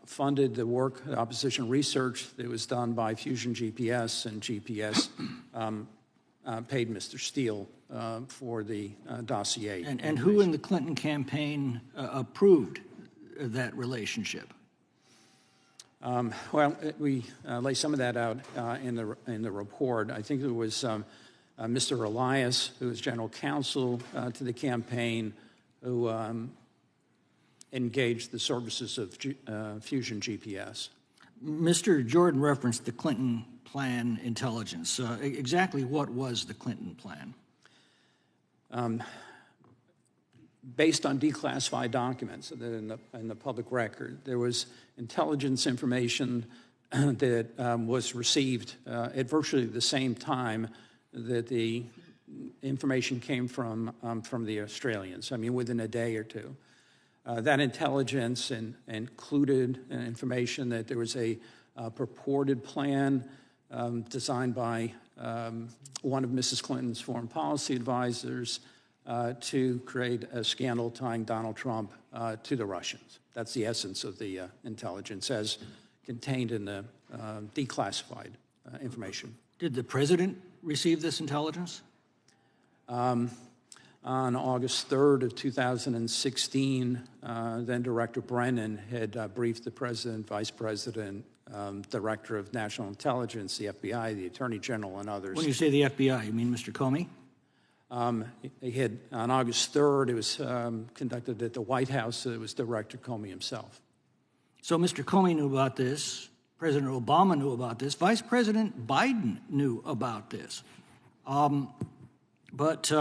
[SPEAKER 4] funded the work, the opposition research that was done by Fusion GPS, and GPS paid Mr. Steele for the dossier.
[SPEAKER 21] And who in the Clinton campaign approved that relationship?
[SPEAKER 4] Well, we lay some of that out in the report. I think there was Mr. Elias, who was general counsel to the campaign, who engaged the services of Fusion GPS.
[SPEAKER 21] Mr. Jordan referenced the Clinton plan intelligence. Exactly what was the Clinton plan?
[SPEAKER 4] Based on declassified documents in the public record, there was intelligence information that was received at virtually the same time that the information came from the Australians. I mean, within a day or two. That intelligence included information that there was a purported plan designed by one of Mrs. Clinton's foreign policy advisors to create a scandal tying Donald Trump to the Russians. That's the essence of the intelligence as contained in the declassified information.
[SPEAKER 21] Did the president receive this intelligence?
[SPEAKER 4] On August 3rd of 2016, then Director Brennan had briefed the president, vice president, director of national intelligence, the FBI, the attorney general, and others.
[SPEAKER 21] When you say the FBI, you mean Mr. Comey?
[SPEAKER 4] He had, on August 3rd, it was conducted at the White House. It was Director Comey himself.
[SPEAKER 21] So Mr. Comey knew about this. President Obama knew about this. Vice President Biden knew about this. But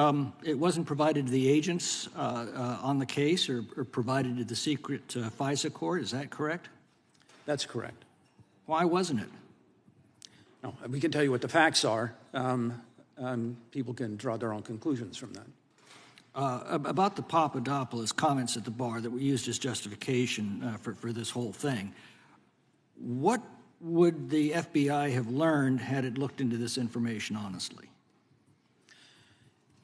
[SPEAKER 21] it wasn't provided to the agents on the case or provided to the secret FISA court. Is that correct?
[SPEAKER 4] That's correct.
[SPEAKER 21] Why wasn't it?
[SPEAKER 4] No, we can tell you what the facts are. People can draw their own conclusions from that.
[SPEAKER 21] About the Papadopoulos comments at the bar that were used as justification for this whole thing, what would the FBI have learned had it looked into this information honestly?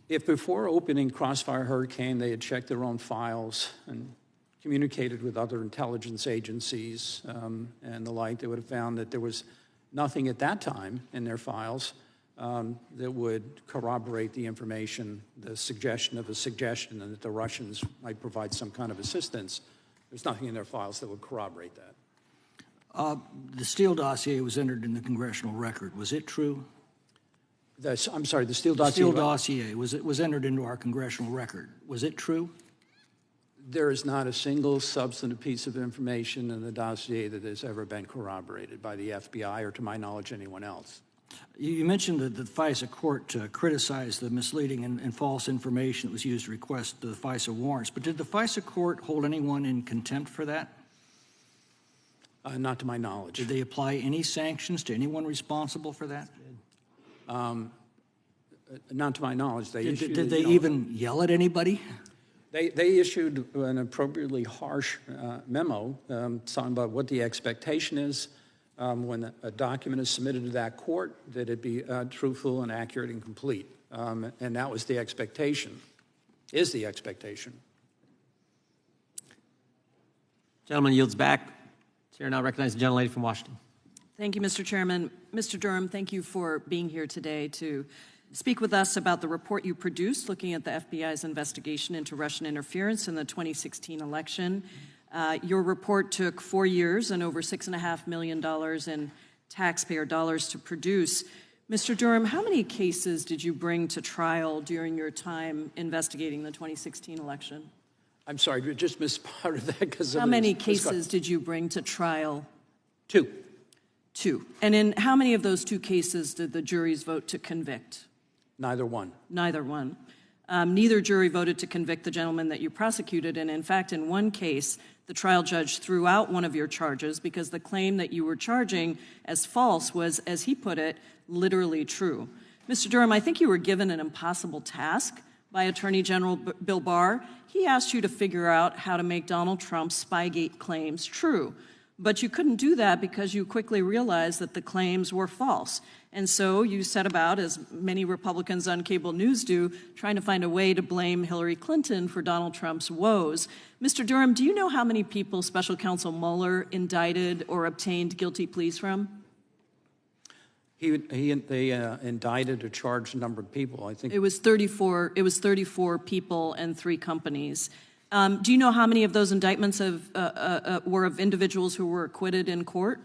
[SPEAKER 4] If before opening Crossfire Hurricane they had checked their own files and communicated with other intelligence agencies and the like, they would have found that there was nothing at that time in their files that would corroborate the information, the suggestion of a suggestion that the Russians might provide some kind of assistance. There's nothing in their files that would corroborate that.
[SPEAKER 21] The Steele dossier was entered in the congressional record. Was it true?
[SPEAKER 4] I'm sorry, the Steele dossier?
[SPEAKER 21] The Steele dossier was entered into our congressional record. Was it true?
[SPEAKER 4] There is not a single substantive piece of information in the dossier that has ever been corroborated by the FBI or, to my knowledge, anyone else.
[SPEAKER 21] You mentioned that the FISA court criticized the misleading and false information that was used to request the FISA warrants, but did the FISA court hold anyone in contempt for that?
[SPEAKER 4] Not to my knowledge.
[SPEAKER 21] Did they apply any sanctions to anyone responsible for that?
[SPEAKER 4] Not to my knowledge.
[SPEAKER 21] Did they even yell at anybody?
[SPEAKER 4] They issued an appropriately harsh memo talking about what the expectation is when a document is submitted to that court, that it be truthful and accurate and complete. And that was the expectation, is the expectation.
[SPEAKER 1] Gentleman yields back. Chair now recognizes the gentlelady from Washington.
[SPEAKER 10] Thank you, Mr. Chairman. Mr. Durham, thank you for being here today to speak with us about the report you produced looking at the FBI's investigation into Russian interference in the 2016 election. Your report took 4 years and over $6.5 million in taxpayer dollars to produce. Mr. Durham, how many cases did you bring to trial during your time investigating the 2016 election?
[SPEAKER 4] I'm sorry, I just missed part of that.
[SPEAKER 10] How many cases did you bring to trial?
[SPEAKER 4] 2.
[SPEAKER 10] 2. And in how many of those 2 cases did the juries vote to convict?
[SPEAKER 4] Neither one.
[SPEAKER 10] Neither one. Neither jury voted to convict the gentleman that you prosecuted, and in fact, in one case, the trial judge threw out one of your charges because the claim that you were charging as false was, as he put it, literally true. Mr. Durham, I think you were given an impossible task by Attorney General Bill Barr. He asked you to figure out how to make Donald Trump's Spygate claims true. But you couldn't do that because you quickly realized that the claims were false. And so you set about, as many Republicans on cable news do, trying to find a way to blame Hillary Clinton for Donald Trump's woes. Mr. Durham, do you know how many people Special Counsel Mueller indicted or obtained guilty pleas from?
[SPEAKER 4] They indicted or charged a number of people, I think.
[SPEAKER 10] It was 34. It was 34 people and 3 companies. Do you know how many of those indictments were of individuals who were acquitted in court?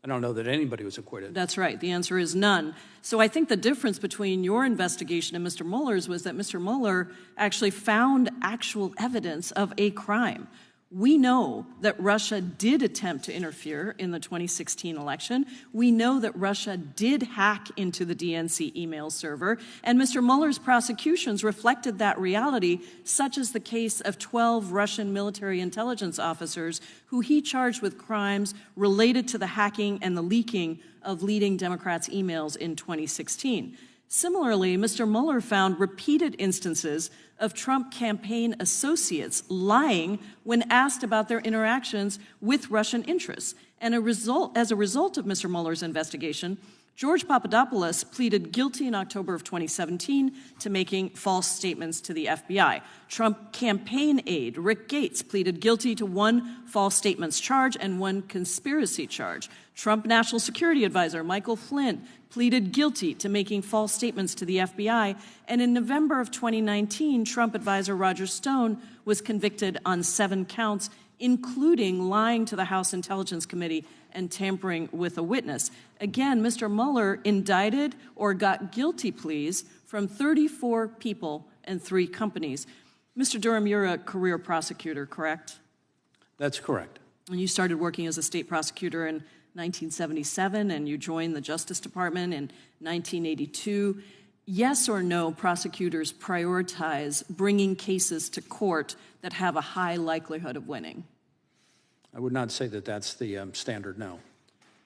[SPEAKER 4] I don't know that anybody was acquitted.
[SPEAKER 10] That's right. The answer is none. So I think the difference between your investigation and Mr. Mueller's was that Mr. Mueller actually found actual evidence of a crime. We know that Russia did attempt to interfere in the 2016 election. We know that Russia did hack into the DNC email server, and Mr. Mueller's prosecutions reflected that reality, such as the case of 12 Russian military intelligence officers who he charged with crimes related to the hacking and the leaking of leading Democrats' emails in 2016. Similarly, Mr. Mueller found repeated instances of Trump campaign associates lying when asked about their interactions with Russian interests. And as a result of Mr. Mueller's investigation, George Papadopoulos pleaded guilty in October of 2017 to making false statements to the FBI. Trump campaign aide Rick Gates pleaded guilty to 1 false statements charge and 1 conspiracy charge. Trump National Security Advisor Michael Flynn pleaded guilty to making false statements to the FBI. And in November of 2019, Trump advisor Roger Stone was convicted on 7 counts, including lying to the House Intelligence Committee and tampering with a witness. Again, Mr. Mueller indicted or got guilty pleas from 34 people and 3 companies. Mr. Durham, you're a career prosecutor, correct?
[SPEAKER 4] That's correct.
[SPEAKER 10] And you started working as a state prosecutor in 1977, and you joined the Justice Department in 1982. Yes or no, prosecutors prioritize bringing cases to court that have a high likelihood of winning?
[SPEAKER 4] I would not say that that's the standard, no.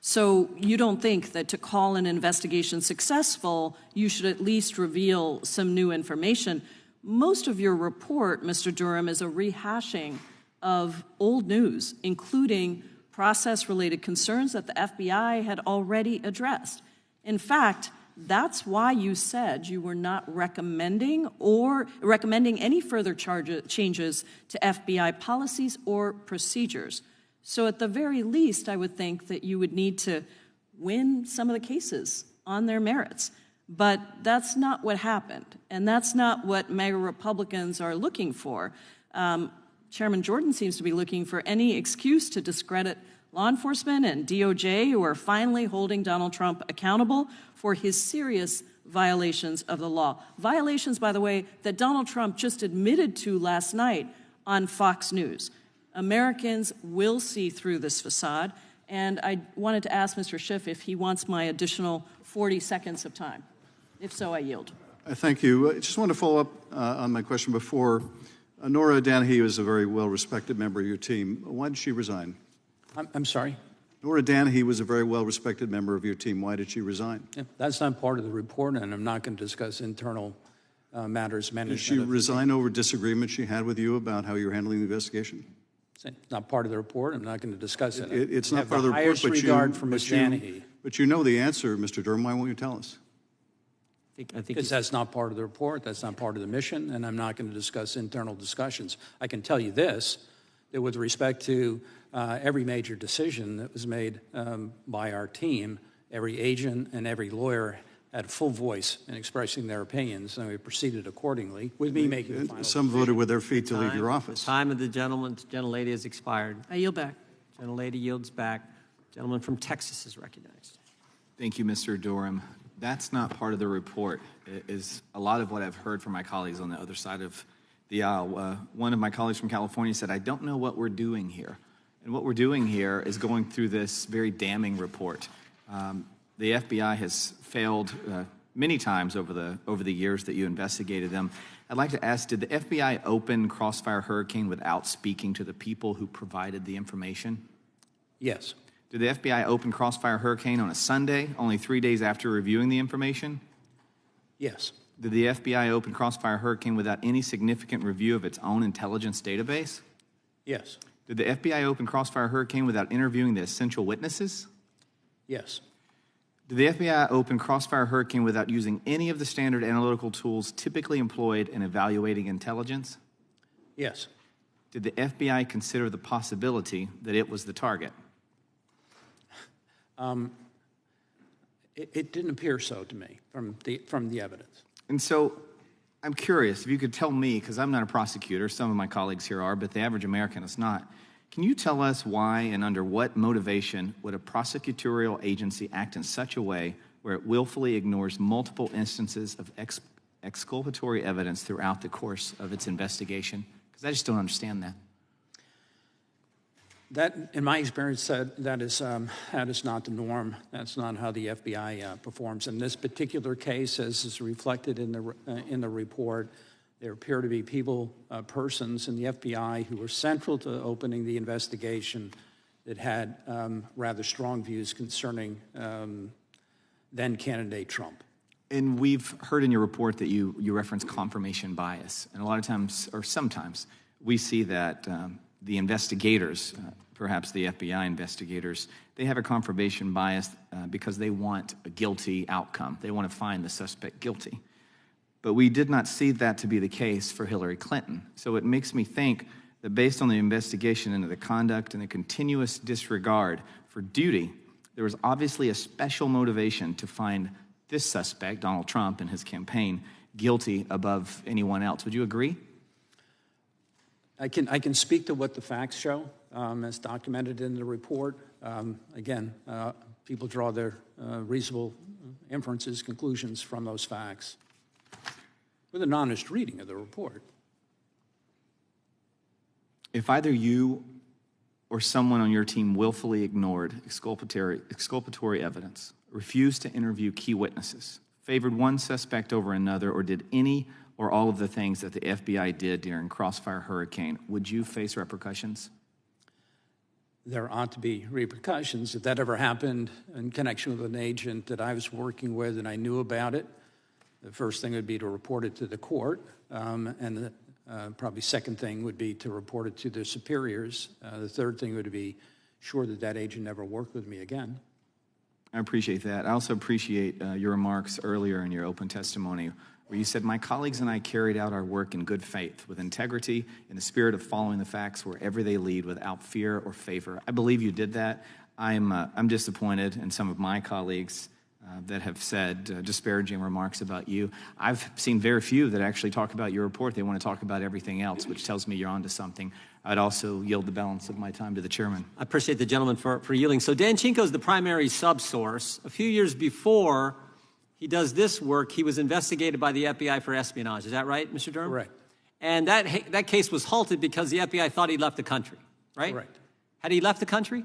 [SPEAKER 10] So you don't think that to call an investigation successful, you should at least reveal some new information? Most of your report, Mr. Durham, is a rehashing of old news, including process-related concerns that the FBI had already addressed. In fact, that's why you said you were not recommending any further changes to FBI policies or procedures. So at the very least, I would think that you would need to win some of the cases on their merits. But that's not what happened, and that's not what MAGA Republicans are looking for. Chairman Jordan seems to be looking for any excuse to discredit law enforcement and DOJ, who are finally holding Donald Trump accountable for his serious violations of the law. Violations, by the way, that Donald Trump just admitted to last night on Fox News. Americans will see through this facade, and I wanted to ask Mr. Schiff if he wants my additional 40 seconds of time. If so, I yield.
[SPEAKER 8] Thank you. I just want to follow up on my question before. Nora Danahy was a very well-respected member of your team. Why did she resign?
[SPEAKER 4] I'm sorry?
[SPEAKER 8] Nora Danahy was a very well-respected member of your team. Why did she resign?
[SPEAKER 4] Yeah, that's not part of the report, and I'm not going to discuss internal matters.
[SPEAKER 8] Did she resign over disagreement she had with you about how you're handling the investigation?
[SPEAKER 4] It's not part of the report. I'm not going to discuss it.
[SPEAKER 8] It's not part of the report,
[SPEAKER 4] highest regard for Ms. Danahy.
[SPEAKER 8] But you know the answer, Mr. Durham. Why won't you tell us?
[SPEAKER 4] Because that's not part of the report, that's not part of the mission, and I'm not going to discuss internal discussions. I can tell you this, that with respect to every major decision that was made by our team, every agent and every lawyer had full voice in expressing their opinions, and we proceeded accordingly, with me making the final
[SPEAKER 8] Some voted with their feet to leave your office.
[SPEAKER 1] The time of the gentlelady has expired.
[SPEAKER 10] I yield back.
[SPEAKER 1] Gentlelady yields back. Gentleman from Texas is recognized.
[SPEAKER 2] Thank you, Mr. Durham. That's not part of the report. It is a lot of what I've heard from my colleagues on the other side of the aisle. One of my colleagues from California said, I don't know what we're doing here. And what we're doing here is going through this very damning report. The FBI has failed many times over the years that you investigated them. I'd like to ask, did the FBI open Crossfire Hurricane without speaking to the people who provided the information?
[SPEAKER 4] Yes.
[SPEAKER 2] Did the FBI open Crossfire Hurricane on a Sunday, only 3 days after reviewing the information?
[SPEAKER 4] Yes.
[SPEAKER 2] Did the FBI open Crossfire Hurricane without any significant review of its own intelligence database?
[SPEAKER 4] Yes.
[SPEAKER 2] Did the FBI open Crossfire Hurricane without interviewing the essential witnesses?
[SPEAKER 4] Yes.
[SPEAKER 2] Did the FBI open Crossfire Hurricane without using any of the standard analytical tools typically employed in evaluating intelligence?
[SPEAKER 4] Yes.
[SPEAKER 2] Did the FBI consider the possibility that it was the target?
[SPEAKER 4] It didn't appear so to me from the evidence.
[SPEAKER 2] And so I'm curious if you could tell me, because I'm not a prosecutor, some of my colleagues here are, but the average American is not. Can you tell us why and under what motivation would a prosecutorial agency act in such a way where it willfully ignores multiple instances of exculpatory evidence throughout the course of its investigation? Because I just don't understand that.
[SPEAKER 4] That, in my experience, that is not the norm. That's not how the FBI performs. In this particular case, as is reflected in the report, there appear to be persons in the FBI who were central to opening the investigation that had rather strong views concerning then-candidate Trump.
[SPEAKER 2] And we've heard in your report that you reference confirmation bias. And a lot of times, or sometimes, we see that the investigators, perhaps the FBI investigators, they have a confirmation bias because they want a guilty outcome. They want to find the suspect guilty. But we did not see that to be the case for Hillary Clinton. So it makes me think that based on the investigation into the conduct and the continuous disregard for duty, there was obviously a special motivation to find this suspect, Donald Trump and his campaign, guilty above anyone else. Would you agree?
[SPEAKER 4] I can speak to what the facts show, as documented in the report. Again, people draw their reasonable inferences, conclusions from those facts with an honest reading of the report.
[SPEAKER 2] If either you or someone on your team willfully ignored exculpatory evidence, refused to interview key witnesses, favored one suspect over another, or did any or all of the things that the FBI did during Crossfire Hurricane, would you face repercussions?
[SPEAKER 4] There ought to be repercussions. If that ever happened in connection with an agent that I was working with and I knew about it, the first thing would be to report it to the court, and the probably second thing would be to report it to their superiors. The third thing would be sure that that agent never worked with me again.
[SPEAKER 2] I appreciate that. I also appreciate your remarks earlier in your open testimony where you said, my colleagues and I carried out our work in good faith, with integrity, in the spirit of following the facts wherever they lead, without fear or favor. I believe you did that. I'm disappointed in some of my colleagues that have said disparaging remarks about you. I've seen very few that actually talk about your report. They want to talk about everything else, which tells me you're onto something. I'd also yield the balance of my time to the chairman.
[SPEAKER 1] I appreciate the gentleman for yielding. So Dan Chinko is the primary subsource. A few years before he does this work, he was investigated by the FBI for espionage. Is that right, Mr. Durham?
[SPEAKER 4] Correct.
[SPEAKER 1] And that case was halted because the FBI thought he'd left the country, right?
[SPEAKER 4] Correct.
[SPEAKER 1] Had he left the country?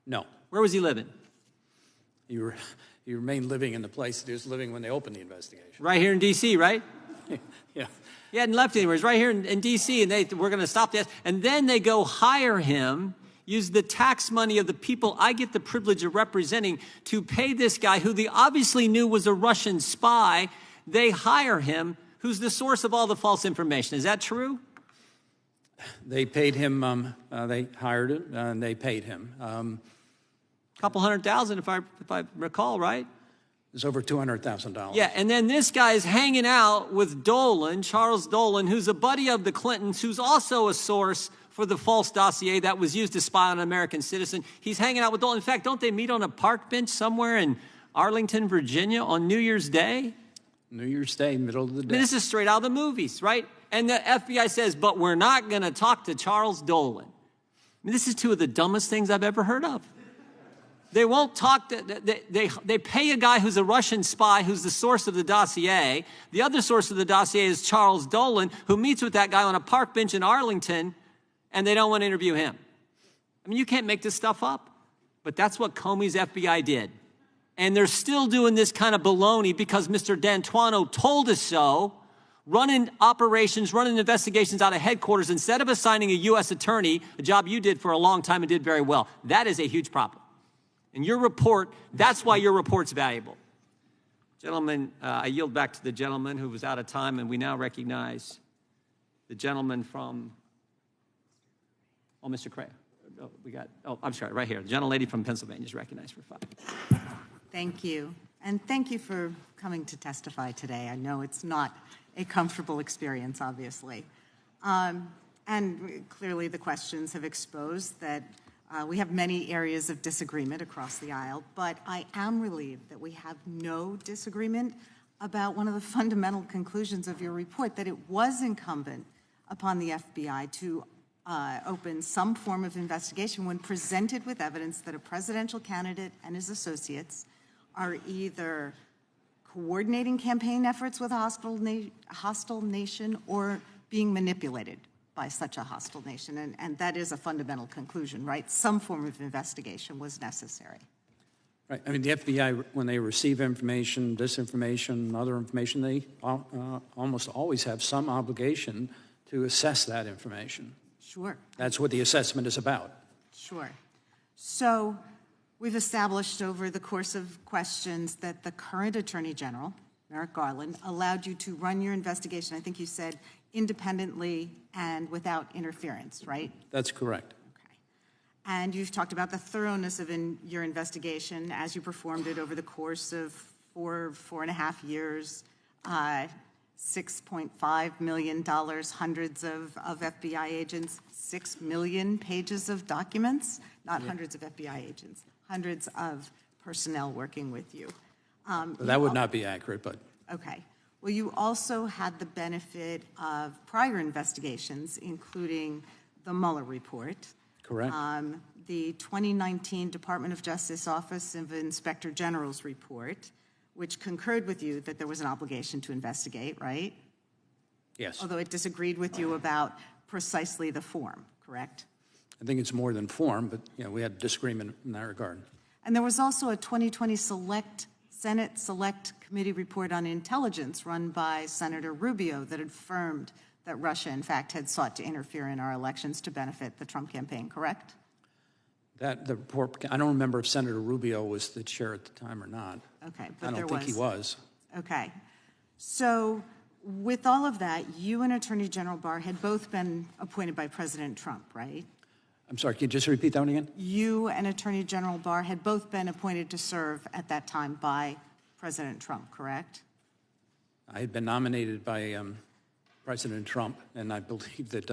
[SPEAKER 4] No.
[SPEAKER 1] Where was he living?
[SPEAKER 4] He remained living in the place that he was living when they opened the investigation.
[SPEAKER 1] Right here in D.C., right?
[SPEAKER 4] Yeah.
[SPEAKER 1] He hadn't left anywhere. He's right here in D.C., and we're going to stop this. And then they go hire him, use the tax money of the people I get the privilege of representing to pay this guy who they obviously knew was a Russian spy. They hire him, who's the source of all the false information. Is that true?
[SPEAKER 4] They paid him, they hired him, and they paid him.
[SPEAKER 1] Couple $100,000, if I recall, right?
[SPEAKER 4] It's over $200,000.
[SPEAKER 1] Yeah, and then this guy is hanging out with Dolan, Charles Dolan, who's a buddy of the Clintons, who's also a source for the false dossier that was used to spy on an American citizen. He's hanging out with Dolan. In fact, don't they meet on a park bench somewhere in Arlington, Virginia on New Year's Day?
[SPEAKER 4] New Year's Day, middle of the day.
[SPEAKER 1] I mean, this is straight out of the movies, right? And the FBI says, but we're not going to talk to Charles Dolan. I mean, this is two of the dumbest things I've ever heard of. They won't talk they pay a guy who's a Russian spy who's the source of the dossier. The other source of the dossier is Charles Dolan, who meets with that guy on a park bench in Arlington, and they don't want to interview him. I mean, you can't make this stuff up. But that's what Comey's FBI did. And they're still doing this kind of baloney because Mr. D'Antuono told us so, running operations, running investigations out of headquarters instead of assigning a U.S. attorney, a job you did for a long time and did very well. That is a huge problem. And your report, that's why your report's valuable. Gentlemen, I yield back to the gentleman who was out of time, and we now recognize the gentleman from, Mr. Craig. I'm sorry, right here. The gentlelady from Pennsylvania is recognized for 5.
[SPEAKER 6] Thank you. And thank you for coming to testify today. I know it's not a comfortable experience, obviously. And clearly the questions have exposed that we have many areas of disagreement across the aisle, but I am relieved that we have no disagreement about one of the fundamental conclusions of your report, that it was incumbent upon the FBI to open some form of investigation when presented with evidence that a presidential candidate and his associates are either coordinating campaign efforts with a hostile nation or being manipulated by such a hostile nation. And that is a fundamental conclusion, right? Some form of investigation was necessary.
[SPEAKER 4] Right. I mean, the FBI, when they receive information, disinformation, other information, they almost always have some obligation to assess that information.
[SPEAKER 6] Sure.
[SPEAKER 4] That's what the assessment is about.
[SPEAKER 6] Sure. So we've established over the course of questions that the current Attorney General, Merrick Garland, allowed you to run your investigation, I think you said, independently and without interference, right?
[SPEAKER 4] That's correct.
[SPEAKER 6] Okay. And you've talked about the thoroughness of your investigation as you performed it over the course of 4.5 years, $6.5 million, hundreds of FBI agents, 6 million pages of documents, not hundreds of FBI agents, hundreds of personnel working with you.
[SPEAKER 4] That would not be accurate, but.
[SPEAKER 6] Okay. Well, you also had the benefit of prior investigations, including the Mueller report.
[SPEAKER 4] Correct.
[SPEAKER 6] The 2019 Department of Justice Office of Inspector General's report, which concurred with you that there was an obligation to investigate, right?
[SPEAKER 4] Yes.
[SPEAKER 6] Although it disagreed with you about precisely the form, correct?
[SPEAKER 4] I think it's more than form, but we had disagreement in that regard.
[SPEAKER 6] And there was also a 2020 Senate Select Committee report on intelligence run by Senator Rubio that affirmed that Russia, in fact, had sought to interfere in our elections to benefit the Trump campaign, correct?
[SPEAKER 4] The report, I don't remember if Senator Rubio was the chair at the time or not.
[SPEAKER 6] Okay, but
[SPEAKER 4] I don't think he was.
[SPEAKER 6] Okay. So with all of that, you and Attorney General Barr had both been appointed by President Trump, right?
[SPEAKER 4] I'm sorry, can you just repeat that one again?
[SPEAKER 6] You and Attorney General Barr had both been appointed to serve at that time by President Trump, correct?
[SPEAKER 4] I had been nominated by President Trump, and I believe that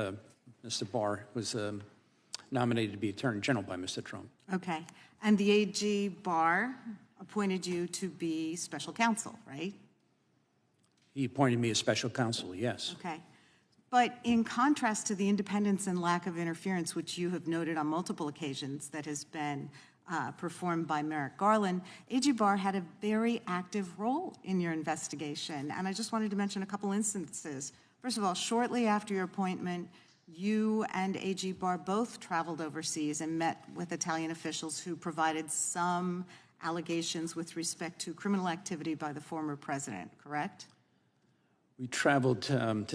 [SPEAKER 4] Mr. Barr was nominated to be Attorney General by Mr. Trump.
[SPEAKER 6] Okay. And the AG Barr appointed you to be special counsel, right?
[SPEAKER 4] He appointed me as special counsel, yes.
[SPEAKER 6] Okay. But in contrast to the independence and lack of interference, which you have noted on multiple occasions that has been performed by Merrick Garland, AG Barr had a very active role in your investigation. And I just wanted to mention a couple instances. First of all, shortly after your appointment, you and AG Barr both traveled overseas and met with Italian officials who provided some allegations with respect to criminal activity by the former president, correct?
[SPEAKER 4] We traveled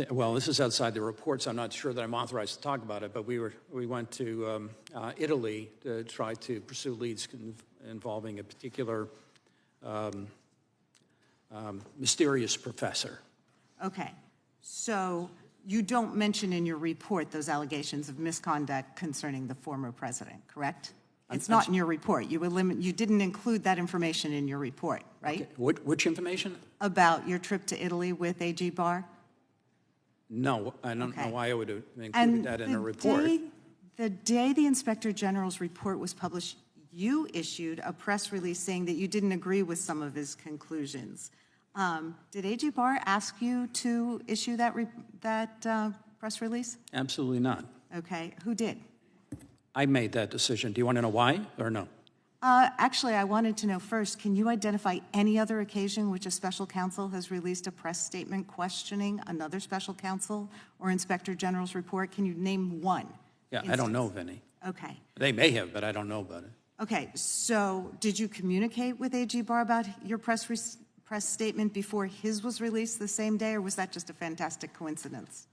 [SPEAKER 4] well, this is outside the reports. I'm not sure that I'm authorized to talk about it, but we went to Italy to try to pursue leads involving a particular mysterious professor.
[SPEAKER 6] Okay, so you don't mention in your report those allegations of misconduct concerning the former president, correct? It's not in your report. You didn't include that information in your report, right?
[SPEAKER 4] Okay. Which information?
[SPEAKER 6] About your trip to Italy with AG Barr?
[SPEAKER 4] No, I don't know why I would have included that in a report.
[SPEAKER 6] The day the Inspector General's report was published, you issued a press release saying that you didn't agree with some of his conclusions. Did AG Barr ask you to issue that press release?
[SPEAKER 4] Absolutely not.
[SPEAKER 6] Okay, who did?
[SPEAKER 4] I made that decision. Do you want to know why or no?
[SPEAKER 6] Actually, I wanted to know first, can you identify any other occasion which a special counsel has released a press statement questioning another special counsel or Inspector General's report? Can you name one?
[SPEAKER 4] Yeah,
[SPEAKER 6] instance?
[SPEAKER 4] I don't know of any.
[SPEAKER 6] Okay.
[SPEAKER 4] They may have, but I don't know about it.
[SPEAKER 6] Okay, so did you communicate with AG Barr about your press statement before his was released the same day, or was that just a fantastic coincidence?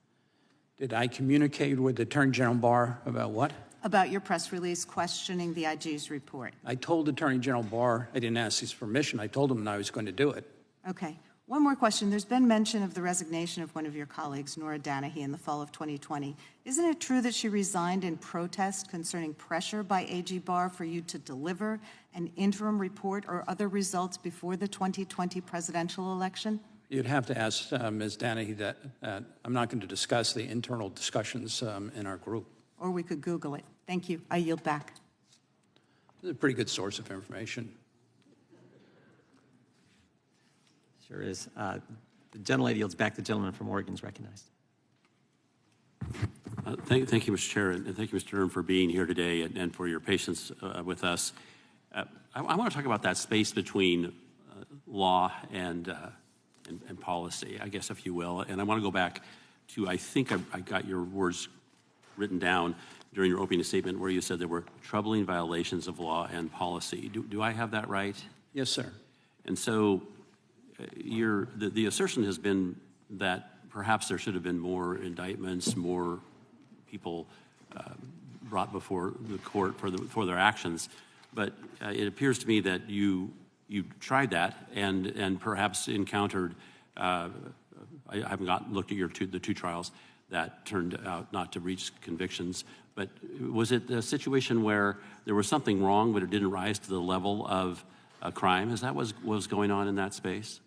[SPEAKER 4] Did I communicate with Attorney General Barr about what?
[SPEAKER 6] About your press release questioning the IG's report.
[SPEAKER 4] I told Attorney General Barr, I didn't ask his permission, I told him I was going to do it.
[SPEAKER 6] Okay. One more question. There's been mention of the resignation of one of your colleagues, Nora Danahy, in the fall of 2020. Isn't it true that she resigned in protest concerning pressure by AG Barr for you to deliver an interim report or other results before the 2020 presidential election?
[SPEAKER 4] You'd have to ask Ms. Danahy that. I'm not going to discuss the internal discussions in our group.
[SPEAKER 6] Or we could Google it. Thank you. I yield back.
[SPEAKER 4] It's a pretty good source of information.
[SPEAKER 1] Sure is. The gentlelady yields back. The gentleman from Oregon is recognized.
[SPEAKER 7] Thank you, Mr. Chair, and thank you, Mr. Durham, for being here today and for your patience with us. I want to talk about that space between law and policy, I guess, if you will. And I want to go back to, I think I got your words written down during your opening statement where you said there were troubling violations of law and policy. Do I have that right?
[SPEAKER 4] Yes, sir.
[SPEAKER 7] And so the assertion has been that perhaps there should have been more indictments, more people brought before the court for their actions. But it appears to me that you tried that and perhaps encountered, I haven't looked at the two trials that turned out not to reach convictions. But was it a situation where there was something wrong, but it didn't rise to the level of a crime? Is that what was going on in that space?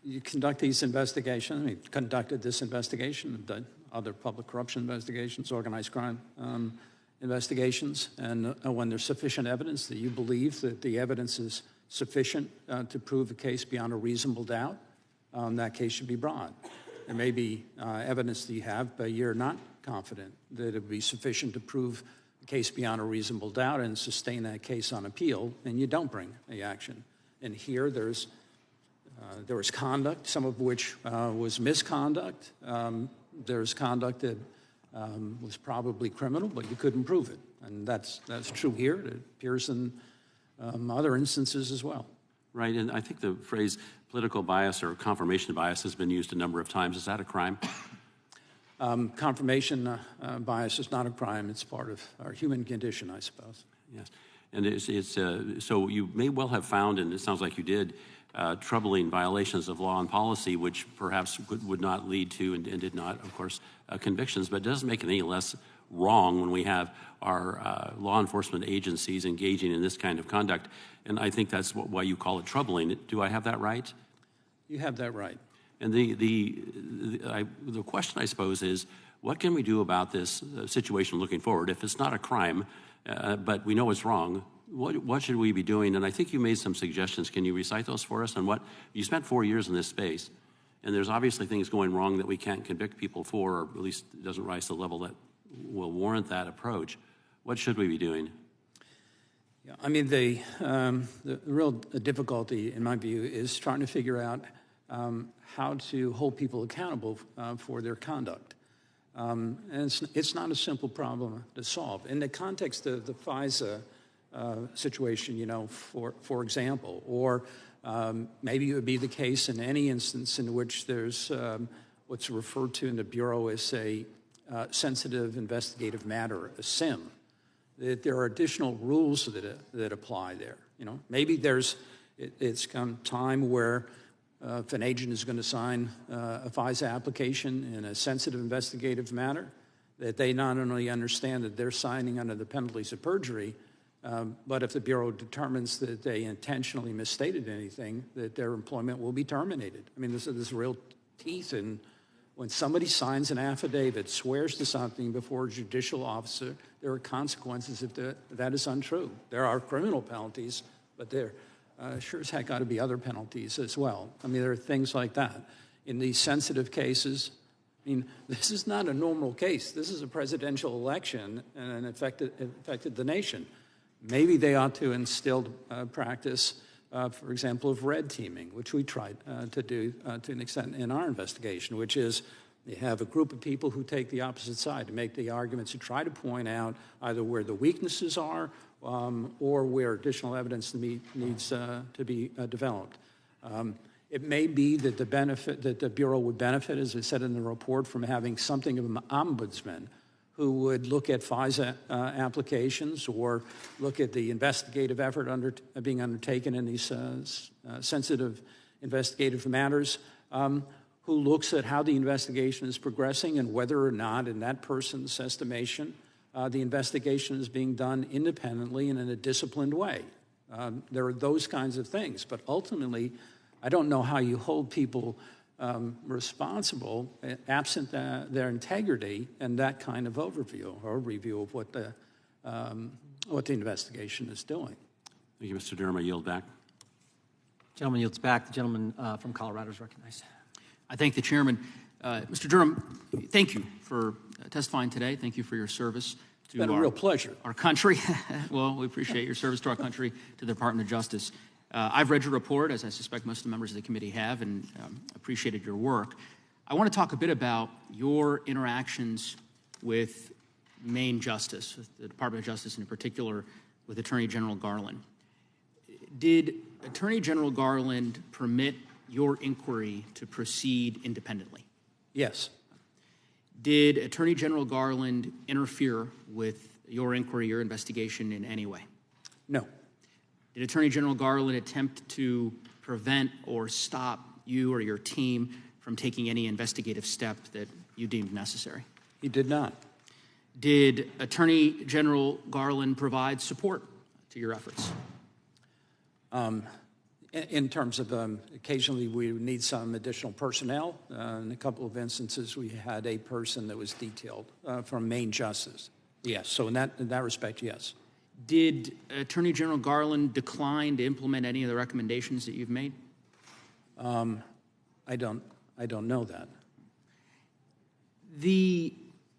[SPEAKER 4] You conduct these investigations. We conducted this investigation, done other public corruption investigations, organized crime investigations, and when there's sufficient evidence that you believe that the evidence is sufficient to prove a case beyond a reasonable doubt, that case should be brought. There may be evidence that you have, but you're not confident that it would be sufficient to prove a case beyond a reasonable doubt and sustain that case on appeal, and you don't bring the action. And here there was conduct, some of which was misconduct. There's conduct that was probably criminal, but you couldn't prove it. And that's true here. It appears in other instances as well.
[SPEAKER 7] Right, and I think the phrase political bias or confirmation bias has been used a number of times. Is that a crime?
[SPEAKER 4] Confirmation bias is not a crime. It's part of our human condition, I suppose.
[SPEAKER 7] Yes, and so you may well have found, and it sounds like you did, troubling violations of law and policy, which perhaps would not lead to and did not, of course, convictions, but it doesn't make it any less wrong when we have our law enforcement agencies engaging in this kind of conduct. And I think that's why you call it troubling. Do I have that right?
[SPEAKER 4] You have that right.
[SPEAKER 7] And the question, I suppose, is what can we do about this situation looking forward? If it's not a crime, but we know it's wrong, what should we be doing? And I think you made some suggestions. Can you recite those for us? And what you spent 4 years in this space, and there's obviously things going wrong that we can't convict people for, or at least it doesn't rise to the level that will warrant that approach. What should we be doing?
[SPEAKER 4] Yeah, I mean, the real difficulty, in my view, is trying to figure out how to hold people accountable for their conduct. And it's not a simple problem to solve. In the context of the FISA situation, you know, for example, or maybe it would be the case in any instance in which there's what's referred to in the Bureau as a sensitive investigative matter, a SIM, that there are additional rules that apply there. You know, maybe it's come time where if an agent is going to sign a FISA application in a sensitive investigative matter, that they not only understand that they're signing under the penalties of perjury, but if the Bureau determines that they intentionally misstated anything, that their employment will be terminated. I mean, there's real teeth in when somebody signs an affidavit, swears to something before a judicial officer, there are consequences if that is untrue. There are criminal penalties, but there sure as heck got to be other penalties as well. I mean, there are things like that. In these sensitive cases, I mean, this is not a normal case. This is a presidential election and it affected the nation. Maybe they ought to instill practice, for example, of red teaming, which we tried to do to an extent in our investigation, which is you have a group of people who take the opposite side to make the arguments, to try to point out either where the weaknesses are or where additional evidence needs to be developed. It may be that the Bureau would benefit, as I said in the report, from having something of an ombudsman who would look at FISA applications or look at the investigative effort being undertaken in these sensitive investigative matters, who looks at how the investigation is progressing and whether or not, in that person's estimation, the investigation is being done independently and in a disciplined way. There are those kinds of things. But ultimately, I don't know how you hold people responsible absent their integrity and that kind of overview or review of what the investigation is doing.
[SPEAKER 7] Thank you, Mr. Durham. I yield back.
[SPEAKER 11] Gentleman yields back. The gentleman from Colorado is recognized. I thank the chairman. Mr. Durham, thank you for testifying today. Thank you for your service to
[SPEAKER 4] it's been a real pleasure.
[SPEAKER 11] Our country. Well, we appreciate your service to our country, to the Department of Justice. I've read your report, as I suspect most of the members of the committee have, and appreciated your work. I want to talk a bit about your interactions with Maine Justice, with the Department of Justice, and in particular with Attorney General Garland. Did Attorney General Garland permit your inquiry to proceed independently?
[SPEAKER 4] Yes.
[SPEAKER 11] Did Attorney General Garland interfere with your inquiry, your investigation in any way?
[SPEAKER 4] No.
[SPEAKER 11] Did Attorney General Garland attempt to prevent or stop you or your team from taking any investigative step that you deemed necessary?
[SPEAKER 4] He did not.
[SPEAKER 11] Did Attorney General Garland provide support to your efforts?
[SPEAKER 4] In terms of occasionally we would need some additional personnel. In a couple of instances, we had a person that was detailed from Maine Justice. Yes, so in that respect, yes.
[SPEAKER 11] Did Attorney General Garland decline to implement any of the recommendations that you've made?
[SPEAKER 4] I don't know that.
[SPEAKER 11] The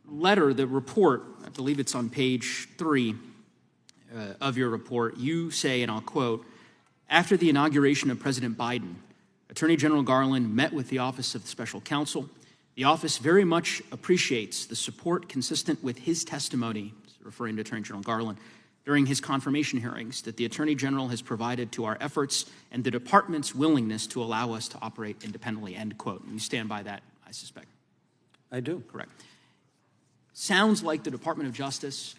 [SPEAKER 11] letter, the report, I believe it's on page 3 of your report, you say, and I'll quote, "After the inauguration of President Biden, Attorney General Garland met with the Office of the Special Counsel. The office very much appreciates the support consistent with his testimony," referring to Attorney General Garland, "during his confirmation hearings that the Attorney General has provided to our efforts and the Department's willingness to allow us to operate independently," end quote. And you stand by that, I suspect.
[SPEAKER 4] I do.
[SPEAKER 11] Correct. Sounds like the Department of Justice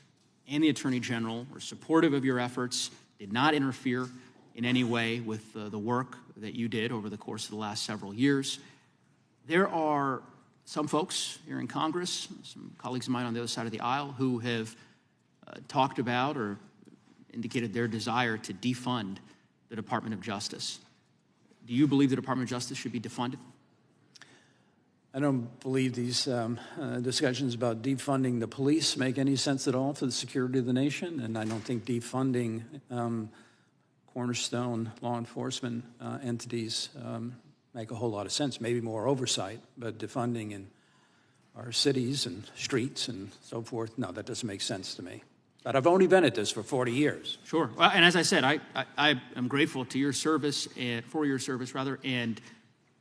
[SPEAKER 11] and the Attorney General were supportive of your efforts, did not interfere in any way with the work that you did over the course of the last several years. There are some folks here in Congress, some colleagues of mine on the other side of the aisle, who have talked about or indicated their desire to defund the Department of Justice. Do you believe the Department of Justice should be defunded?
[SPEAKER 4] I don't believe these discussions about defunding the police make any sense at all for the security of the nation, and I don't think defunding cornerstone law enforcement entities make a whole lot of sense. Maybe more oversight, but defunding in our cities and streets and so forth, no, that doesn't make sense to me. But I've only been at this for 40 years.
[SPEAKER 11] Sure. Well, and as I said, I am grateful to your service, and for your service, rather, and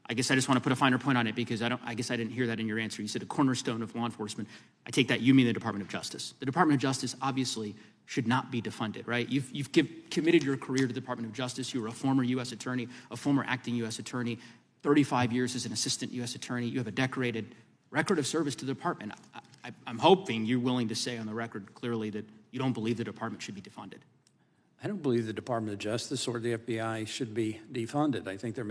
[SPEAKER 11] I guess I just want to put a finer point on it because I guess I didn't hear that in your answer. You said a cornerstone of law enforcement. I take that you mean the Department of Justice. The Department of Justice obviously should not be defunded, right? You've committed your career to the Department of Justice. You were a former U.S. attorney, a former acting U.S. attorney, 35 years as an assistant U.S. attorney. You have a decorated record of service to the department. I'm hoping you're willing to say on the record clearly that you don't believe the department should be defunded.
[SPEAKER 4] I don't believe the Department of Justice or the FBI should be defunded. I think there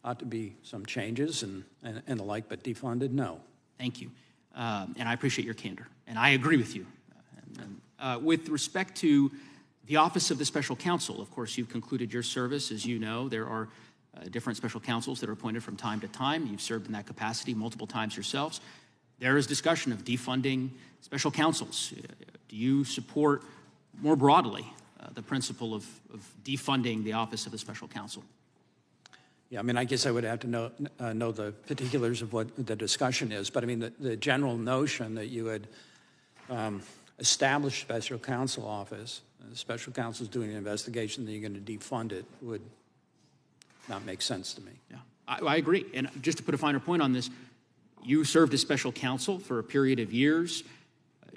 [SPEAKER 4] ought to be some changes and the like, but defunded, no.
[SPEAKER 11] Thank you. And I appreciate your candor. And I agree with you. With respect to the Office of the Special Counsel, of course, you've concluded your service. As you know, there are different special counsels that are appointed from time to time. You've served in that capacity multiple times yourselves. There is discussion of defunding special counsels. Do you support more broadly the principle of defunding the Office of the Special Counsel?
[SPEAKER 4] Yeah, I mean, I guess I would have to know the particulars of what the discussion is, but I mean, the general notion that you would establish special counsel office, the special counsel is doing an investigation, then you're going to defund it would not make sense to me.
[SPEAKER 11] Yeah, I agree. And just to put a finer point on this, you served as special counsel for a period of years.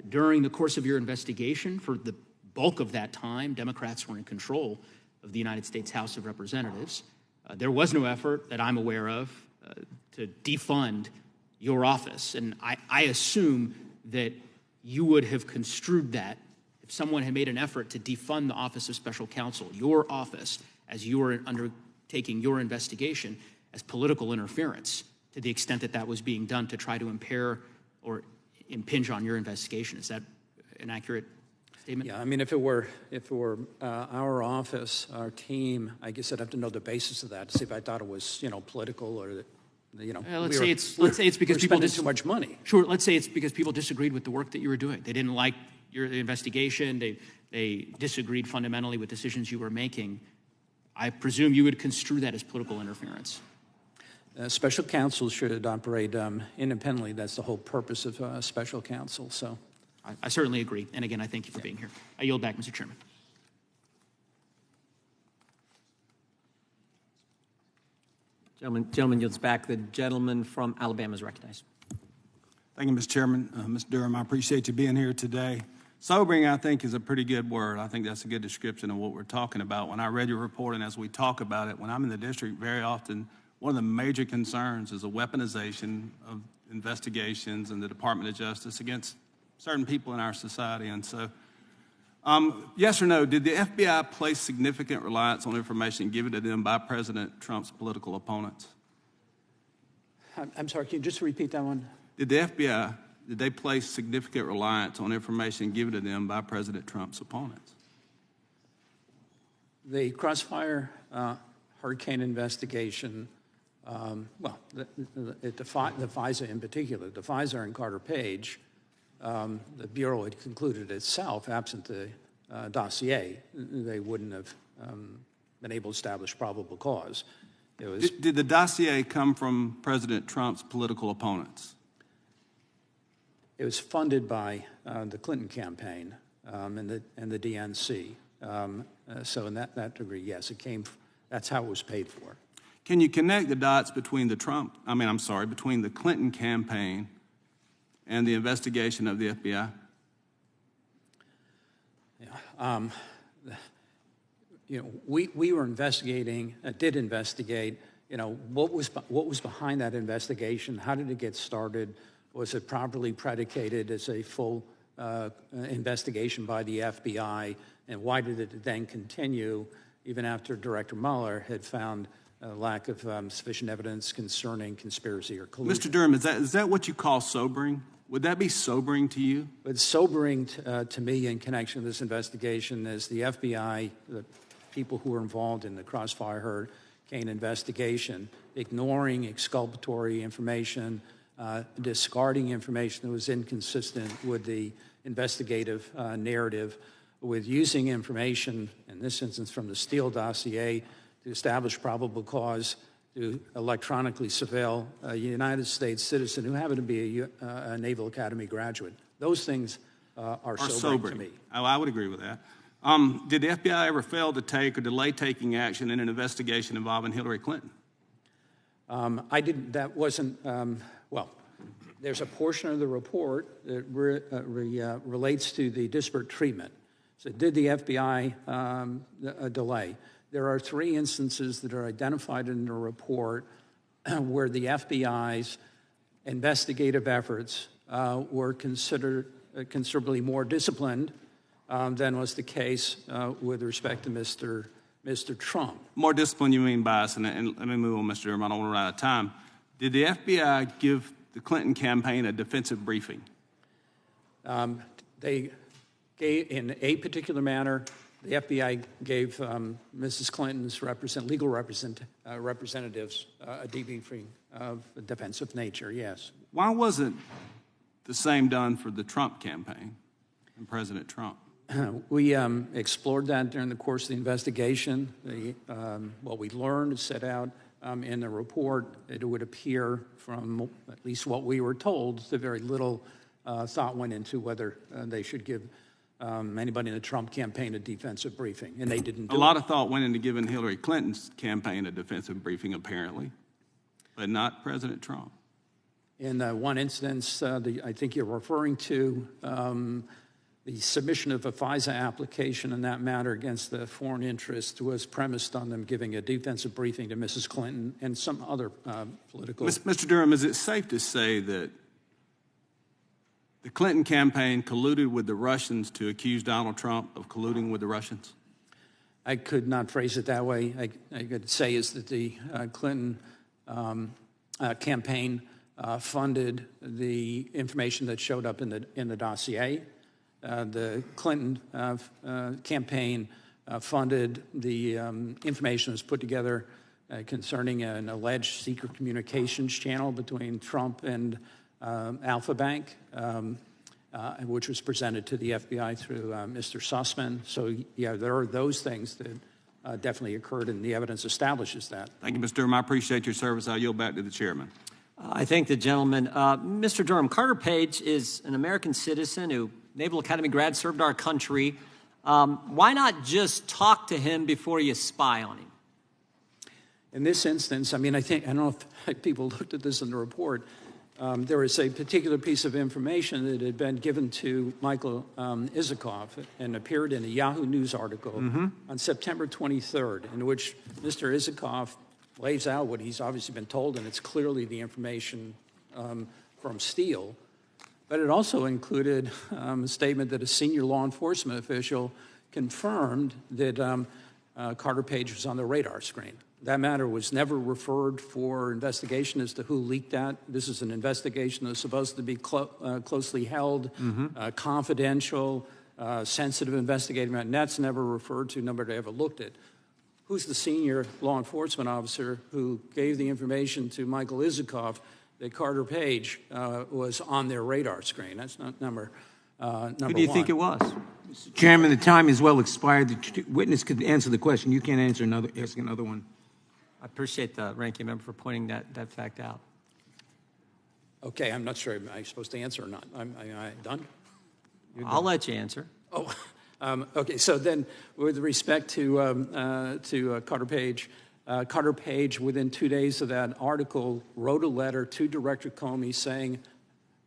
[SPEAKER 11] During the course of your investigation, for the bulk of that time, Democrats were in control of the United States House of Representatives. There was no effort that I'm aware of to defund your office. And I assume that you would have construed that if someone had made an effort to defund the Office of Special Counsel, your office, as you were undertaking your investigation, as political interference, to the extent that that was being done to try to impair or impinge on your investigation. Is that an accurate statement?
[SPEAKER 4] Yeah, I mean, if it were our office, our team, I guess I'd have to know the basis of that to see if I thought it was, political or that,
[SPEAKER 11] let's say it's because people
[SPEAKER 4] spending too much money.
[SPEAKER 11] Sure. Let's say it's because people disagreed with the work that you were doing. They didn't like your investigation. They disagreed fundamentally with decisions you were making. I presume you would construe that as political interference.
[SPEAKER 4] Special counsel should operate independently. That's the whole purpose of special counsel. So,
[SPEAKER 11] I certainly agree. And again, I thank you for being here. I yield back, Mr. Chairman.
[SPEAKER 1] Gentleman yields back. The gentleman from Alabama is recognized.
[SPEAKER 12] Thank you, Mr. Chairman. Mr. Durham, I appreciate you being here today. Sobering, I think, is a pretty good word. I think that's a good description of what we're talking about. When I read your report and as we talk about it, when I'm in the district, very often one of the major concerns is the weaponization of investigations and the Department of Justice against certain people in our society. And so, yes or no, did the FBI place significant reliance on information given to them by President Trump's political opponents?
[SPEAKER 4] I'm sorry, can you just repeat that one?
[SPEAKER 12] Did the FBI, did they place significant reliance on information given to them by President Trump's opponents?
[SPEAKER 4] The Crossfire hurricane investigation, the FISA in particular, the FISA and Carter Page, the Bureau had concluded itself, absent the dossier, they wouldn't have been able to establish probable cause.
[SPEAKER 12] Did the dossier come from President Trump's political opponents?
[SPEAKER 4] It was funded by the Clinton campaign and the DNC. So in that degree, yes, that's how it was paid for.
[SPEAKER 12] Can you connect the dots between between the Clinton campaign and the investigation of the FBI?
[SPEAKER 4] Yeah, we were investigating, did investigate. What was behind that investigation? How did it get started? Was it properly predicated as a full investigation by the FBI? And why did it then continue even after Director Mueller had found a lack of sufficient evidence concerning conspiracy or collusion?
[SPEAKER 12] Mr. Durham, is that what you call sobering? Would that be sobering to you?
[SPEAKER 4] It's sobering to me in connection with this investigation is the FBI, the people who were involved in the Crossfire Hurricane investigation, ignoring exculpatory information, discarding information that was inconsistent with the investigative narrative, with using information, in this instance from the Steele dossier, to establish probable cause to electronically surveil a United States citizen who happened to be a Naval Academy graduate. Those things are sobering to me.
[SPEAKER 12] Oh, I would agree with that. Did the FBI ever fail to take or delay taking action in an investigation involving Hillary Clinton?
[SPEAKER 4] That wasn't, well, there's a portion of the report that relates to the disparate treatment. So did the FBI delay? There are 3 instances that are identified in the report where the FBI's investigative efforts were considered considerably more disciplined than was the case with respect to Mr. Trump.
[SPEAKER 12] More discipline, you mean bias? And let me move on, Mr. Durham. I don't want to run out of time. Did the FBI give the Clinton campaign a defensive briefing?
[SPEAKER 4] They gave, in a particular manner, the FBI gave Mrs. Clinton's legal representatives a debriefing of a defensive nature, yes.
[SPEAKER 12] Why wasn't the same done for the Trump campaign and President Trump?
[SPEAKER 4] We explored that during the course of the investigation. What we learned is set out in the report. It would appear from at least what we were told that very little thought went into whether they should give anybody in the Trump campaign a defensive briefing, and they didn't do it.
[SPEAKER 12] A lot of thought went into giving Hillary Clinton's campaign a defensive briefing, apparently, but not President Trump.
[SPEAKER 4] In one instance, I think you're referring to the submission of a FISA application in that matter against the foreign interest was premised on them giving a defensive briefing to Mrs. Clinton and some other political...
[SPEAKER 12] Mr. Durham, is it safe to say that the Clinton campaign colluded with the Russians to accuse Donald Trump of colluding with the Russians?
[SPEAKER 4] I could not phrase it that way. I could say is that the Clinton campaign funded the information that showed up in the dossier. The Clinton campaign funded the information that was put together concerning an alleged secret communications channel between Trump and Alpha Bank, which was presented to the FBI through Mr. Sussman. So, yeah, there are those things that definitely occurred, and the evidence establishes that.
[SPEAKER 12] Thank you, Mr. Durham. I appreciate your service. I'll yield back to the chairman.
[SPEAKER 1] I thank the gentleman. Mr. Durham, Carter Page is an American citizen who, Naval Academy grad, served our country. Why not just talk to him before you spy on him?
[SPEAKER 4] In this instance, I mean, I don't know if people looked at this in the report. There was a particular piece of information that had been given to Michael Isikoff and appeared in a Yahoo News article on September 23rd, in which Mr. Isikoff lays out what he's obviously been told, and it's clearly the information from Steele. But it also included a statement that a senior law enforcement official confirmed that Carter Page was on the radar screen. That matter was never referred for investigation as to who leaked that. This is an investigation that's supposed to be closely held, confidential, sensitive investigative, and that's never referred to, nobody ever looked at. Who's the senior law enforcement officer who gave the information to Michael Isikoff that Carter Page was on their radar screen? That's not number one.
[SPEAKER 1] Who do you think it was?
[SPEAKER 3] Mr. Chairman, the time is well expired. The witness could answer the question. You can't ask another one.
[SPEAKER 1] I appreciate the ranking member for pointing that fact out.
[SPEAKER 4] Okay, I'm not sure. Am I supposed to answer or not? Am I done?
[SPEAKER 1] I'll let you answer.
[SPEAKER 4] Oh, okay. So then, with respect to Carter Page, within 2 days of that article, wrote a letter to Director Comey saying,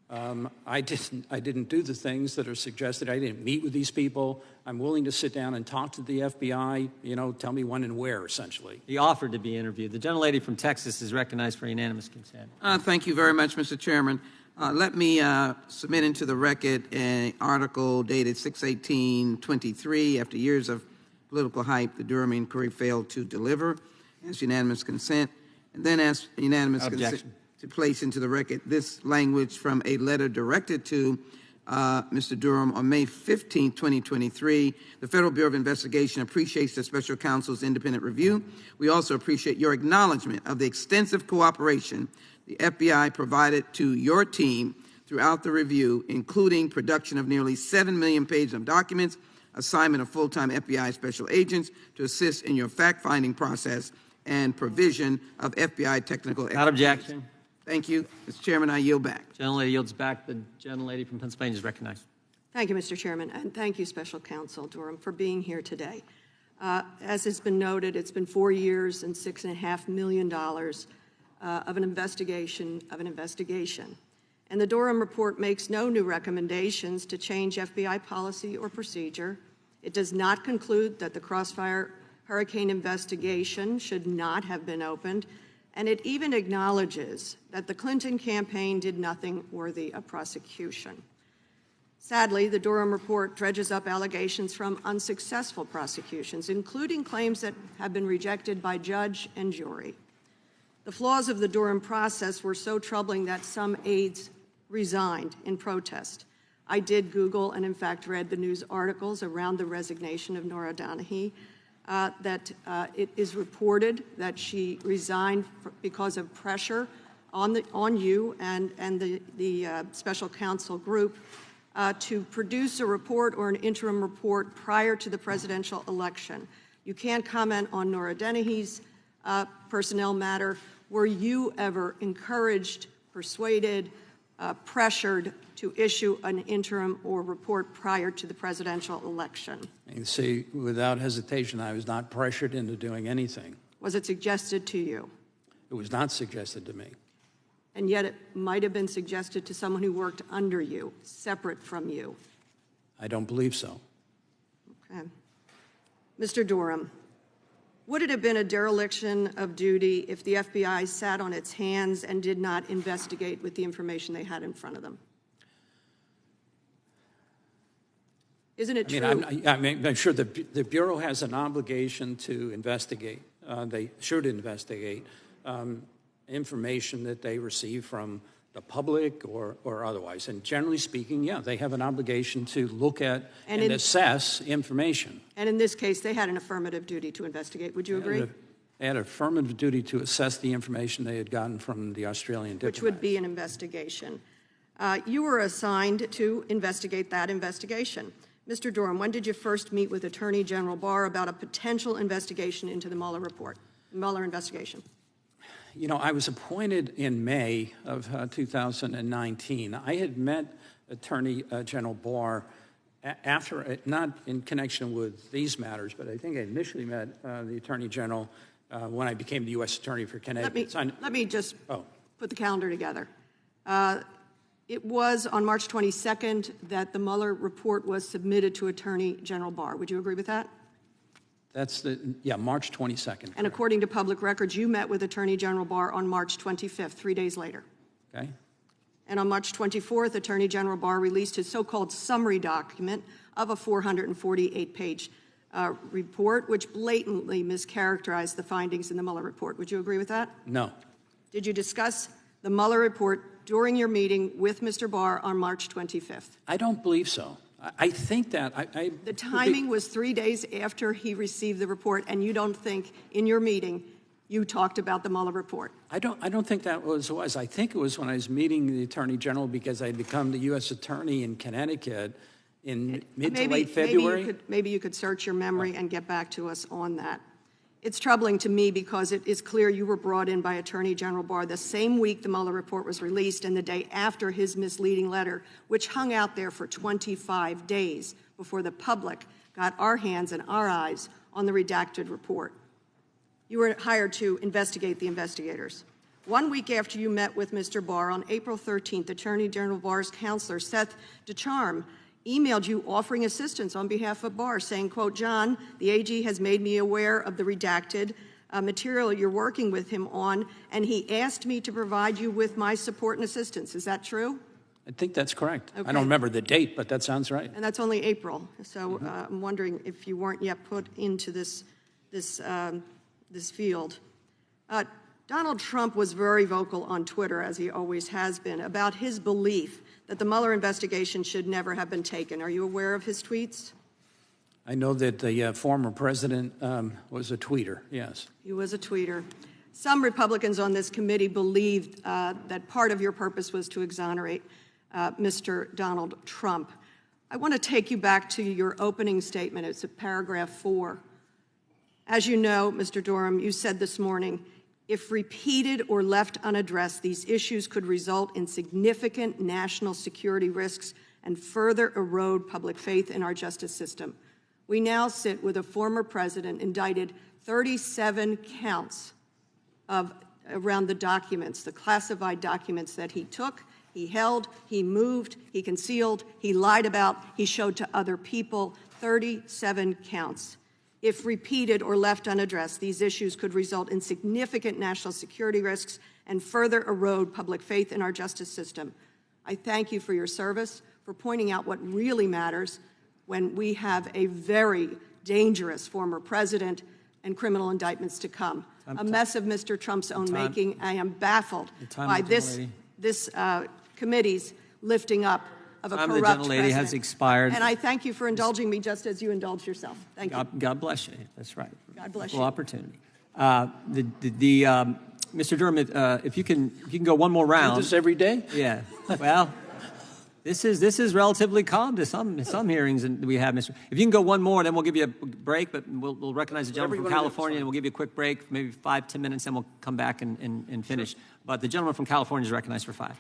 [SPEAKER 4] I didn't do the things that are suggested. I didn't meet with these people. I'm willing to sit down and talk to the FBI. Tell me when and where, essentially.
[SPEAKER 1] He offered to be interviewed. The gentlelady from Texas is recognized for unanimous consent.
[SPEAKER 9] Thank you very much, Mr. Chairman. Let me submit into the record an article dated 6/18/23. After years of political hype, the Durham inquiry failed to deliver. Ask unanimous consent. And then ask unanimous consent to place into the record this language from a letter directed to Mr. Durham on May 15, 2023. The Federal Bureau of Investigation appreciates the Special Counsel's independent review. We also appreciate your acknowledgement of the extensive cooperation the FBI provided to your team throughout the review, including production of nearly 7 million pages of documents, assignment of full-time FBI special agents to assist in your fact-finding process, and provision of FBI technical expertise.
[SPEAKER 1] Without objection.
[SPEAKER 9] Thank you. Mr. Chairman, I yield back.
[SPEAKER 1] Gentlelady yields back. The gentlelady from Pennsylvania is recognized.
[SPEAKER 14] Thank you, Mr. Chairman, and thank you, Special Counsel Durham, for being here today. As has been noted, it's been 4 years and $6.5 million of an investigation. And the Durham report makes no new recommendations to change FBI policy or procedure. It does not conclude that the Crossfire Hurricane investigation should not have been opened, and it even acknowledges that the Clinton campaign did nothing worthy of prosecution. Sadly, the Durham report dredges up allegations from unsuccessful prosecutions, including claims that have been rejected by judge and jury. The flaws of the Durham process were so troubling that some aides resigned in protest. I did Google and, in fact, read the news articles around the resignation of Nora Donahue, that it is reported that she resigned because of pressure on you and the special counsel group to produce a report or an interim report prior to the presidential election. You can't comment on Nora Donahue's personnel matter. Were you ever encouraged, persuaded, pressured to issue an interim or report prior to the presidential election?
[SPEAKER 4] You see, without hesitation, I was not pressured into doing anything.
[SPEAKER 14] Was it suggested to you?
[SPEAKER 4] It was not suggested to me.
[SPEAKER 14] And yet it might have been suggested to someone who worked under you, separate from you.
[SPEAKER 4] I don't believe so.
[SPEAKER 14] Okay. Mr. Durham, would it have been a dereliction of duty if the FBI sat on its hands and did not investigate with the information they had in front of them? Isn't it true?
[SPEAKER 4] I'm sure the Bureau has an obligation to investigate. They should investigate information that they receive from the public or otherwise. And generally speaking, yeah, they have an obligation to look at and assess information.
[SPEAKER 14] And in this case, they had an affirmative duty to investigate. Would you agree?
[SPEAKER 4] They had an affirmative duty to assess the information they had gotten from the Australian diplomats.
[SPEAKER 14] Which would be an investigation. You were assigned to investigate that investigation. Mr. Durham, when did you first meet with Attorney General Barr about a potential investigation into the Mueller report, Mueller investigation?
[SPEAKER 4] You know, I was appointed in May of 2019. I had met Attorney General Barr after, not in connection with these matters, but I think I initially met the Attorney General when I became the U.S. Attorney for Connecticut.
[SPEAKER 14] Let me just put the calendar together. It was on March 22nd that the Mueller report was submitted to Attorney General Barr. Would you agree with that?
[SPEAKER 4] That's March 22nd.
[SPEAKER 14] And according to public records, you met with Attorney General Barr on March 25th, 3 days later.
[SPEAKER 4] Okay.
[SPEAKER 14] And on March 24th, Attorney General Barr released his so-called summary document of a 448-page report, which blatantly mischaracterized the findings in the Mueller report. Would you agree with that?
[SPEAKER 4] No.
[SPEAKER 14] Did you discuss the Mueller report during your meeting with Mr. Barr on March 25th?
[SPEAKER 4] I don't believe so. I think that
[SPEAKER 14] the timing was 3 days after he received the report, and you don't think in your meeting you talked about the Mueller report?
[SPEAKER 4] I don't think that was. I think it was when I was meeting the Attorney General because I had become the U.S. Attorney in Connecticut in mid to late February.
[SPEAKER 14] Maybe you could search your memory and get back to us on that. It's troubling to me because it is clear you were brought in by Attorney General Barr the same week the Mueller report was released and the day after his misleading letter, which hung out there for 25 days before the public got our hands and our eyes on the redacted report. You were hired to investigate the investigators. 1 week after you met with Mr. Barr, on April 13th, Attorney General Barr's counselor, Seth DeCharme, emailed you offering assistance on behalf of Barr, saying, quote, John, the AG has made me aware of the redacted material you're working with him on, and he asked me to provide you with my support and assistance. Is that true?
[SPEAKER 4] I think that's correct.
[SPEAKER 14] Okay.
[SPEAKER 4] I don't remember the date, but that sounds right.
[SPEAKER 14] And that's only April. So I'm wondering if you weren't yet put into this field. Donald Trump was very vocal on Twitter, as he always has been, about his belief that the Mueller investigation should never have been taken. Are you aware of his tweets?
[SPEAKER 4] I know that the former president was a tweeter, yes.
[SPEAKER 14] He was a tweeter. Some Republicans on this committee believed that part of your purpose was to exonerate Mr. Donald Trump. I want to take you back to your opening statement. It's at paragraph 4. As you know, Mr. Durham, you said this morning, if repeated or left unaddressed, these issues could result in significant national security risks and further erode public faith in our justice system. We now sit with a former president indicted 37 counts of around the documents, the classified documents that he took, he held, he moved, he concealed, he lied about, he showed to other people, 37 counts. If repeated or left unaddressed, these issues could result in significant national security risks and further erode public faith in our justice system. I thank you for your service, for pointing out what really matters when we have a very dangerous former president and criminal indictments to come. A mess of Mr. Trump's own making. I am baffled by this committee's lifting up of a corrupt
[SPEAKER 1] the gentlelady
[SPEAKER 14] president.
[SPEAKER 1] has expired.
[SPEAKER 14] And I thank you for indulging me just as you indulge yourself. Thank you.
[SPEAKER 1] God bless you. That's right.
[SPEAKER 14] God bless
[SPEAKER 1] Full
[SPEAKER 14] you.
[SPEAKER 1] opportunity. Mr. Durham, if you can go one more round.
[SPEAKER 4] Do this every day?
[SPEAKER 1] Yeah. Well, this is relatively calm to some hearings that we have, Mr. If you can go one more, then we'll give you a break, but we'll recognize the gentleman from California, and we'll give you a quick break, maybe 5-10 minutes, and we'll come back and finish. Sure. But the gentleman from California is recognized for 5.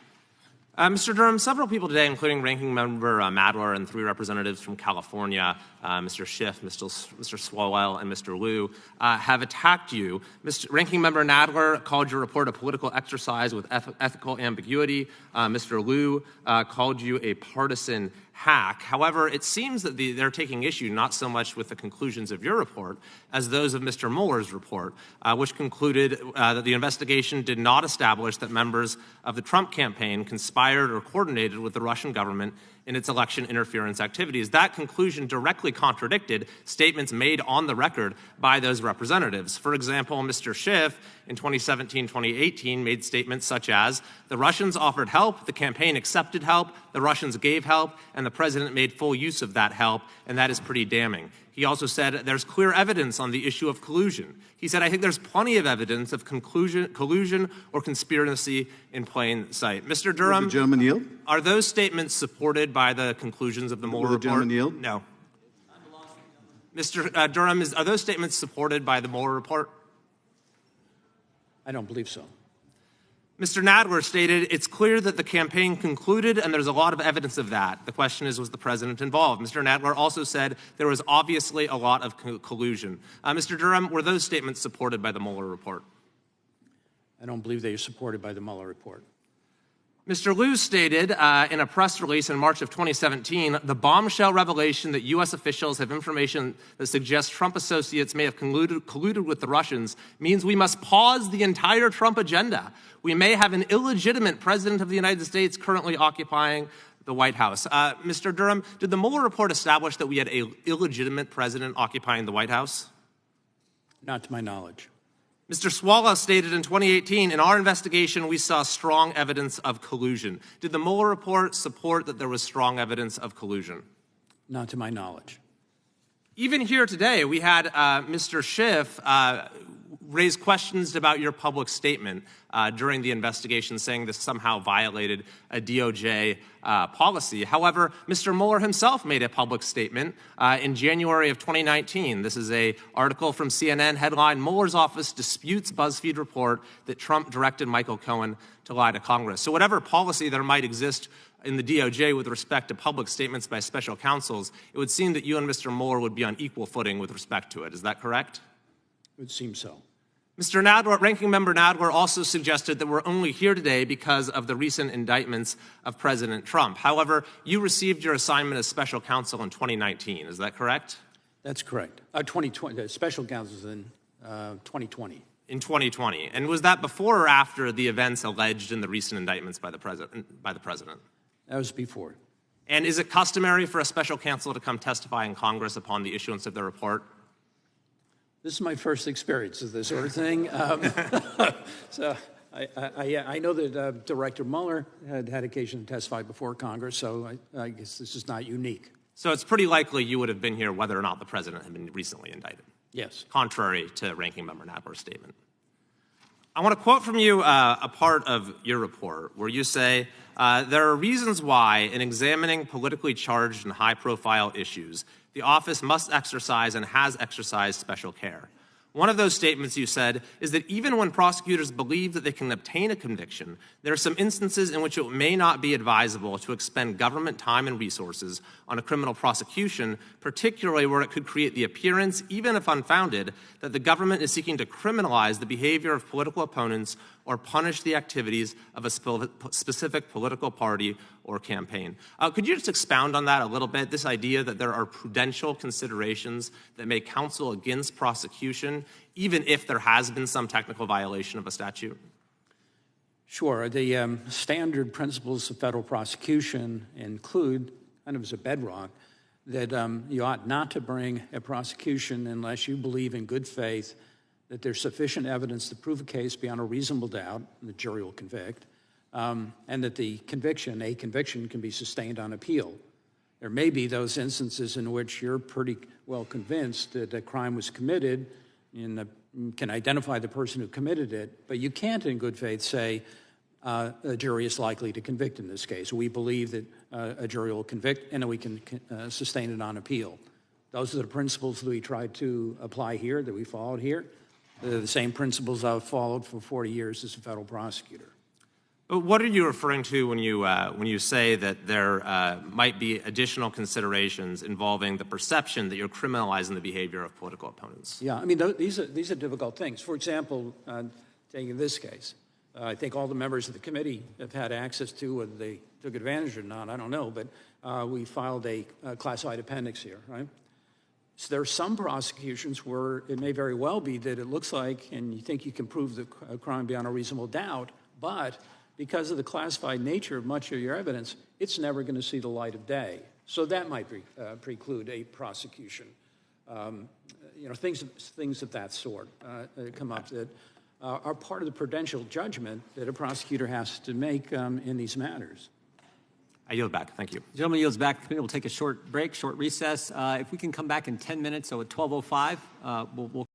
[SPEAKER 16] Mr. Durham, several people today, including Ranking Member Madler and 3 representatives from California, Mr. Schiff, Mr. Swalwell, and Mr. Liu, have attacked you. Ranking Member Nadler called your report a political exercise with ethical ambiguity. Mr. Liu called you a partisan hack. However, it seems that they're taking issue not so much with the conclusions of your report as those of Mr. Mueller's report, which concluded that the investigation did not establish that members of the Trump campaign conspired or coordinated with the Russian government in its election interference activities. That conclusion directly contradicted statements made on the record by those representatives. For example, Mr. Schiff in 2017-2018 made statements such as, the Russians offered help, the campaign accepted help, the Russians gave help, and the president made full use of that help, and that is pretty damning. He also said there's clear evidence on the issue of collusion. He said, I think there's plenty of evidence of collusion or conspiracy in plain sight. Mr. Durham,
[SPEAKER 8] Will the gentleman yield?
[SPEAKER 16] Are those statements supported by the conclusions of the Mueller report?
[SPEAKER 8] Will the gentleman yield?
[SPEAKER 16] No. Mr. Durham, are those statements supported by the Mueller report?
[SPEAKER 4] I don't believe so.
[SPEAKER 16] Mr. Nadler stated, it's clear that the campaign concluded, and there's a lot of evidence of that. The question is, was the president involved? Mr. Nadler also said there was obviously a lot of collusion. Mr. Durham, were those statements supported by the Mueller report?
[SPEAKER 4] I don't believe they are supported by the Mueller report.
[SPEAKER 16] Mr. Liu stated in a press release in March of 2017, the bombshell revelation that U.S. officials have information that suggests Trump associates may have colluded with the Russians means we must pause the entire Trump agenda. We may have an illegitimate president of the United States currently occupying the White House. Mr. Durham, did the Mueller report establish that we had an illegitimate president occupying the White House?
[SPEAKER 4] Not to my knowledge.
[SPEAKER 16] Mr. Swalwell stated in 2018, in our investigation, we saw strong evidence of collusion. Did the Mueller report support that there was strong evidence of collusion?
[SPEAKER 4] Not to my knowledge.
[SPEAKER 16] Even here today, we had Mr. Schiff raise questions about your public statement during the investigation, saying this somehow violated a DOJ policy. However, Mr. Mueller himself made a public statement in January of 2019. This is an article from CNN, headline, Mueller's office disputes BuzzFeed report that Trump directed Michael Cohen to lie to Congress. So whatever policy there might exist in the DOJ with respect to public statements by special counsels, it would seem that you and Mr. Mueller would be on equal footing with respect to it. Is that correct?
[SPEAKER 4] It would seem so.
[SPEAKER 16] Mr. Nadler, Ranking Member Nadler also suggested that we're only here today because of the recent indictments of President Trump. However, you received your assignment as special counsel in 2019. Is that correct?
[SPEAKER 4] That's correct. 2020. The special counsel is in 2020.
[SPEAKER 16] In 2020. And was that before or after the events alleged in the recent indictments by the president?
[SPEAKER 4] That was before.
[SPEAKER 16] And is it customary for a special counsel to come testify in Congress upon the issuance of their report?
[SPEAKER 4] This is my first experience of this sort of thing. So I know that Director Mueller had occasion to testify before Congress, so I guess this is not unique.
[SPEAKER 16] So it's pretty likely you would have been here whether or not the president had been recently indicted.
[SPEAKER 4] Yes.
[SPEAKER 16] Contrary to Ranking Member Nadler's statement. I want to quote from you a part of your report where you say, there are reasons why in examining politically charged and high-profile issues, the office must exercise and has exercised special care. One of those statements you said is that even when prosecutors believe that they can obtain a conviction, there are some instances in which it may not be advisable to expend government time and resources on a criminal prosecution, particularly where it could create the appearance, even if unfounded, that the government is seeking to criminalize the behavior of political opponents or punish the activities of a specific political party or campaign. Could you just expound on that a little bit, this idea that there are prudential considerations that may counsel against prosecution, even if there has been some technical violation of a statute?
[SPEAKER 4] Sure. The standard principles of federal prosecution include, kind of as a bedrock, that you ought not to bring a prosecution unless you believe in good faith that there's sufficient evidence to prove a case beyond a reasonable doubt, and the jury will convict, and that a conviction can be sustained on appeal. There may be those instances in which you're pretty well convinced that a crime was committed and can identify the person who committed it, but you can't in good faith say a jury is likely to convict in this case. We believe that a jury will convict and that we can sustain it on appeal. Those are the principles that we tried to apply here, that we followed here. They're the same principles I've followed for 40 years as a federal prosecutor.
[SPEAKER 16] But what are you referring to when you say that there might be additional considerations involving the perception that you're criminalizing the behavior of political opponents?
[SPEAKER 4] Yeah, I mean, these are difficult things. For example, taking this case, I think all the members of the committee have had access to, whether they took advantage or not, I don't know, but we filed a classified appendix here, right? So there are some prosecutions where it may very well be that it looks like, and you think you can prove the crime beyond a reasonable doubt, but because of the classified nature of much of your evidence, it's never going to see the light of day. So that might preclude a prosecution. Things of that sort come up that are part of the prudential judgment that a prosecutor has to make in these matters.
[SPEAKER 16] I yield back. Thank you.
[SPEAKER 1] The gentleman yields back. The committee will take a short break, short recess. If we can come back in 10 minutes, so at 12:05, we'll